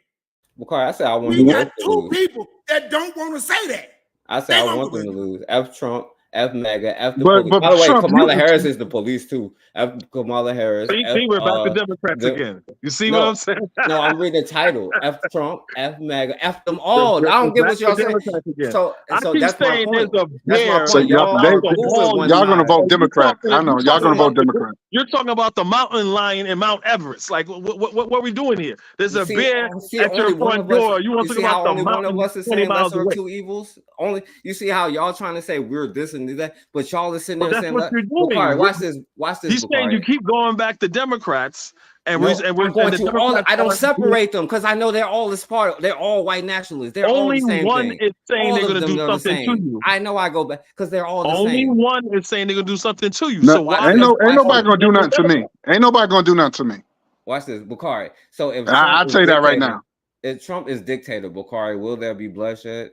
Bakari, I said I want We them got to 2 lose. people that don't want to say that. I said I want them to lose. F Trump, F MAGA, F the But- police. but By the way, Trump, Kamala you- Harris is the police too. F Kamala Harris. See, F, we're back to Democrats again. You see what I'm saying? No, I'm reading the title. F Trump, F MAGA, F them all. I don't get what y'all saying. So I keep that's my saying point. there's a That's my bear. So point. y'all gonna vote Democrat. I know y'all gonna vote Democrat. You're talking about the mountain lion in Mount Everest. Like, what are we doing here? There's a bear at your front door. You want to talk about the only one of mountain us is 20 saying miles lesser away? of 2 evils? Only you see how y'all trying to say we're this and that, but y'all is sitting But there that's saying, what you're doing. Bakari, watch this. Watch this. He's saying you keep going back to Democrats, and No, we're I'm going the to all. Democrats I don't are- separate them because I know they're all this part. They're all white nationalists. They're all Only the same one thing. is saying All they're of going to them do are the something to same. you. I know I go back because they're all the Only same. one is saying they're going to do something to you. No, So why? ain't nobody gonna do nothing to me. Ain't nobody gonna do nothing to me. Watch this, Bakari. So if I'll Trump is tell you that right dictator- now. If Trump is dictator, Bakari, will there be bloodshed?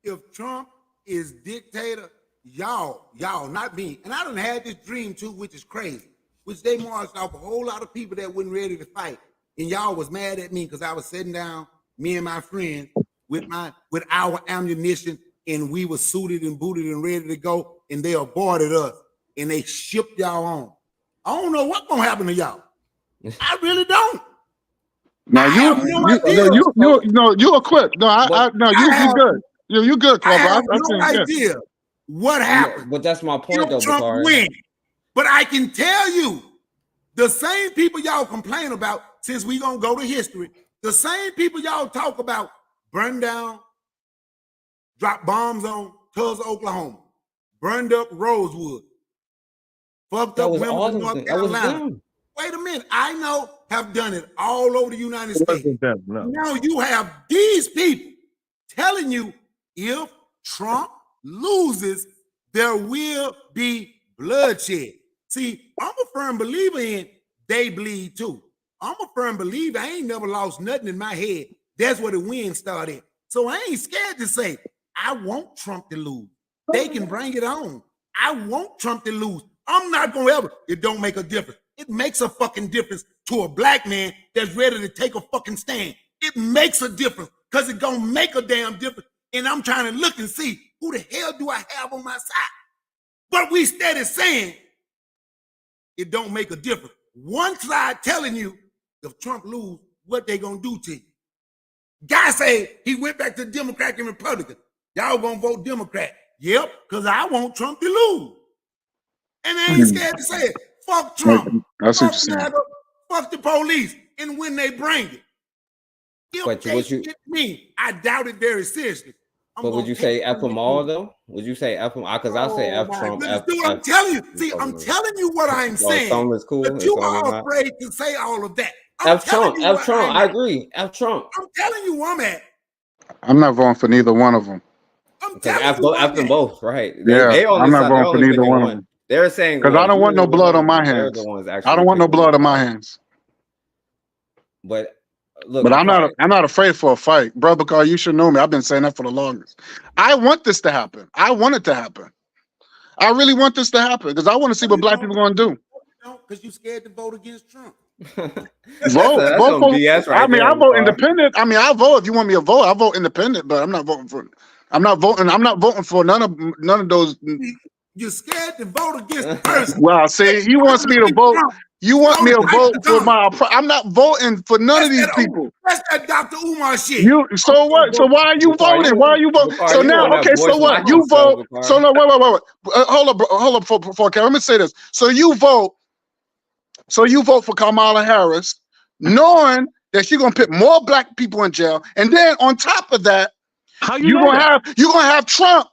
If Trump is dictator, y'all, not me. And I done had this dream too, which is crazy, which they marched off a whole lot of people that wasn't ready to fight. And y'all was mad at me because I was sitting down, me and my friends, with our ammunition, and we were suited and booted and ready to go, and they aborted us and they shipped y'all on. I don't know what's gonna happen to y'all. I really don't. Now you equipped. You good. You good, Clover. I have no idea what happened. But that's my point, though, Trump Bakari. win. But I can tell you, the same people y'all complain about, since we gonna go to history, the same people y'all talk about burned down, dropped bombs on Tulsa, Oklahoma, burned up Rosewood, fucked up women in North Carolina. Wait a minute, I know have done it all over the United States. Now you have these people telling you if Trump loses, there will be bloodshed. See, I'm a firm believer in they bleed too. I'm a firm believer. I ain't never lost nothing in my head. That's where the win started. So I ain't scared to say, I want Trump to lose. They can bring it on. I want Trump to lose. I'm not going to ever. It don't make a difference. It makes a fucking difference to a black man that's ready to take a fucking stand. It makes a difference because it going to make a damn difference. And I'm trying to look and see who the hell do I have on my side. But we steady saying it don't make a difference. One side telling you if Trump lose, what they going to do to you. Guy say he went back to Democrat and Republican. Y'all going to vote Democrat. Yep, because I want Trump to lose. And they ain't scared to say it. Fuck Trump. Fuck MAGA. Fuck the police. And when they bring it. If they get me, I doubt it very seriously. But would you say F them all, though? Would you say F them? Because I say F Trump. I'm telling you. See, I'm telling you what I'm saying. Cool. But you are afraid to say all of that. F Trump. F Trump. I agree. F Trump. I'm telling you where I'm at. I'm not voting for neither one of them. F them both, right? I'm not voting for neither one of them. They're saying because I don't want no blood on my hands. I don't want no blood on my hands. But look, but I'm not afraid for a fight, bro. Because you should know me. I've been saying that for the longest. I want this to happen. I want it to happen. I really want this to happen because I want to see what black people are going to do. Because you're scared to vote against Trump. vote BS right I vote independent. I vote if you want me to vote. I vote independent, but I'm not voting for none of those. You're scared to vote against the person. Well, see, he wants me to vote. You want me to vote for my? I'm not voting for none of these people. That's that Dr. Umar shit. So what? So why are you voting? Why are you voting? So now, okay. So what? You vote. So no, wait. Hold up. For let me say this. So you vote for Kamala Harris, knowing that she's gonna put more black people in jail, and then on top of that, you're gonna have Trump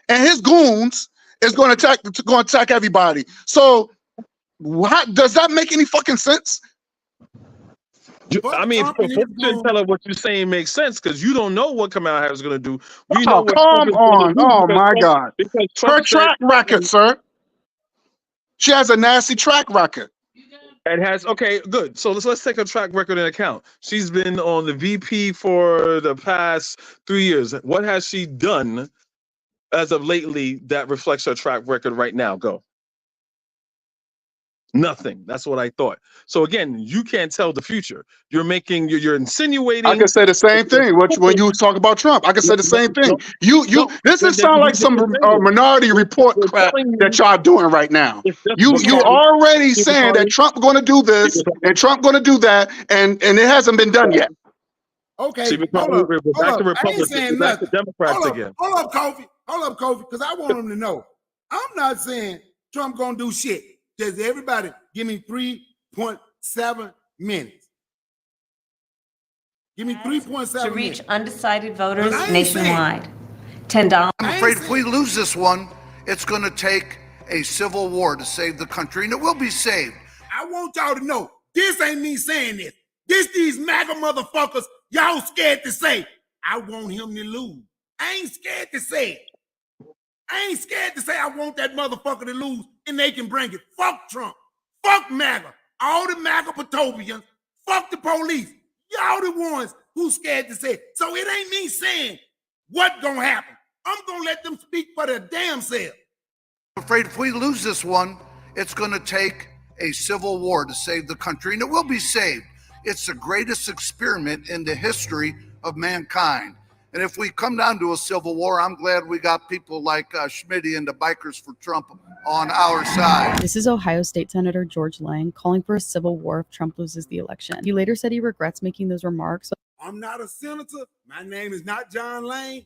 and his goons is going to attack everybody. So, does that make any fucking sense? I mean, tell her what you're saying makes sense because you don't know what Kamala Harris is going to do. We know what come on! Oh my God! Her track record, sir. She has a nasty track record. And has good. So let's take her track record into account. She's been on the VP for the past 3 years. What has she done as of lately that reflects her track record right now? Go. Nothing. That's what I thought. So again, you can't tell the future. You're insinuating. I can say the same thing. When you talk about Trump, I can say the same thing. This is sound like some Minority Report crap that y'all doing right now. You already saying that Trump going to do this and Trump going to do that, and it hasn't been done yet. Okay, see, hold up. back to Republicans, back to Democrats again. Hold up, Kofi, because I want him to know. I'm not saying Trump gonna do shit. Just everybody give me 3.7 minutes. Give me 3.7 to reach minutes. Undecided voters nationwide. $10. I'm afraid if we lose this one, it's going to take a civil war to save the country, and it will be saved. I want y'all to know, this ain't me saying this. These MAGA motherfuckers, y'all scared to say, I want him to lose. I ain't scared to say it. I ain't scared to say I want that motherfucker to lose and they can bring it. Fuck Trump. Fuck MAGA. All the MAGA Potopians. Fuck the police. Y'all the ones who scared to say it. So it ain't me saying what gonna happen. I'm gonna let them speak for their damn self. I'm afraid if we lose this one, it's going to take a civil war to save the country, and it will be saved. It's the greatest experiment in the history of mankind. And if we come down to a civil war, I'm glad we got people like Schmitty and the Bikers for Trump on our side. This is Ohio State Senator George Lang calling for a civil war if Trump loses the election. He later said he regrets making those remarks. I'm not a senator. My name is not John Lane.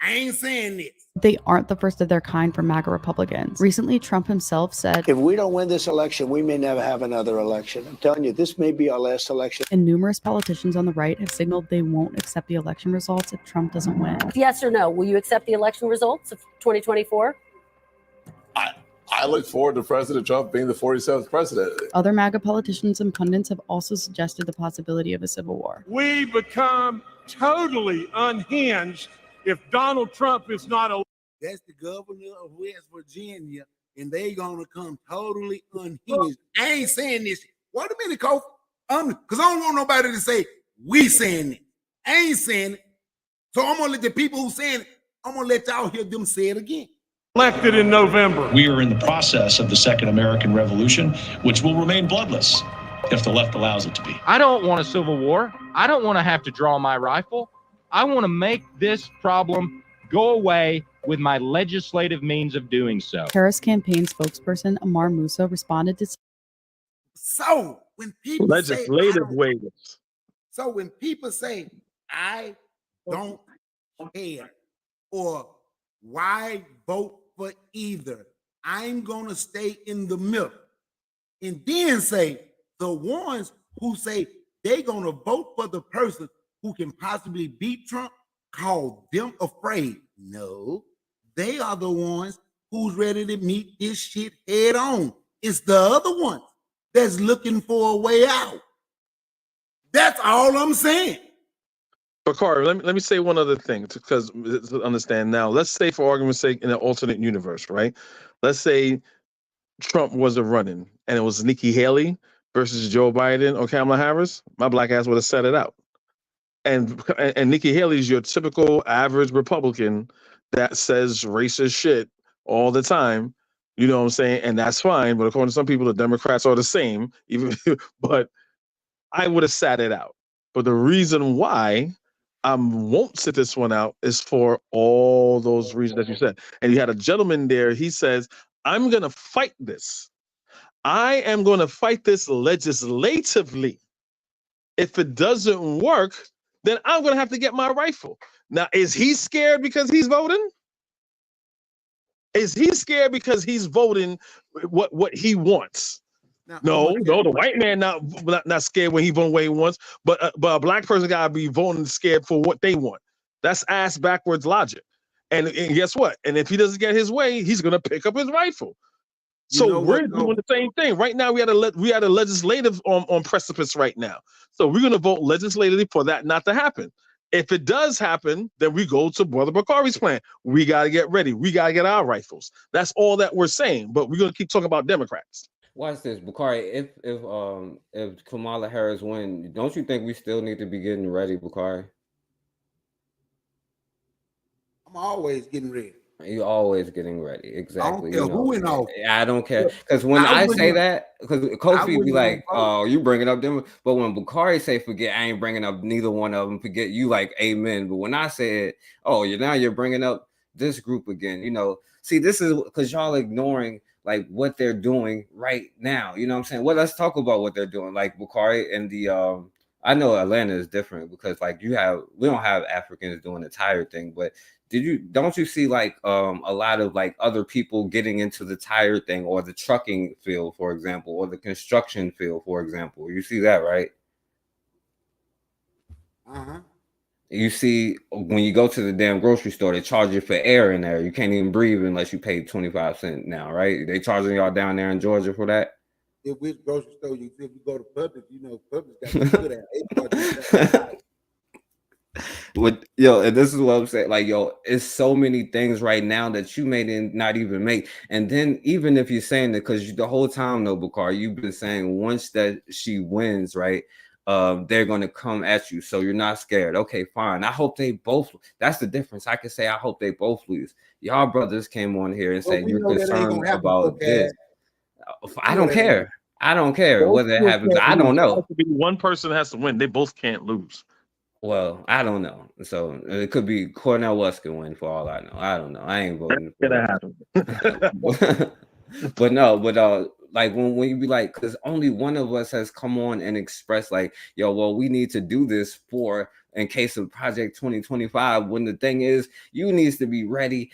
I ain't saying this. They aren't the first of their kind for MAGA Republicans. Recently, Trump himself said, If we don't win this election, we may never have another election. I'm telling you, this may be our last election. and numerous politicians on the right have signaled they won't accept the election results if Trump doesn't win. Yes or no? Will you accept the election results of 2024? I look forward to President Trump being the 47th president. Other MAGA politicians and pundits have also suggested the possibility of a civil war. We become totally unhinged if Donald Trump is not elected. That's the governor of West Virginia, and they gonna come totally unhinged. I ain't saying this. Wait a minute, Kofi. Because I don't want nobody to say we saying it. I ain't saying it. So I'm gonna let the people who saying it, I'm gonna let y'all hear them say it again. Elected in November. We are in the process of the Second American Revolution, which will remain bloodless if the left allows it to be. I don't want a civil war. I don't want to have to draw my rifle. I want to make this problem go away with my legislative means of doing so. Harris campaign spokesperson Amar Musa responded to So when people Legislative ways. So when people say I don't care or why vote for either, I'm gonna stay in the middle. And then say the ones who say they're gonna vote for the person who can possibly beat Trump, call them afraid. No, they are the ones who's ready to meet this shit head on. It's the other ones that's looking for a way out. That's all I'm saying. But Corey, let me say one other thing because to understand now. Let's say, for argument's sake, in an alternate universe, right? Let's say Trump wasn't running and it was Nikki Haley versus Joe Biden or Kamala Harris. My black ass would have set it out. And Nikki Haley is your typical average Republican that says racist shit all the time. You know what I'm saying? And that's fine. But according to some people, the Democrats are the same. Even but I would have sat it out. But the reason why I won't sit this one out is for all those reasons that you said. And you had a gentleman there. He says, I'm going to fight this. I am going to fight this legislatively. If it doesn't work, then I'm going to have to get my rifle. Now, is he scared because he's voting? Is he scared because he's voting what he wants? No, the white man not scared when he voting what he wants, but a black person gotta be voting scared for what they want. That's ass backwards logic. And guess what? And if he doesn't get his way, he's gonna pick up his rifle. So we're doing the same thing right now. We had a legislative on precipice right now. So we're gonna vote legislatively for that not to happen. If it does happen, then we go to Brother Bakari's plan. We got to get ready. We got to get our rifles. That's all that we're saying. But we're going to keep talking about Democrats. Watch this, Bakari. If Kamala Harris win, don't you think we still need to be getting ready, Bakari? I'm always getting ready. You're always getting ready. Exactly. I don't care who in office. I don't care. Because when I say that, because Kofi be like, oh, you bringing up them. But when Bakari say forget, I ain't bringing up neither one of them. Forget, you like amen. But when I said, oh, you're bringing up this group again. See, this is because y'all ignoring like what they're doing right now. You know what I'm saying? Well, let's talk about what they're doing. Like Bakari and the I know Atlanta is different because like we don't have Africans doing the tire thing, but don't you see like a lot of like other people getting into the tire thing or the trucking field, for example, or the construction field, for example? You see that, right? Uh-huh. You see when you go to the damn grocery store, they charge you for air in there. You can't even breathe unless you pay 25 cents now, right? They charging y'all down there in Georgia for that? If which grocery store if you go to Publix, Publix got good at. And this is what I'm saying. Like, it's so many things right now that you may not even make. And then even if you're saying that, because the whole time, though, Bakari, you've been saying once that she wins, right, they're going to come at you. So you're not scared. Okay, fine. I hope they both. That's the difference. I can say I hope they both lose. Y'all brothers came on here and said you're concerned about this. I don't care. I don't care whether it happens. I don't know. One person has to win. They both can't lose. Well, I don't know. So it could be Cornel West can win for all I know. I don't know. I ain't voting for Gonna it. happen. But no, but like when you be like, because only one of us has come on and expressed like, yo, well, we need to do this for in case of Project 2025. When the thing is, you needs to be ready.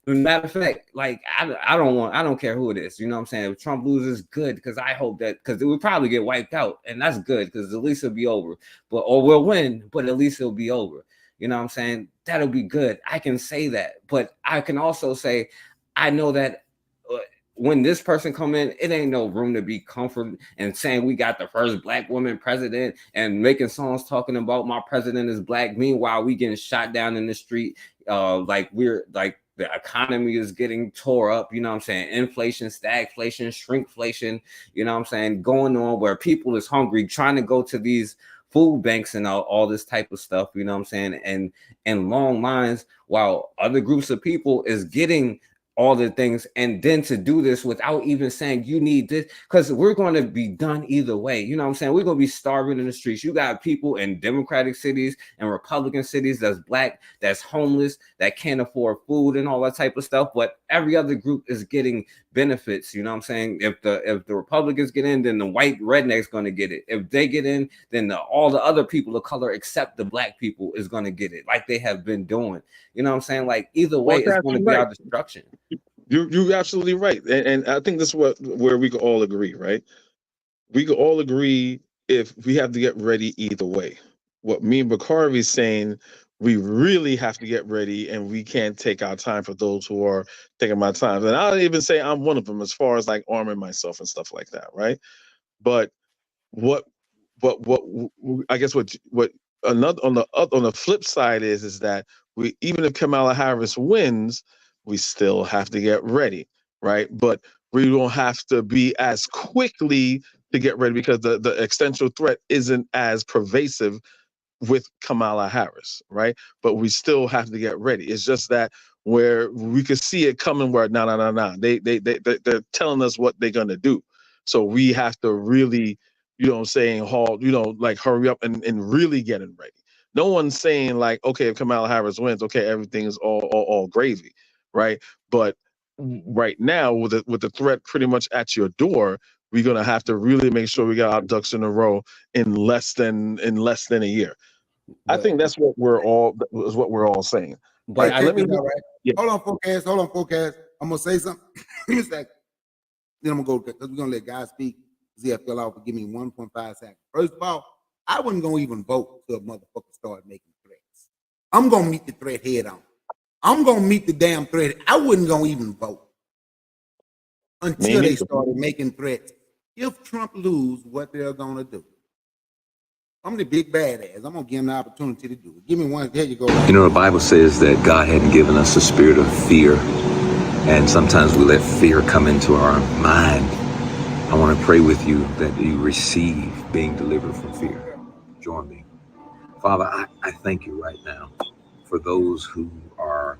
Matter of fact, like I don't care who it is. You know what I'm saying? If Trump loses, good, because I hope that because it would probably get wiped out, and that's good because at least it'll be over. Or we'll win, but at least it'll be over. You know what I'm saying? That'll be good. I can say that, but I can also say I know that. When this person come in, it ain't no room to be comforted and saying we got the first black woman president and making songs talking about my president is black. Meanwhile, we getting shot down in the street. Like we're like the economy is getting tore up. You know what I'm saying? Inflation, stagflation, shrinkflation. You know what I'm saying? Going on where people is hungry, trying to go to these food banks and all this type of stuff. You know what I'm saying? And long lines while other groups of people is getting all the things, and then to do this without even saying you need this, because we're going to be done either way. You know what I'm saying? We're going to be starving in the streets. You got people in Democratic cities and Republican cities that's black, that's homeless, that can't afford food and all that type of stuff, but every other group is getting benefits. You know what I'm saying? If the Republicans get in, then the white redneck's going to get it. If they get in, then all the other people of color except the black people is going to get it, like they have been doing. You know what I'm saying? Like either way, it's going to be our destruction. You're absolutely right, and I think this is where we can all agree, right? We can all agree if we have to get ready either way. What me and Bakari is saying, we really have to get ready, and we can't take our time for those who are taking my time. And I'll even say I'm one of them as far as like arming myself and stuff like that, right? But what I guess what another on the flip side is that we, even if Kamala Harris wins, we still have to get ready, right? But we don't have to be as quickly to get ready because the existential threat isn't as pervasive with Kamala Harris, right? But we still have to get ready. It's just that where we could see it coming where no. They're telling us what they're gonna do. So we have to really, you know what I'm saying, like hurry up and really getting ready. No one's saying like, okay, if Kamala Harris wins, okay, everything is all gravy, right? But right now, with the threat pretty much at your door, we're gonna have to really make sure we got our ducks in a row in less than a year. I think that's what we're all saying. But Let me hold on, forecast. I'm gonna say something. Give me a second. Then I'm gonna go because we're gonna let guys speak. See, I fell off. Give me 1.5 seconds. First of all, I wasn't gonna even vote till a motherfucker started making threats. I'm gonna meet the threat head on. I'm gonna meet the damn threat. I wasn't gonna even vote until they started making threats. If Trump lose, what they're gonna do? I'm the big badass. I'm gonna give him the opportunity to do it. Give me one. Here you go. You know, the Bible says that God hadn't given us a spirit of fear, and sometimes we let fear come into our mind. I want to pray with you that you receive being delivered from fear. Join me. Father, I thank you right now for those who are,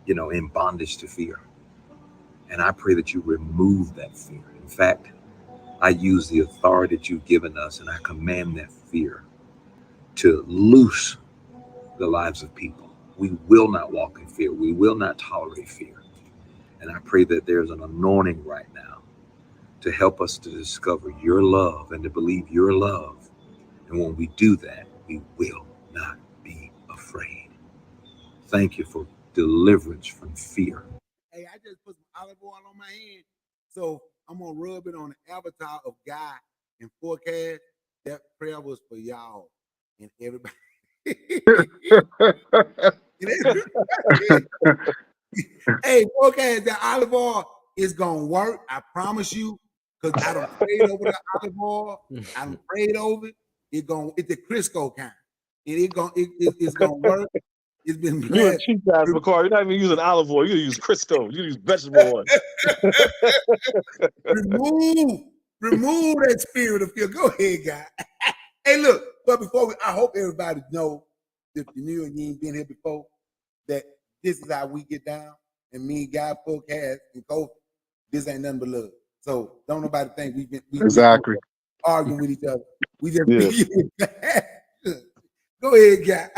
in bondage to fear. And I pray that you remove that fear. In fact, I use the authority that you've given us, and I command that fear to loose the lives of people. We will not walk in fear. We will not tolerate fear. And I pray that there's an anointing right now to help us to discover your love and to believe your love. And when we do that, we will not be afraid. Thank you for deliverance from fear. Hey, I just put some olive oil on my hand, so I'm gonna rub it on the avatar of God and forecast. That prayer was for y'all and everybody. Hey, forecast, that olive oil is gonna work. I promise you, because I don't prayed over the olive oil. I don't prayed over it. It's the Crisco kind. It's gonna work. It's been You're a cheap guy, McCarr. You're not even using olive oil. You use Crisco. You use vegetable oil. remove that spirit of fear. Go ahead, guy. Hey, look. But before I hope everybody know, if you're new and you ain't been here before, that this is how we get down. And me and Guy Forecast and Kofi, this ain't nothing but love. So don't nobody think we exactly arguing with each other. We just Go ahead, guy.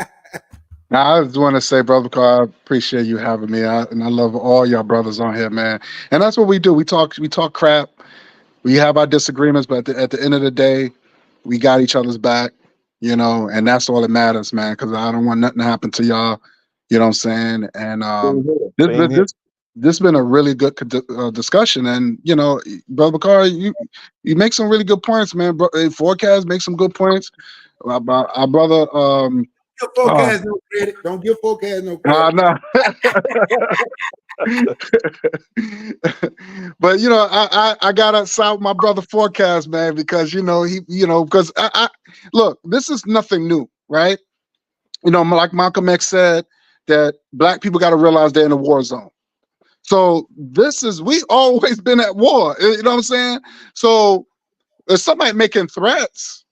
Now, I just want to say, Brother Carr, I appreciate you having me. And I love all y'all brothers on here, man. And that's what we do. We talk crap. We have our disagreements, but at the end of the day, we got each other's back, you know, and that's all that matters, man. Because I don't want nothing to happen to y'all. You know what I'm saying? And Same here. this been a really good discussion. And you know, Brother Carr, you make some really good points, man. Forecast make some good points. Our brother. Give Forecast no credit. Don't give Forecast no credit. No. But you know, I gotta shout my brother Forecast, man, because you know because I look, this is nothing new, right? You know, like Malcolm X said, that black people got to realize they're in a war zone. So we always been at war. You know what I'm saying? So if somebody making threats,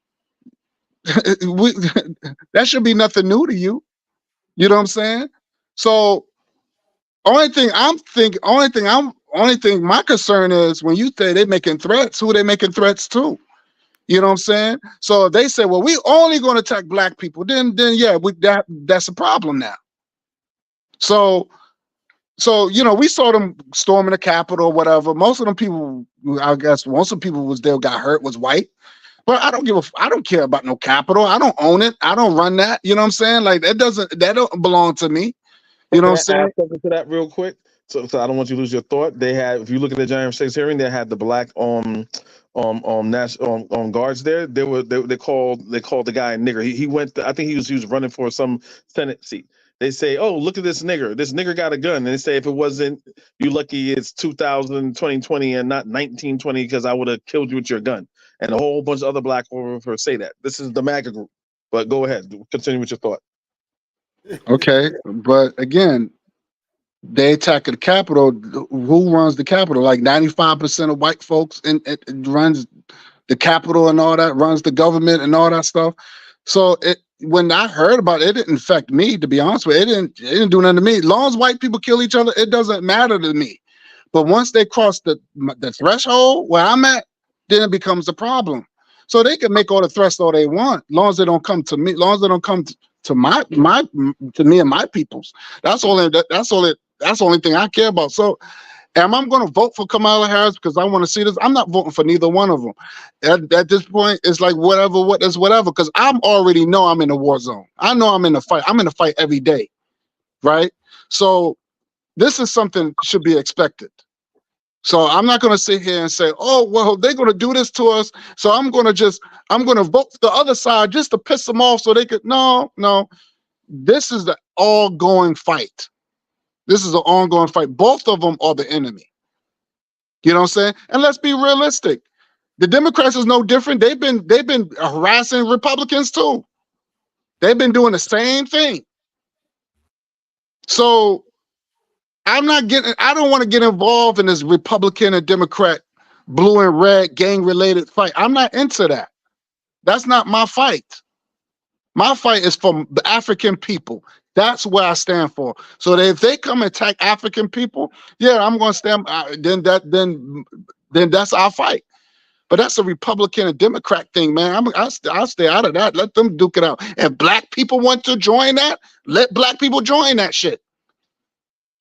that should be nothing new to you. You know what I'm saying? So only thing my concern is when you say they making threats, who are they making threats to? You know what I'm saying? So if they say, well, we only going to attack black people, then yeah, that's a problem now. So you know, we saw them storming the Capitol, whatever. Most of them people, I guess, most of the people was there got hurt was white. But I don't care about no Capitol. I don't own it. I don't run that. You know what I'm saying? Like that don't belong to me. You know what I'm saying? Add something to that real quick. So I don't want you to lose your thought. They had, if you look at the January 6th hearing, they had the black national guards there. They called the guy a nigger. He went. I think he was running for some Senate seat. They say, oh, look at this nigger. This nigger got a gun. And they say, if it wasn't you lucky, it's 2020 and not 1920 because I would have killed you with your gun. And a whole bunch of other black photographers say that. This is the MAGA group. But go ahead, continue with your thought. Okay, but again, they attack the Capitol. Who runs the Capitol? Like 95% of white folks and it runs the Capitol and all that, runs the government and all that stuff. So when I heard about it, it didn't affect me, to be honest with you. It didn't do nothing to me. As long as white people kill each other, it doesn't matter to me. But once they cross the threshold where I'm at, then it becomes a problem. So they can make all the threats all they want, as long as they don't come to me, as long as they don't come to me and my peoples. That's the only thing I care about. So am I going to vote for Kamala Harris because I want to see this? I'm not voting for neither one of them. At this point, it's like whatever, because I'm already know I'm in a war zone. I know I'm in a fight. I'm in a fight every day, right? So this is something should be expected. So I'm not going to sit here and say, oh, well, they're going to do this to us. So I'm going to vote for the other side just to piss them off so they could. No. This is the ongoing fight. This is an ongoing fight. Both of them are the enemy. You know what I'm saying? And let's be realistic. The Democrats is no different. They've been harassing Republicans too. They've been doing the same thing. So I don't want to get involved in this Republican and Democrat blue and red gang related fight. I'm not into that. That's not my fight. My fight is for the African people. That's what I stand for. So that if they come and attack African people, yeah, I'm going to stand. Then that's our fight. But that's a Republican and Democrat thing, man. I'll stay out of that. Let them duke it out. If black people want to join that, let black people join that shit.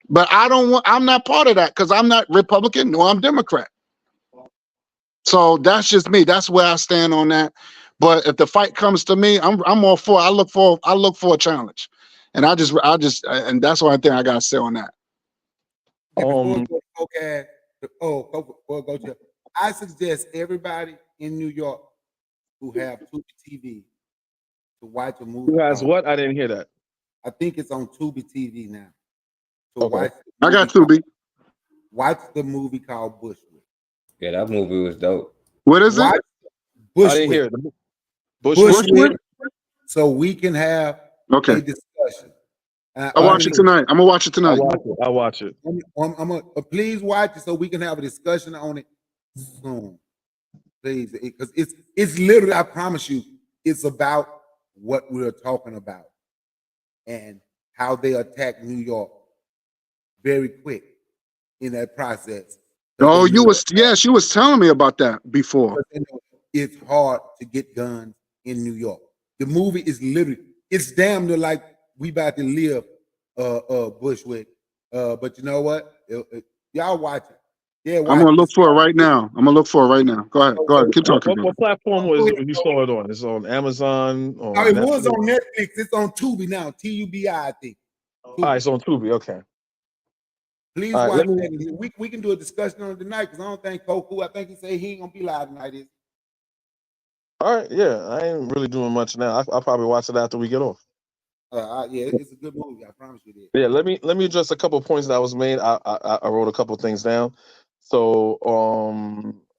But I'm not part of that because I'm not Republican, nor I'm Democrat. So that's just me. That's where I stand on that. But if the fight comes to me, I'm all for it. I look for a challenge. And and that's what I think I gotta say on that. I suggest everybody in New York who have Tubi TV to watch a movie. Who has what? I didn't hear that. I think it's on Tubi TV now. So Okay. I got Tubi. Watch the movie called Bushwick. Yeah, that movie was dope. What is Watch it? Bushwick. I didn't hear it. Bushwick. So we can have a discussion. I'll watch it tonight. I'm gonna watch it tonight. I'll watch it. Please watch it so we can have a discussion on it soon. Please, because it's literally, I promise you, it's about what we're talking about and how they attack New York very quick in that process. Oh, you was telling me about that before. It's hard to get guns in New York. The movie is literally it's damn near like we about to live Bushwick. But you know what? Y'all watch it. Yeah, I'm gonna look for it right now. Go ahead. Go ahead. Keep talking. What platform was you saw it on? It's on Amazon or It Netflix? was on Netflix. It's on Tubi now. TUBI, I think. All right, it's on Tubi. Okay. Please All right, watch that. We can do a discussion on it tonight because I don't think Koku. I think he said he ain't gonna be live tonight. All right, yeah. I ain't really doing much now. I'll probably watch it after we get off. Yeah, it's a good movie. I promise you that. Yeah, let me address a couple of points that was made. I wrote a couple of things down. So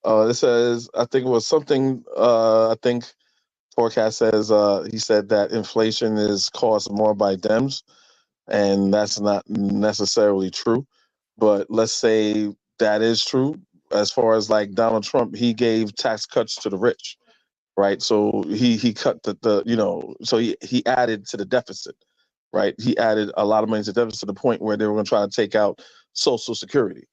it says I think it was something I think forecast says he said that inflation is caused more by Dems, and that's not necessarily true. But let's say that is true. As far as like Donald Trump, he gave tax cuts to the rich, right? So he cut the so he added to the deficit, right? He added a lot of money to the deficit to the point where they were going to try to take out Social Security,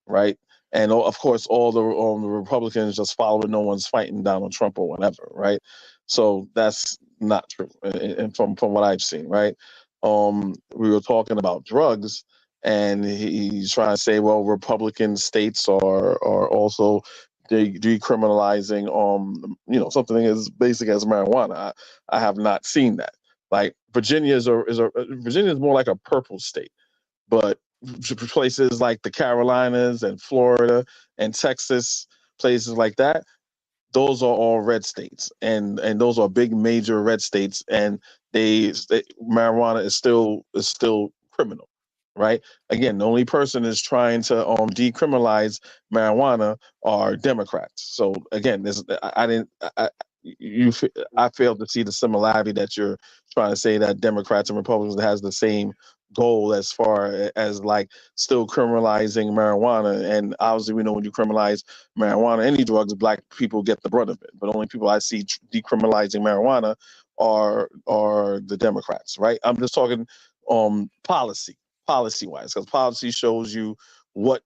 right? And of course, all the Republicans just following, no one's fighting Donald Trump or whatever, right? So that's not true, and from what I've seen, right? We were talking about drugs, and he's trying to say, well, Republican states are also decriminalizing something as basic as marijuana. I have not seen that. Like Virginia is more like a purple state, but places like the Carolinas and Florida and Texas, places like that, those are all red states, and those are big major red states, and marijuana is still criminal, right? Again, the only person is trying to decriminalize marijuana are Democrats. So again, I failed to see the similarity that you're trying to say that Democrats and Republicans has the same goal as far as like still criminalizing marijuana. And obviously we know when you criminalize marijuana, any drugs, black people get the brunt of it. But only people I see decriminalizing marijuana are the Democrats, right? I'm just talking policy wise, because policy shows you what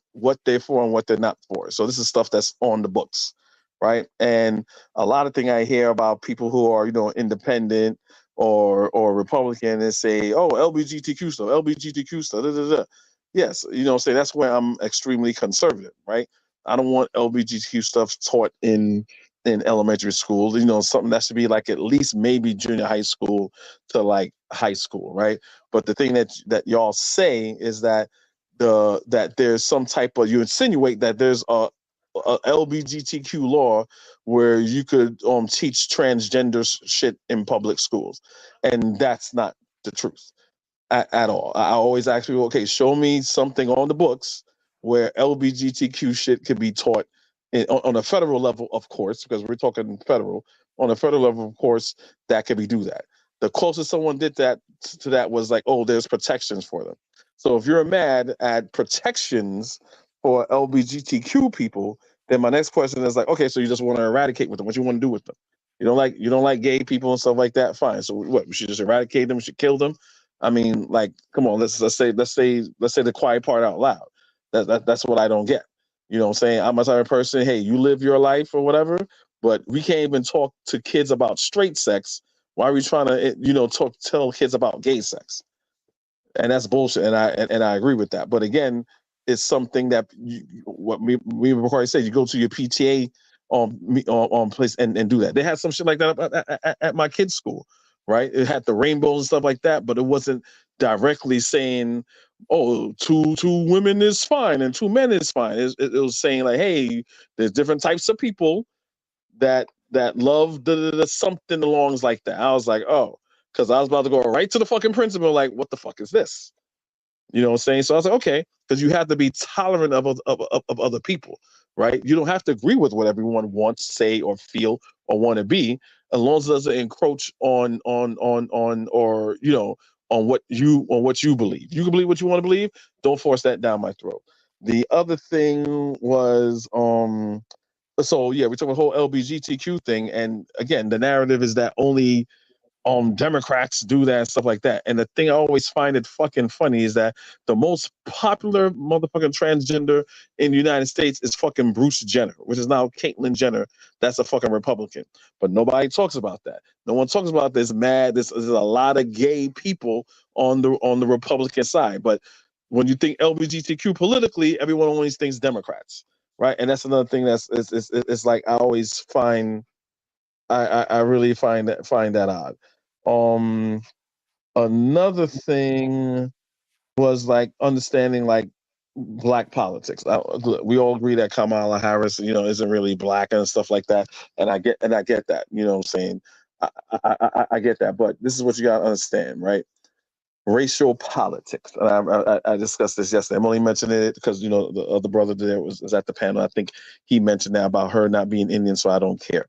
they're for and what they're not for. So this is stuff that's on the books, right? And a lot of thing I hear about people who are independent or Republican and say, oh, LGBTQ stuff, da, da, da. Yes, say that's where I'm extremely conservative, right? I don't want LGBTQ stuff taught in elementary school. Something that should be like at least maybe junior high school to like high school, right? But the thing that y'all say is that that there's some type of, you insinuate that there's a LGBTQ law where you could teach transgender shit in public schools, and that's not the truth at all. I always ask people, okay, show me something on the books where LGBTQ shit could be taught on a federal level, of course, because we're talking federal. On a federal level, of course, that could be do that. The closest someone did that to that was like, oh, there's protections for them. So if you're mad at protections for LGBTQ people, then my next question is like, okay, so you just want to eradicate with them. What you want to do with them? You don't like gay people and stuff like that. Fine. So what? We should just eradicate them. We should kill them. I mean, like, come on. Let's say the quiet part out loud. That's what I don't get. You know what I'm saying? I'm a type of person. Hey, you live your life or whatever, but we can't even talk to kids about straight sex. Why are we trying to tell kids about gay sex? And that's bullshit. And I agree with that. But again, it's something that what me before I said, you go to your PTA place and do that. They had some shit like that at my kids' school, right? It had the rainbows and stuff like that, but it wasn't directly saying, oh, two women is fine and two men is fine. It was saying like, hey, there's different types of people that love the something along like that. I was like, oh, because I was about to go right to the fucking principal, like, what the fuck is this? You know what I'm saying? So I was like, okay, because you have to be tolerant of other people, right? You don't have to agree with what everyone wants, say, or feel, or want to be, as long as it doesn't encroach on what you believe. You can believe what you want to believe. Don't force that down my throat. The other thing was so yeah, we're talking about the whole LGBTQ thing, and again, the narrative is that only Democrats do that and stuff like that. And the thing I always find it fucking funny is that the most popular motherfucking transgender in the United States is fucking Bruce Jenner, which is now Caitlyn Jenner. That's a fucking Republican. But nobody talks about that. No one talks about this mad. There's a lot of gay people on the Republican side. But when you think LGBTQ politically, everyone always thinks Democrats, right? And that's another thing it's like I always find I really find that odd. Another thing was like understanding like black politics. We all agree that Kamala Harris, isn't really black and stuff like that, and I get that. You know what I'm saying? I get that, but this is what you gotta understand, right? Racial politics, and I discussed this yesterday. I'm only mentioning it because the other brother there was at the panel. I think he mentioned that about her not being Indian, so I don't care.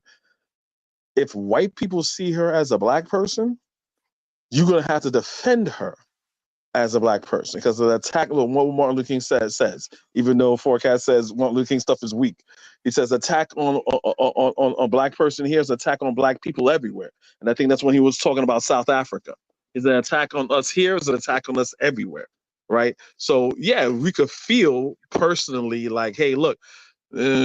If white people see her as a black person, you're gonna have to defend her as a black person because of the attack. What Martin Luther King says, even though Forecast says Martin Luther King stuff is weak, he says attack on a black person here is attack on black people everywhere. And I think that's when he was talking about South Africa. Is an attack on us here is an attack on us everywhere, right? So yeah, we could feel personally like, hey, look.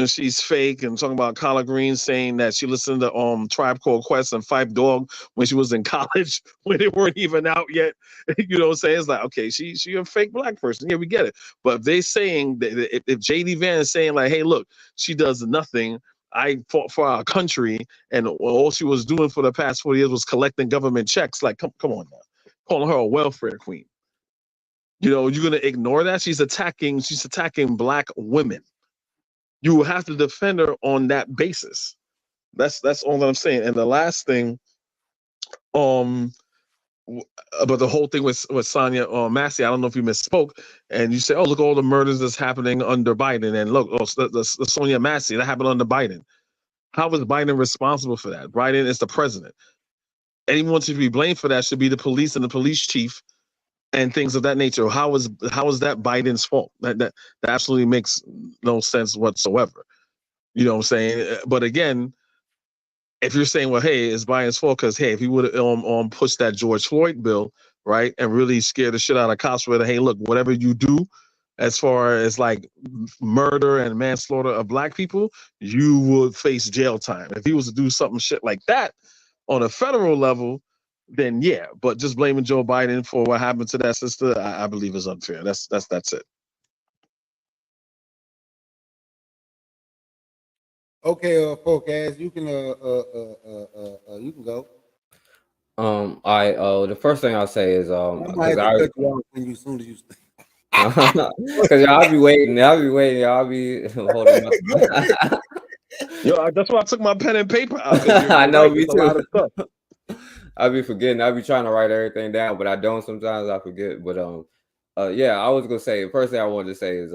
She's fake and talking about Collard Green saying that she listened to Tribe Called Quest and Phife Dawg when she was in college when they weren't even out yet. You know what I'm saying? It's like, okay, she a fake black person. Yeah, we get it. But if they saying that if JD Van is saying like, hey, look, she does nothing. I fought for our country, and all she was doing for the past 4 years was collecting government checks. Like, come on now, calling her a welfare queen. You're gonna ignore that? She's attacking black women. You will have to defend her on that basis. That's all that I'm saying. And the last thing, about the whole thing with Sonia Massey, I don't know if you misspoke, and you say, "Oh, look, all the murders that's happening under Biden," and look, the Sonia Massey that happened under Biden. How was Biden responsible for that? Biden is the president. Anyone should be blamed for that should be the police and the police chief and things of that nature. How is that Biden's fault? That absolutely makes no sense whatsoever. You know what I'm saying? But again, if you're saying, well, hey, it's Biden's fault because, hey, if he would have pushed that George Floyd bill, right, and really scared the shit out of cops with, hey, look, whatever you do as far as like murder and manslaughter of black people, you would face jail time. If he was to do something shit like that on a federal level, then yeah. But just blaming Joe Biden for what happened to that sister, I believe is unfair. That's it. Okay, Forecast, you can go. The first thing I'll say is I might have to cut you off as soon as you because y'all be waiting, y'all be holding up. Yo, that's why I took my pen and paper out. I know, right, me too. A lot of stuff. I be forgetting. I be trying to write everything down, but I don't. Sometimes I forget. But yeah, I was gonna say the first thing I wanted to say is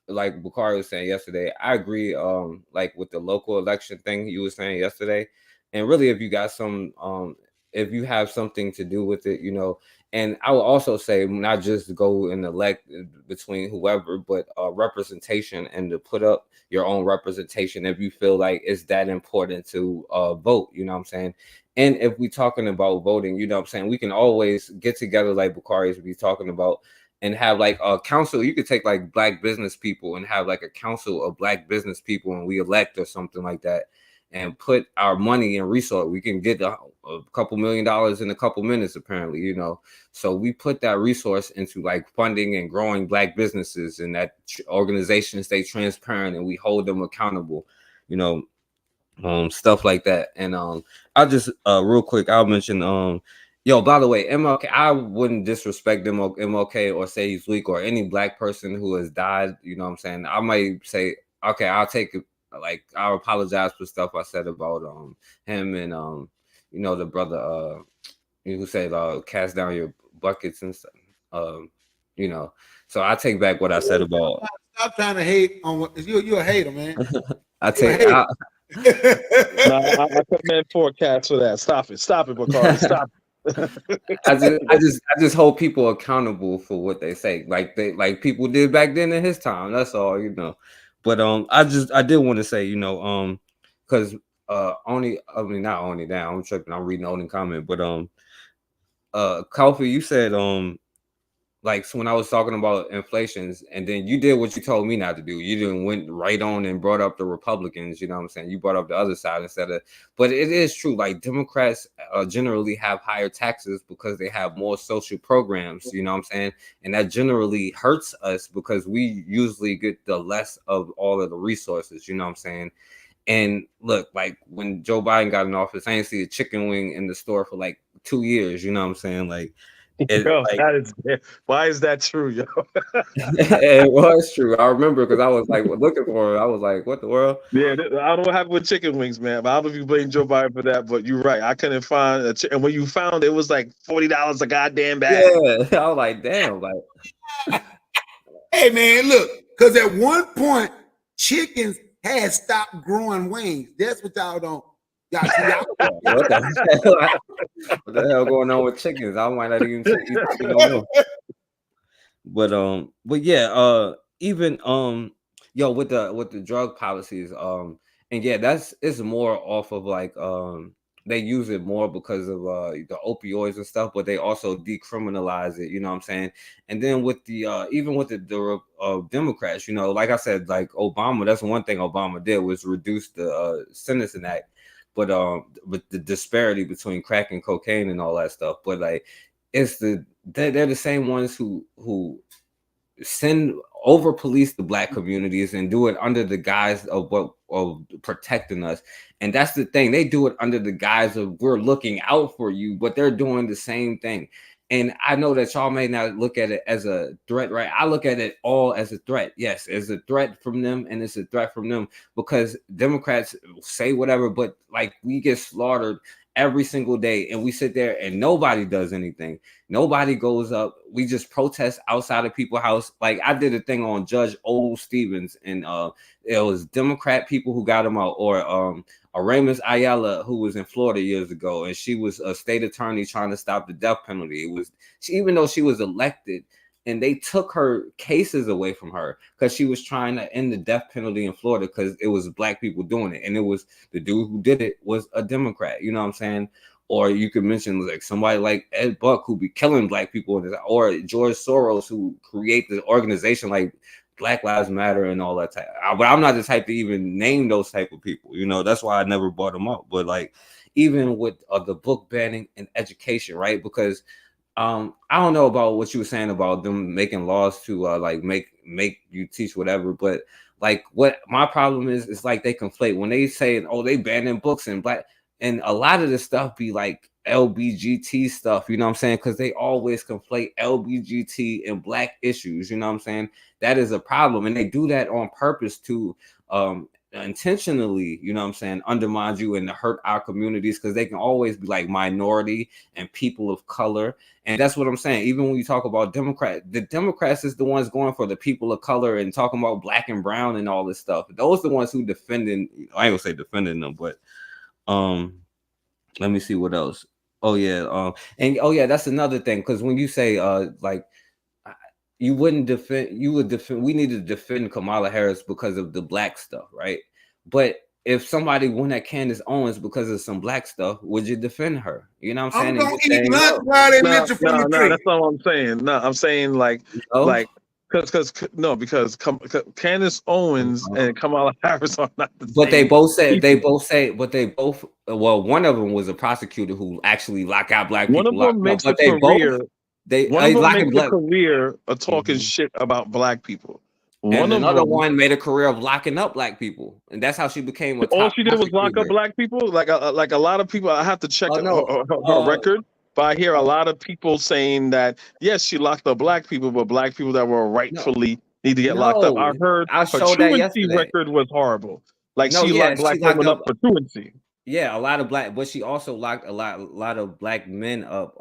like Bukhari was saying yesterday. I agree. Like with the local election thing you were saying yesterday, and really, if you got some if you have something to do with it, and I will also say not just go and elect between whoever, but representation and to put up your own representation if you feel like it's that important to vote, you know what I'm saying? And if we're talking about voting, you know what I'm saying, we can always get together like Bukhari is talking about and have like a council. You could take like black business people and have like a council of black business people and we elect or something like that and put our money and resource. We can get a couple $1 million in a couple minutes, apparently, So we put that resource into like funding and growing black businesses and that organizations stay transparent and we hold them accountable, stuff like that. And I'll just real quick, I'll mention yo, by the way, MLK, I wouldn't disrespect MLK or say he's weak or any black person who has died, you know what I'm saying? I might say, okay, I'll take it. Like I apologize for stuff I said about him and the brother who said cast down your buckets and stuff. So I take back what I said about. Stop trying to hate on what you a hater, man. I commend Forecast for that. Stop it, Bacardi. Stop it. I just hold people accountable for what they say, like people did back then in his time. That's all, But I did want to say, because not only that, I'm tripping. I'm reading only comment, but Kofi, you said like, so when I was talking about inflations, and then you did what you told me not to do. You didn't went right on and brought up the Republicans. You know what I'm saying? You brought up the other side instead of. But it is true. Like Democrats generally have higher taxes because they have more social programs. You know what I'm saying? And that generally hurts us because we usually get the less of all of the resources. You know what I'm saying? And look, like when Joe Biden got in office, I ain't see a chicken wing in the store for like 2 years. You know what I'm saying? Like. Yo, that is, why is that true, yo? It was true. I remember because I was like looking for it. I was like, what the world? Yeah, I don't know what happened with chicken wings, man. But I don't know if you blame Joe Biden for that, but you're right. I couldn't find and when you found it was like $40 a goddamn bag. Yeah, I was like, damn, like. Hey man, look, because at one point chickens had stopped growing wings. That's what y'all don't. Y'all What the hell going on with chickens? I might not even eat chicken no more. But yeah, even yo, with the drug policies, and yeah, it's more off of like they use it more because of the opioids and stuff, but they also decriminalize it, you know what I'm saying? And then with the even with the Democrats, you know, like I said, like Obama, that's one thing Obama did was reduce the sentencing act. But with the disparity between crack and cocaine and all that stuff, but like they're the same ones who send over police the black communities and do it under the guise of protecting us. And that's the thing, they do it under the guise of we're looking out for you, but they're doing the same thing. And I know that y'all may not look at it as a threat, right? I look at it all as a threat. Yes, it's a threat from them, and it's a threat from them because Democrats say whatever, but like we get slaughtered every single day, and we sit there and nobody does anything. Nobody goes up. We just protest outside of people's house. Like I did a thing on Judge Old Stevens, and it was Democrat people who got him out, or Aramis Ayala, who was in Florida years ago, and she was a state attorney trying to stop the death penalty. It was even though she was elected, and they took her cases away from her because she was trying to end the death penalty in Florida because it was black people doing it, and it was the dude who did it was a Democrat. You know what I'm saying? Or you could mention like somebody like Ed Buck who be killing black people, or George Soros who create the organization like Black Lives Matter and all that type. But I'm not the type to even name those type of people. You know, that's why I never brought them up. But like even with the book banning and education, right? Because I don't know about what you were saying about them making laws to like make you teach whatever, but like what my problem is like they conflate when they say, oh, they banning books and black, and a lot of this stuff be like LBGT stuff, you know what I'm saying? Because they always conflate LBGT and black issues, you know what I'm saying? That is a problem, and they do that on purpose to intentionally, you know what I'm saying, undermine you and to hurt our communities, because they can always be like minority and people of color. And that's what I'm saying. Even when you talk about the Democrats is the ones going for the people of color and talking about black and brown and all this stuff. Those are the ones who defending, I ain't gonna say defending them, but let me see what else. Oh yeah, and oh yeah, that's another thing, because when you say like you wouldn't defend, you would defend, we need to defend Kamala Harris because of the black stuff, right? But if somebody went at Candace Owens because of some black stuff, would you defend her? You know what I'm saying? I'm gonna eat lunch while they mention from the tree. That's not what I'm saying. No, I'm saying like because Candace Owens and Kamala Harris are not the same. But they both well, one of them was a prosecutor who actually locked out black people. One of them makes a career. One of them makes a career of talking shit about black people. And another one made a career of locking up black people, and that's how she became a top all she did was lock up black people. Like a lot of people. I have to check her record, but I hear a lot of people saying that yes, she locked up black people, but black people that were rightfully need to get locked up. I heard her truancy record was horrible. Like she locked black women up for truancy. Yeah, a lot of black, but she also locked a lot of black men up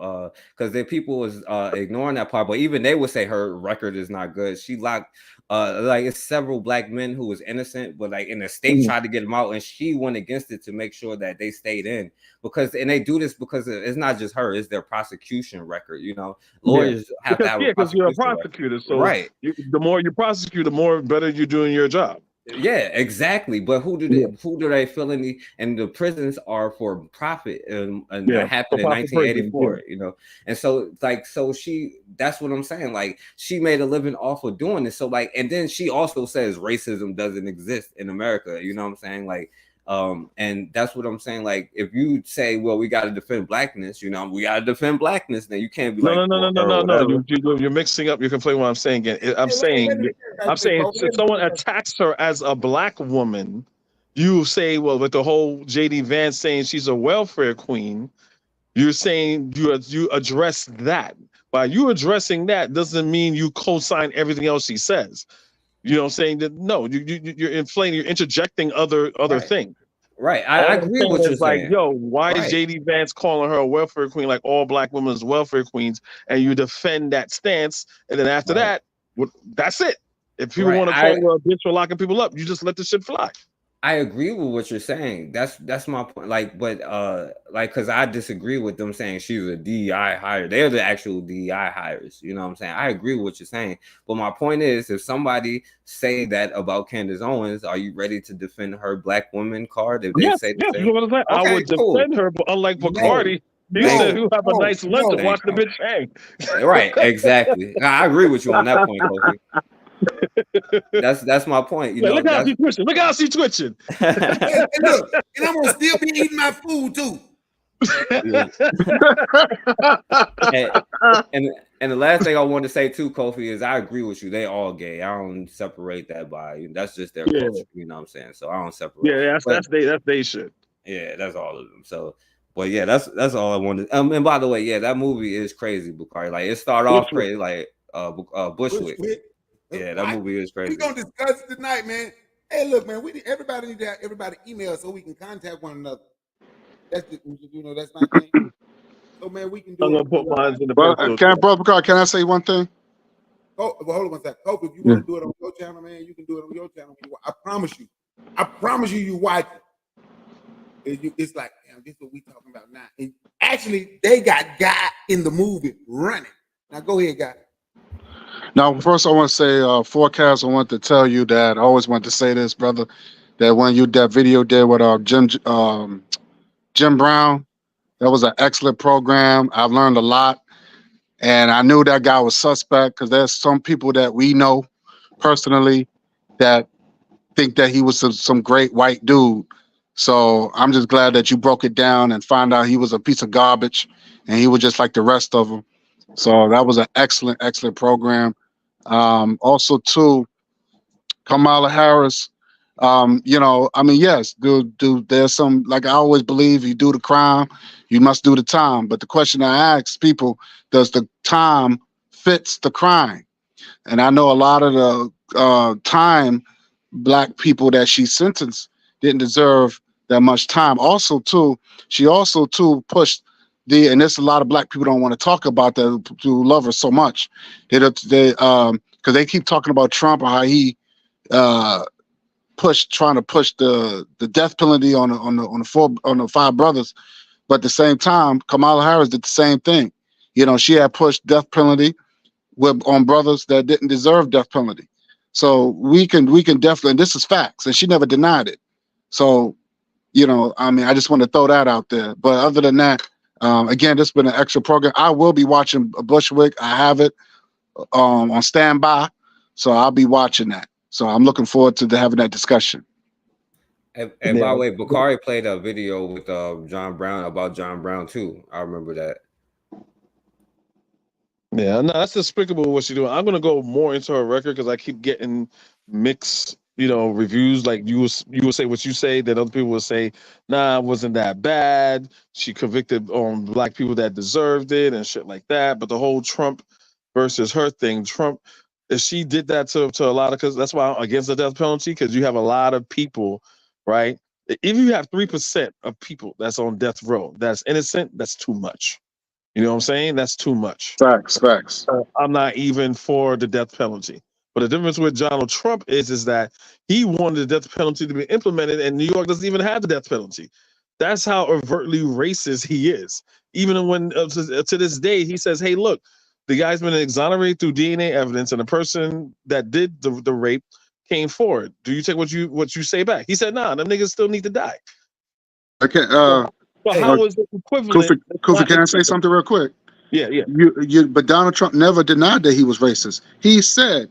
because the people was ignoring that part. But even they would say her record is not good. She locked like it's several black men who was innocent, but like in the state tried to get them out, and she went against it to make sure that they stayed in, because and they do this because it's not just her, it's their prosecution record. You know, lawyers have to have because you're a prosecutor, so right. The more you prosecute, the more better you're doing your job. Yeah, exactly. But who do they fill in and the prisons are for profit, and Yeah, that happened in for profit prisons. Yeah. 1984, And so that's what I'm saying. Like, she made a living off of doing this. So like, and then she also says racism doesn't exist in America. You know what I'm saying? Like, and that's what I'm saying. Like, if you say, well, we got to defend blackness, we got to defend blackness, then you can't be No, like, no. You're mixing up. You're conflating what I'm saying again. I'm saying if someone attacks her as a black woman, you say, well, with the whole JD Vance saying she's a welfare queen, you're saying you address that. By you addressing that doesn't mean you co-sign everything else she says. You know what I'm saying? That no, you're inflating, you're interjecting other things. Right. All I I'm agree saying with you is like, saying. yo, why is Right. JD Vance calling her a welfare queen like all black women is welfare queens, and you defend that stance, and then after that, that's it. If people want to call her a bitch for locking people up, you just let the shit fly. I agree with what you're saying. That's my point. Like, but because I disagree with them saying she's a DEI hire. They're the actual DEI hires. You know what I'm saying? I agree with what you're saying. But my point is, if somebody say that about Candace Owens, are you ready to defend her black woman card? If they say the same, You know what I'm saying? I would defend her, but unlike Bacardi, he said he'll have a nice lunch and watch the bitch hang. Right, exactly. I agree with you on that point, Kofi. That's my point. Look how she's twitching. Look how she's twitching. Hey, look, and I'm gonna still be eating my food too. and the last thing I want to say too, Kofi, is I agree with you. They all gay. I don't separate that by that's just their culture. You know what I'm saying? So I don't separate. Yeah, that's they shit. Yeah, that's all of them. So, but yeah, that's all I wanted. And by the way, yeah, that movie is crazy, Bukari. Like, it started off crazy, like Bushwick. Yeah, that movie is crazy. We're gonna discuss it tonight, man. Hey, look, man, everybody need to have everybody email so we can contact one another. That's that's my thing. So man, we can do. I'm gonna put mine in the Brother, can I say one thing? Oh, well, hold on one second. Kofi, if you want to do it on your channel, man, you can do it on your channel. I promise you, you watch it. It's like, damn, this is what we talking about now. And actually, they got guy in the movie running. Now go ahead, guy. Now, first I want to say, Forecast, I want to tell you that I always want to say this, brother, that when you that video did with Jim Brown, that was an excellent program. I've learned a lot, and I knew that guy was suspect because there's some people that we know personally that think that he was some great white dude. So I'm just glad that you broke it down and found out he was a piece of garbage and he was just like the rest of them. So that was an excellent program. Also, too, Kamala Harris. Yes, there's some, like I always believe, you do the crime, you must do the time. But the question I ask people, does the time fits the crime? And I know a lot of the time black people that she sentenced didn't deserve that much time. Also, too, she also pushed and there's a lot of black people don't want to talk about that who love her so much. Because they keep talking about Trump and how he trying to push the death penalty on the five brothers, but at the same time, Kamala Harris did the same thing. She had pushed death penalty on brothers that didn't deserve death penalty. So we can definitely, and this is facts, and she never denied it. So, I just want to throw that out there. But other than that, again, this has been an extra program. I will be watching Bushwick. I have it on standby, so I'll be watching that. So I'm looking forward to having that discussion. And by the way, Bukari played a video with John Brown about John Brown too. I remember that. Yeah, no, that's despicable what she's doing. I'm gonna go more into her record because I keep getting mixed, reviews. Like you will say what you say, then other people will say, nah, it wasn't that bad. She convicted black people that deserved it and shit like that. But the whole Trump versus her thing, Trump, if she did that to a lot of, because that's why I'm against the death penalty, because you have a lot of people, right? If you have 3% of people that's on death row that's innocent, that's too much. You know what I'm saying? That's too much. Facts. I'm not even for the death penalty. But the difference with Donald Trump is that he wanted the death penalty to be implemented, and New York doesn't even have the death penalty. That's how overtly racist he is. Even when to this day he says, "Hey, look, the guy's been exonerated through DNA evidence, and the person that did the rape came forward. Do you take what you say back? He said, nah, them niggas still need to die. Okay. So how is it equivalent? Kofi, can I say something real quick? Yeah. But Donald Trump never denied that he was racist. He said,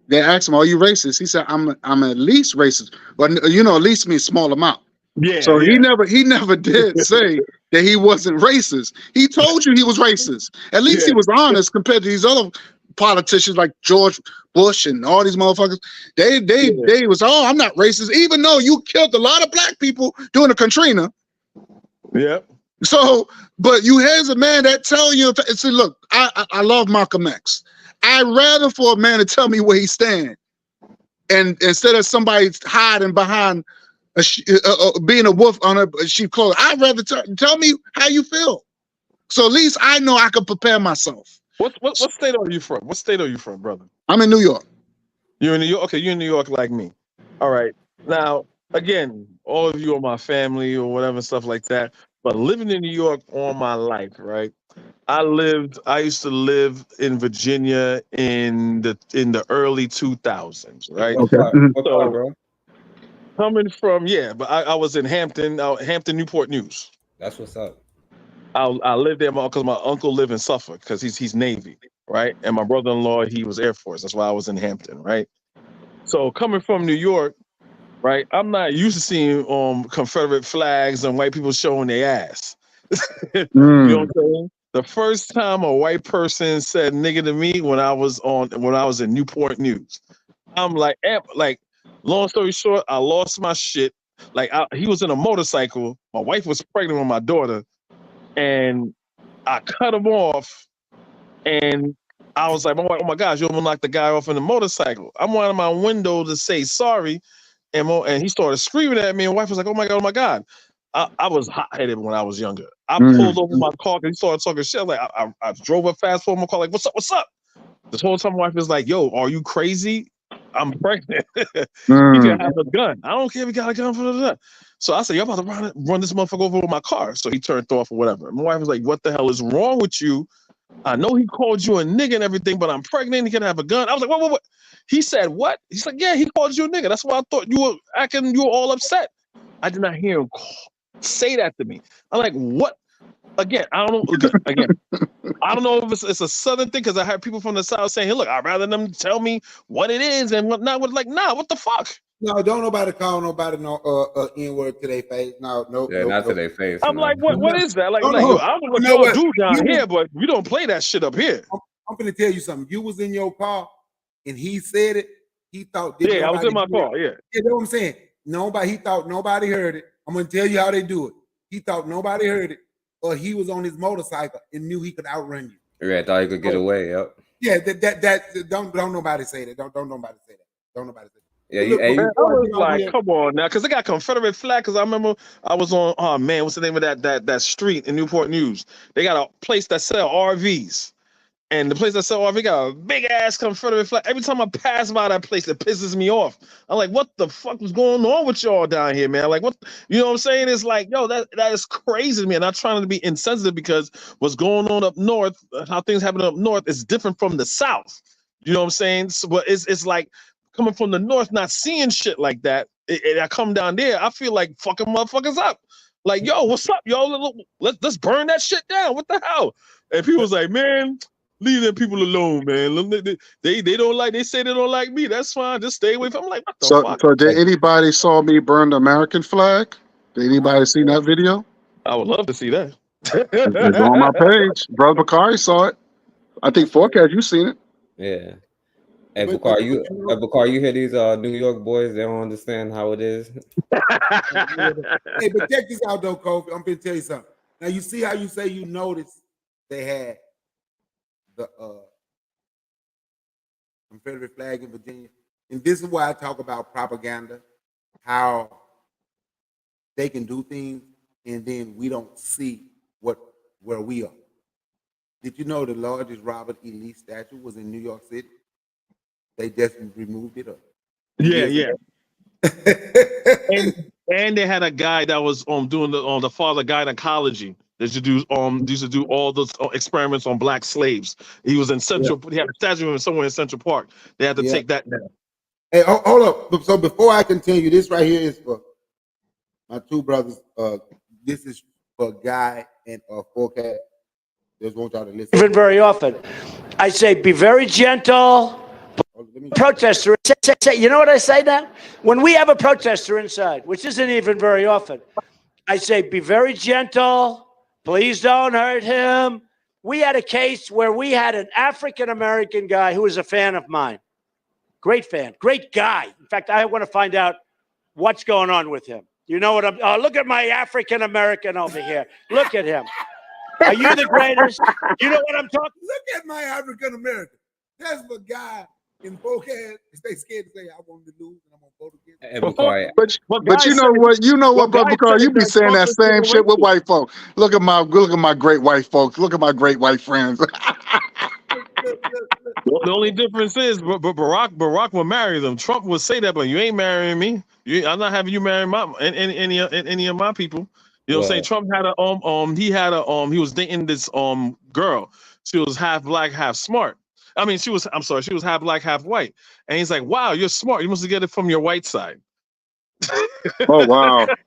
they asked him, "Are you racist?" He said, "I'm at least racist." But at least means small amount. Yeah. So he never did say that he wasn't racist. He told you he was racist. At least he was honest compared to these other politicians like George Bush and all these motherfuckers. They was, I'm not racist, even though you killed a lot of black people during the Katrina. Yeah. So, but here's a man that tell you, see, look, I love Malcolm X. I'd rather for a man to tell me where he stand, and instead of somebody hiding behind being a wolf on a sheep clothing, I'd rather tell me how you feel. So at least I know I can prepare myself. What state are you from? What state are you from, brother? I'm in New York. You're in New York? Okay, you're in New York like me. All right. Now, again, all of you are my family or whatever, stuff like that. But living in New York all my life, right? I used to live in Virginia in the early 2000s, right? What part? What part, bro? Coming from, but I was in Hampton, Newport News. That's what's up. I lived there because my uncle lived in Suffolk because he's Navy, right? And my brother-in-law, he was Air Force. That's why I was in Hampton, right? So coming from New York, right? I'm not used to seeing Confederate flags and white people showing their ass. You know what I'm saying? The first time a white person said nigga to me when I was in Newport News, I'm like, long story short, I lost my shit. Like he was in a motorcycle. My wife was pregnant with my daughter, and I cut him off, and I was like, oh my gosh, you almost knocked the guy off in the motorcycle. I'm out of my window to say sorry, and he started screaming at me, and wife was like, oh my God. I was hot-headed when I was younger. I pulled over my car because he started talking shit. Like I drove up fast forward my car, like, what's up? This whole time my wife was like, yo, are you crazy? I'm pregnant. He can have a gun. I don't care if he got a gun for that. So I said, you're about to run this motherfucker over with my car. So he turned off or whatever. My wife was like, what the hell is wrong with you? I know he called you a nigga and everything, but I'm pregnant. He can have a gun. I was like, what? He said, what? He's like, yeah, he called you a nigga. That's why I thought you were all upset. I did not hear him say that to me. I'm like, what? Again, I don't know. Again, I don't know if it's a Southern thing because I heard people from the South saying, hey, look, I'd rather them tell me what it is and whatnot. Like, nah, what the fuck? No, don't nobody call nobody no N-word to their face. No. Yeah, not to their face. I'm like, what is that? Like, No. yo, I don't know what y'all do down here, but we don't play that shit up here. I'm gonna tell you something. You was in your car and he said it. He thought, I was in my car. Yeah, you know what I'm saying. He thought nobody heard it. I'm gonna tell you how they do it. He thought nobody heard it, or he was on his motorcycle and knew he could outrun you. Yeah, thought he could get away. Yep. Yeah, that don't nobody say that. Don't nobody say that. Don't nobody say that. Yeah, I was like, come on now, because they got Confederate flag. Because I remember I was on, oh man, what's the name of that street in Newport News? They got a place that sell RVs, and the place that sell RV got a big ass Confederate flag. Every time I pass by that place, it pisses me off. I'm like, what the fuck was going on with y'all down here, man? Like, what? You know what I'm saying? It's like, yo, that is crazy to me. And I'm trying to be insensitive because what's going on up north, how things happen up north, is different from the South. You know what I'm saying? So, but it's like, coming from the north, not seeing shit like that, and I come down there, I feel like fucking motherfuckers up. Like, yo, what's up, yo? Let's burn that shit down. What the hell? And people was like, man, leave them people alone, man. They don't like. They say they don't like me. That's fine. Just stay away from. I'm like, what the fuck? So did anybody saw me burn the American flag? Did anybody see that video? I would love to see that. It's on my page. Brother Bakari saw it. I think Forecast, you seen it. Yeah. Hey, Bakar, you hear these New York boys? They don't understand how it is. Hey, but check this out, though, Kofi. I'm going to tell you something. Now, you see how you say you noticed they had the Confederate flag in Virginia? And this is why I talk about propaganda, how they can do things, and then we don't see where we are. Did you know the largest Robert E. Lee statue was in New York City? They just removed it up. Yeah. and they had a guy that was doing the father gynecology. They used to do all those experiments on black slaves. He was in Central. He had a statue of him somewhere in Central Park. They had to take that down. Hey, hold up. So before I continue, this right here is for my two brothers. This is for Guy and Forecast. Just want y'all to listen. Even very often, I say, be very gentle. Protester, you know what I say now? When we have a protester inside, which isn't even very often, I say, be very gentle. Please don't hurt him. We had a case where we had an African-American guy who was a fan of mine. Great fan, great guy. In fact, I want to find out what's going on with him. You know what I'm, look at my African-American over here. Look at him. Are you the greatest? You know what I'm talking? Look at my African-American. That's the guy in Forecast. They scared to say, I want to lose and I'm going to vote against. But you know what, Brother Carl, you be saying that same shit with white folks. Look at my great white folks. Look at my great white friends. The only difference is, Barack will marry them. Trump would say that, but you ain't marrying me. I'm not having you marry any of my people. You know what I'm saying? Trump had he was dating this girl. She was half black, half smart. I mean, she was half black, half white. And he's like, wow, you're smart. You must get it from your white side. Oh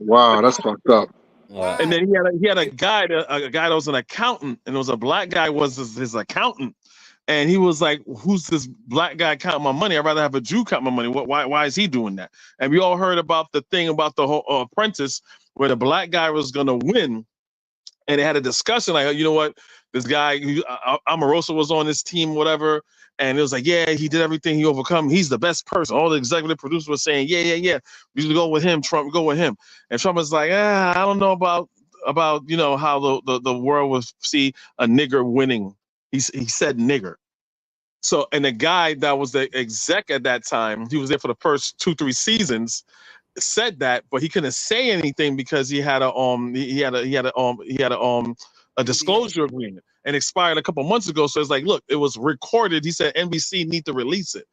wow, that's fucked up. And then he had a guy that was an accountant, and it was a black guy was his accountant. And he was like, who's this black guy counting my money? I'd rather have a Jew count my money. Why is he doing that? And we all heard about the thing about the whole Apprentice, where the black guy was going to win. And they had a discussion like, you know what? This guy, Omarosa, was on this team, whatever. And it was like, yeah, he did everything. He overcome. He's the best person. All the executive producers were saying, yeah. We should go with him, Trump, go with him. And Trump was like, I don't know about how the world would see a nigger winning. He said nigger. So, and the guy that was the exec at that time, he was there for the first 2-3 seasons, said that, but he couldn't say anything because he had a disclosure agreement and expired a couple months ago. So it's like, look, it was recorded. He said NBC need to release it.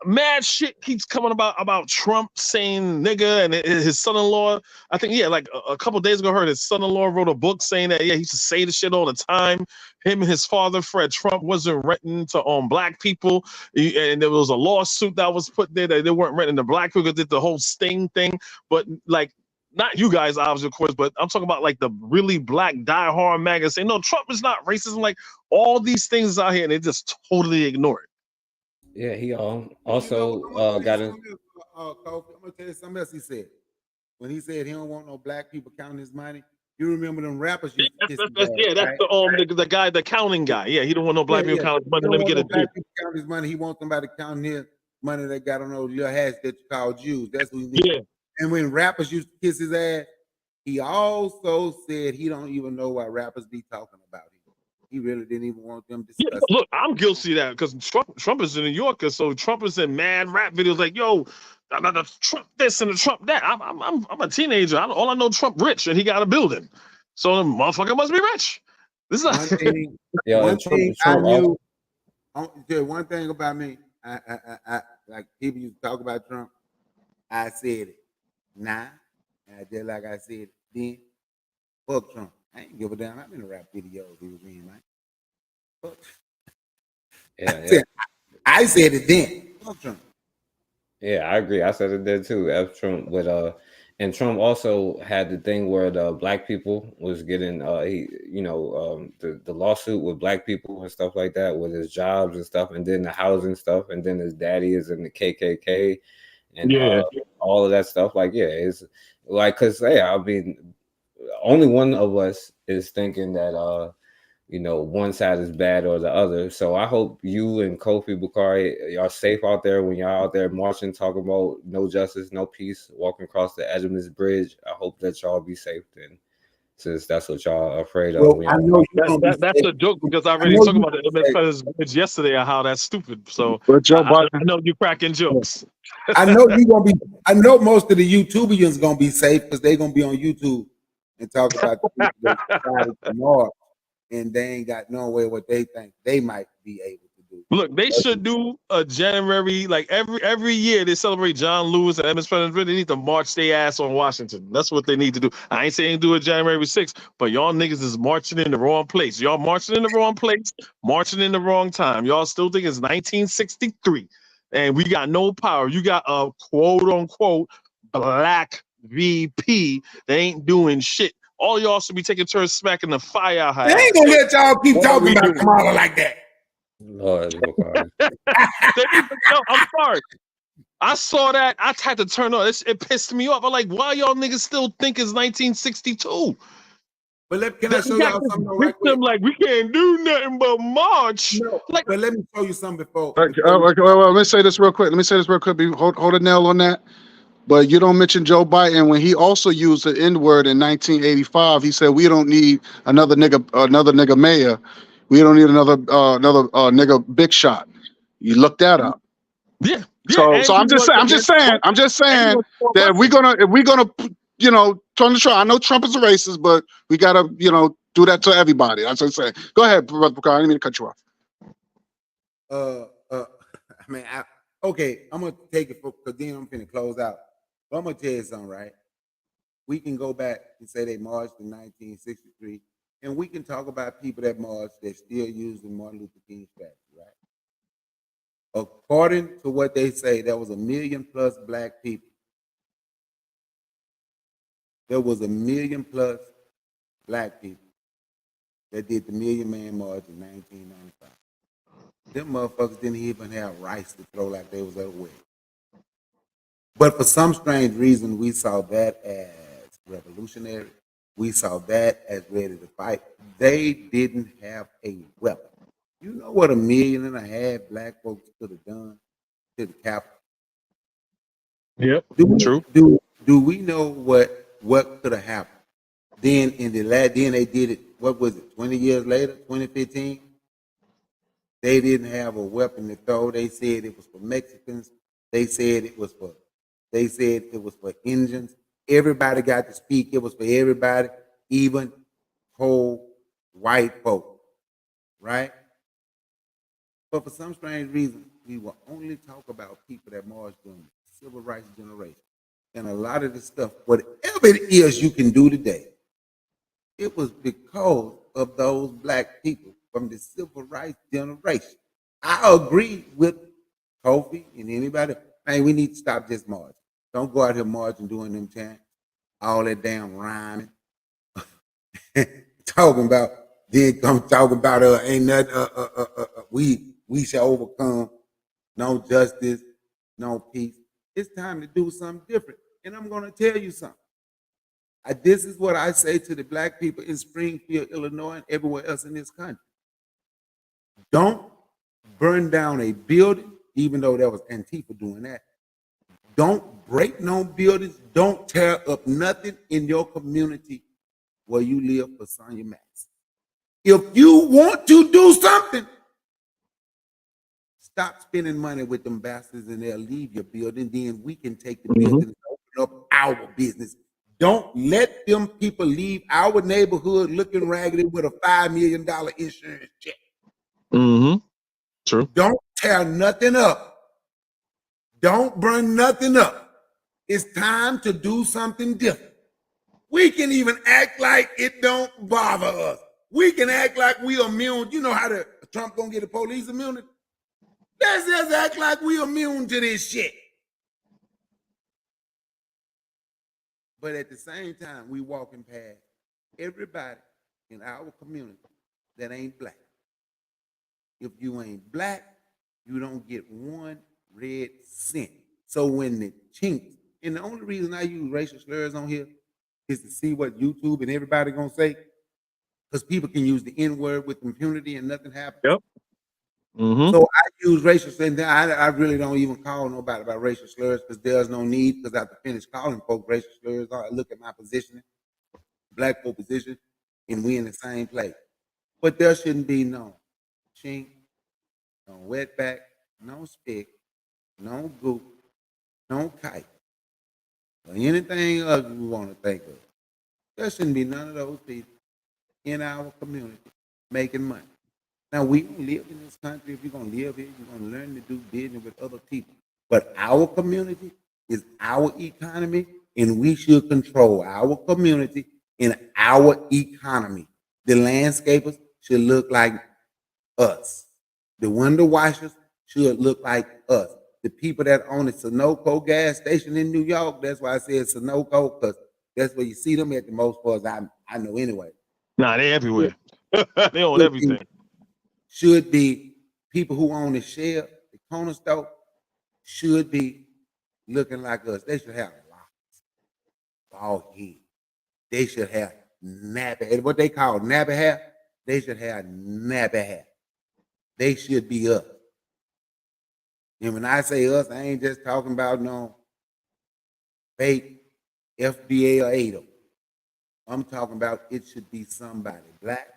Mad shit keeps coming about Trump saying nigga, and his son-in-law. I think like a couple days ago, I heard his son-in-law wrote a book saying that he used to say the shit all the time. Him and his father, Fred Trump, wasn't renting to black people, and there was a lawsuit that was put there that they weren't renting to black people. Did the whole Sting thing, but like not you guys, obviously, of course, but I'm talking about like the really black diehard MAGA saying no, Trump is not racist. Like all these things out here, and they just totally ignore it. Yeah, he also got in. I'm gonna tell you something else he said. When he said he don't want no black people counting his money, you remember them rappers used to kiss his ass, that's right? the guy, the counting guy. Yeah, he don't want no black people counting his money. Let me get it. Black people count his money. He wants somebody counting his money that got on those little hats that you call Jews. That's what he needs. Yeah. And when rappers used to kiss his ass, he also said he don't even know what rappers be talking about. He really didn't even want them discussing. Look, I'm guilty of that because Trump is a New Yorker, so Trump is in mad rap videos like, yo, the Trump this and the Trump that. I'm a teenager. All I know, Trump rich and he got a building, so the motherfucker must be rich. This is one thing. One thing I knew. I'll tell you one thing about me. I like people used to talk about Trump. I said it. Nah, and I did like I said it then. Fuck Trump. I ain't give a damn. I'm in a rap video he was in, man. Fuck. Yeah. I said it then. Fuck Trump. Yeah, I agree. I said it there too. F Trump, but and Trump also had the thing where the black people was getting the lawsuit with black people and stuff like that with his jobs and stuff, and then the housing stuff, and then his daddy is in the KKK and all of that stuff. Like, yeah, it's like, cause I mean, only one of us is thinking that one side is bad or the other. So I hope you and Kofi Bakari are safe out there when y'all out there marching, talking about no justice, no peace, walking across the Edmonds Bridge. I hope that y'all be safe then, since that's what y'all are afraid of. Well, I know that's a joke because I already talked about the Bridge yesterday and how that's stupid. So I know you cracking jokes. I know you gonna be. I know most of the YouTubers gonna be safe because they're gonna be on YouTube and talk about the people that decided to march, and they ain't got no way what they think they might be able to do. Look, they should do a January, like every year they celebrate John Lewis and Edmonds President. They need to march their ass on Washington. That's what they need to do. I ain't saying do it January 6th, but y'all niggas is marching in the wrong place. Y'all marching in the wrong place, marching in the wrong time. Y'all still think it's 1963. and we got no power. You got a quote unquote black VP that ain't doing shit. All y'all should be taking turns smacking the fire out her They ain't ass. gonna let y'all keep What are talking we about doing? Kamala like that. Lord, Bakari. No, I'm sorry. I saw that. I had to turn on. It pissed me off. I'm like, why y'all niggas still think it's 1962? But can I show y'all something though, right quick? Them like we can't do nothing but march. No, Like, but let me show you something before. Let me say this real quick. Hold a nail on that. But you don't mention Joe Biden when he also used the N-word in 1985. He said we don't need another nigga mayor. We don't need another nigga big shot. You look that up. Yeah. So and I'm just saying that if we're gonna turn the Trump. I know Trump is a racist, but we gotta do that to everybody. That's what I'm saying. Go ahead, Brother Bakari. I didn't mean to cut you off. I mean, okay, I'm gonna take it because then I'm finna close out. But I'm gonna tell you something, right? We can go back and say they marched in 1963, and we can talk about people that marched that still using Martin Luther King strategy, right? According to what they say, there was 1 million plus black people. There was 1 million plus black people that did the Million Man March in 1995. Them motherfuckers didn't even have rice to throw like they was at a wedding. But for some strange reason, we saw that as revolutionary. We saw that as ready to fight. They didn't have a weapon. You know what 1.5 million black folks could have done to the Capitol? Yep. True. Do we know what could have happened? Then then they did it. What was it? 20 years later, 2015. They didn't have a weapon to throw. They said it was for Mexicans. They said it was for Indians. Everybody got to speak. It was for everybody, even whole white folk, right? But for some strange reason, we will only talk about people that marched during the civil rights generation. And a lot of the stuff, whatever it is you can do today, it was because of those black people from the civil rights generation. I agree with Kofi and anybody. Man, we need to stop this marching. Don't go out here marching doing them chants, all that damn rhyming, talking about ain't nothing. We shall overcome. No justice, no peace. It's time to do something different. And I'm going to tell you something. This is what I say to the black people in Springfield, Illinois, and everywhere else in this country. Don't burn down a building, even though that was Antifa doing that. Don't break no buildings. Don't tear up nothing in your community where you live for Sonya Max. If you want to do something, stop spending money with them bastards and they'll leave your building. Then we can take the building and open up our business. Don't let them people leave our neighborhood looking raggedy with a $5 million insurance check. True. Don't tear nothing up. Don't burn nothing up. It's time to do something different. We can even act like it don't bother us. We can act like we immune. You know how Trump gonna get the police immunity? Let's just act like we immune to this shit. But at the same time, we walking past everybody in our community that ain't black. If you ain't black, you don't get 1 red cent. So when the chinks, and the only reason I use racial slurs on here is to see what YouTube and everybody gonna say, because people can use the N-word with impunity and nothing happens. Yep. So I use racial slurs. And I really don't even call nobody about racial slurs because there's no need, because I have to finish calling folks racial slurs. I look at my position, black folk position, and we in the same place. But there shouldn't be no chink, no wetback, no spick, no goop, no kite, or anything else we want to think of. There shouldn't be none of those people in our community making money. Now, we don't live in this country. If you're going to live here, you're going to learn to do business with other people. But our community is our economy, and we should control our community and our economy. The landscapers should look like us. The window washers should look like us. the people that own the Sunoco gas station in New York, that's why I said Sunoco, because that's where you see them at the most, far as I know anyway. Nah, they everywhere. They own everything. Should be people who own the Shell, the corner store, should be looking like us. They should have locks, bald head. They should have nappy hair. What they call nappy hair, they should have nappy hair. They should be us. And when I say us, I ain't just talking about no fake FBA or ADO. I'm talking about it should be somebody black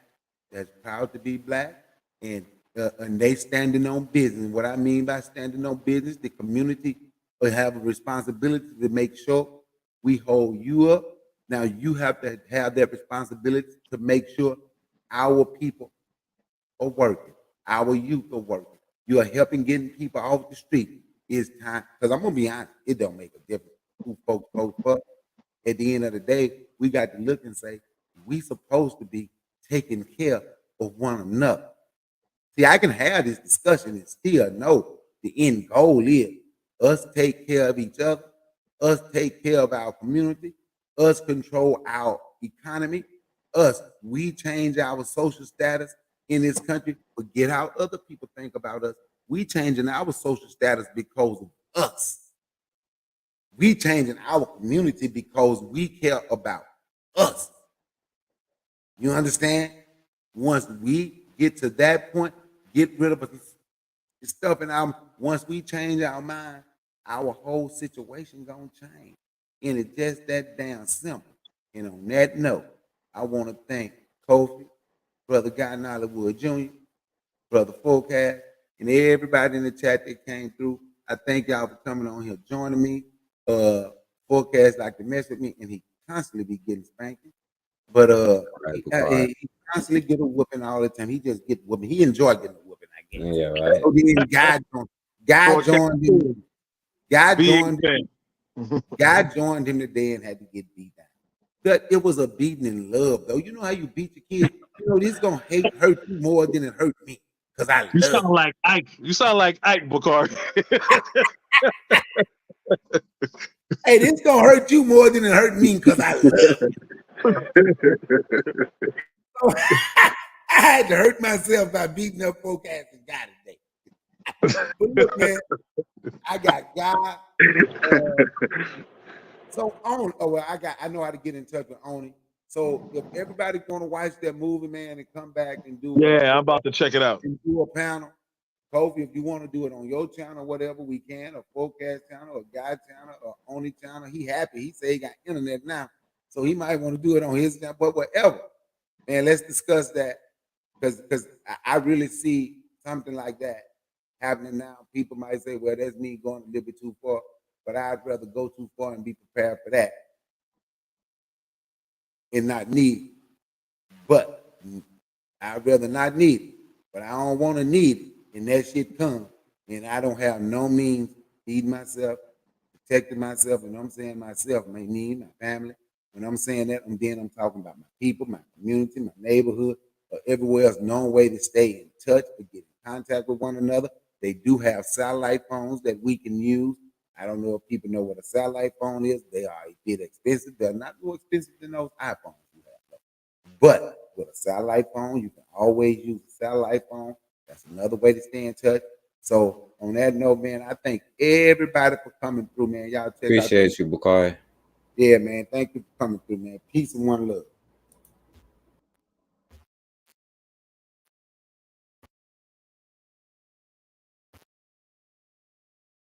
that's proud to be black, and they standing on business. What I mean by standing on business, the community will have a responsibility to make sure we hold you up. Now you have to have that responsibility to make sure our people are working, our youth are working. You are helping getting people off the street. It's time, because I'm gonna be honest, it don't make a difference who folks vote for. At the end of the day, we got to look and say, we supposed to be taking care of one another. See, I can have this discussion and still know the end goal is us take care of each other, us take care of our community, us control our economy, we change our social status in this country. Forget how other people think about us. We changing our social status because of us. We changing our community because we care about us. You understand? Once we get to that point, get rid of the stuff in our, once we change our mind, our whole situation gonna change. And it's just that damn simple. And on that note, I want to thank Kofi, Brother Guy Nollywood Jr., Brother Forecast, and everybody in the chat that came through. I thank y'all for coming on here, joining me. Forecast like to mess with me, and he constantly be getting spanking. But he constantly get a whooping all the time. He just get whooping. He enjoy getting a whooping, I guess. Yeah, right. So then God joined him. God joined him today and had to get beat down. But it was a beating in love, though. You know how you beat your kids? You know, this gonna hurt you more than it hurt me. Because I You love sound like Ike. You sound like Ike, Bakari. Hey, this gonna hurt you more than it hurt me because I love you. So, I had to hurt myself by beating up Forecast and God today. But look, man, I got God. So on. Oh well, I know how to get in touch with Oni. So if everybody's gonna watch that movie, man, and come back and do I'm about to check it out. And do a panel. Kofi, if you want to do it on your channel, whatever we can, a Forecast channel, a Guy channel, or Oni channel, he happy. He say he got internet now, so he might want to do it on his channel. But whatever, man, let's discuss that because I really see something like that happening now. People might say, well, that's me going a little bit too far, but I'd rather go too far and be prepared for that and not need it. But I'd rather not need it, but I don't want to need it. And that shit comes, and I don't have no means feeding myself, protecting myself, and I'm saying myself, me, my family. When I'm saying that, I'm talking about my people, my community, my neighborhood, or everywhere else, no way to stay in touch or get in contact with one another. They do have satellite phones that we can use. I don't know if people know what a satellite phone is. They are a bit expensive. They're not more expensive than those iPhones you have. But with a satellite phone, you can always use a satellite phone. That's another way to stay in touch. So on that note, man, I thank everybody for coming through, man. Y'all check Appreciate you, Bakari. Yeah, man. Thank you for coming through, man. Peace and one love.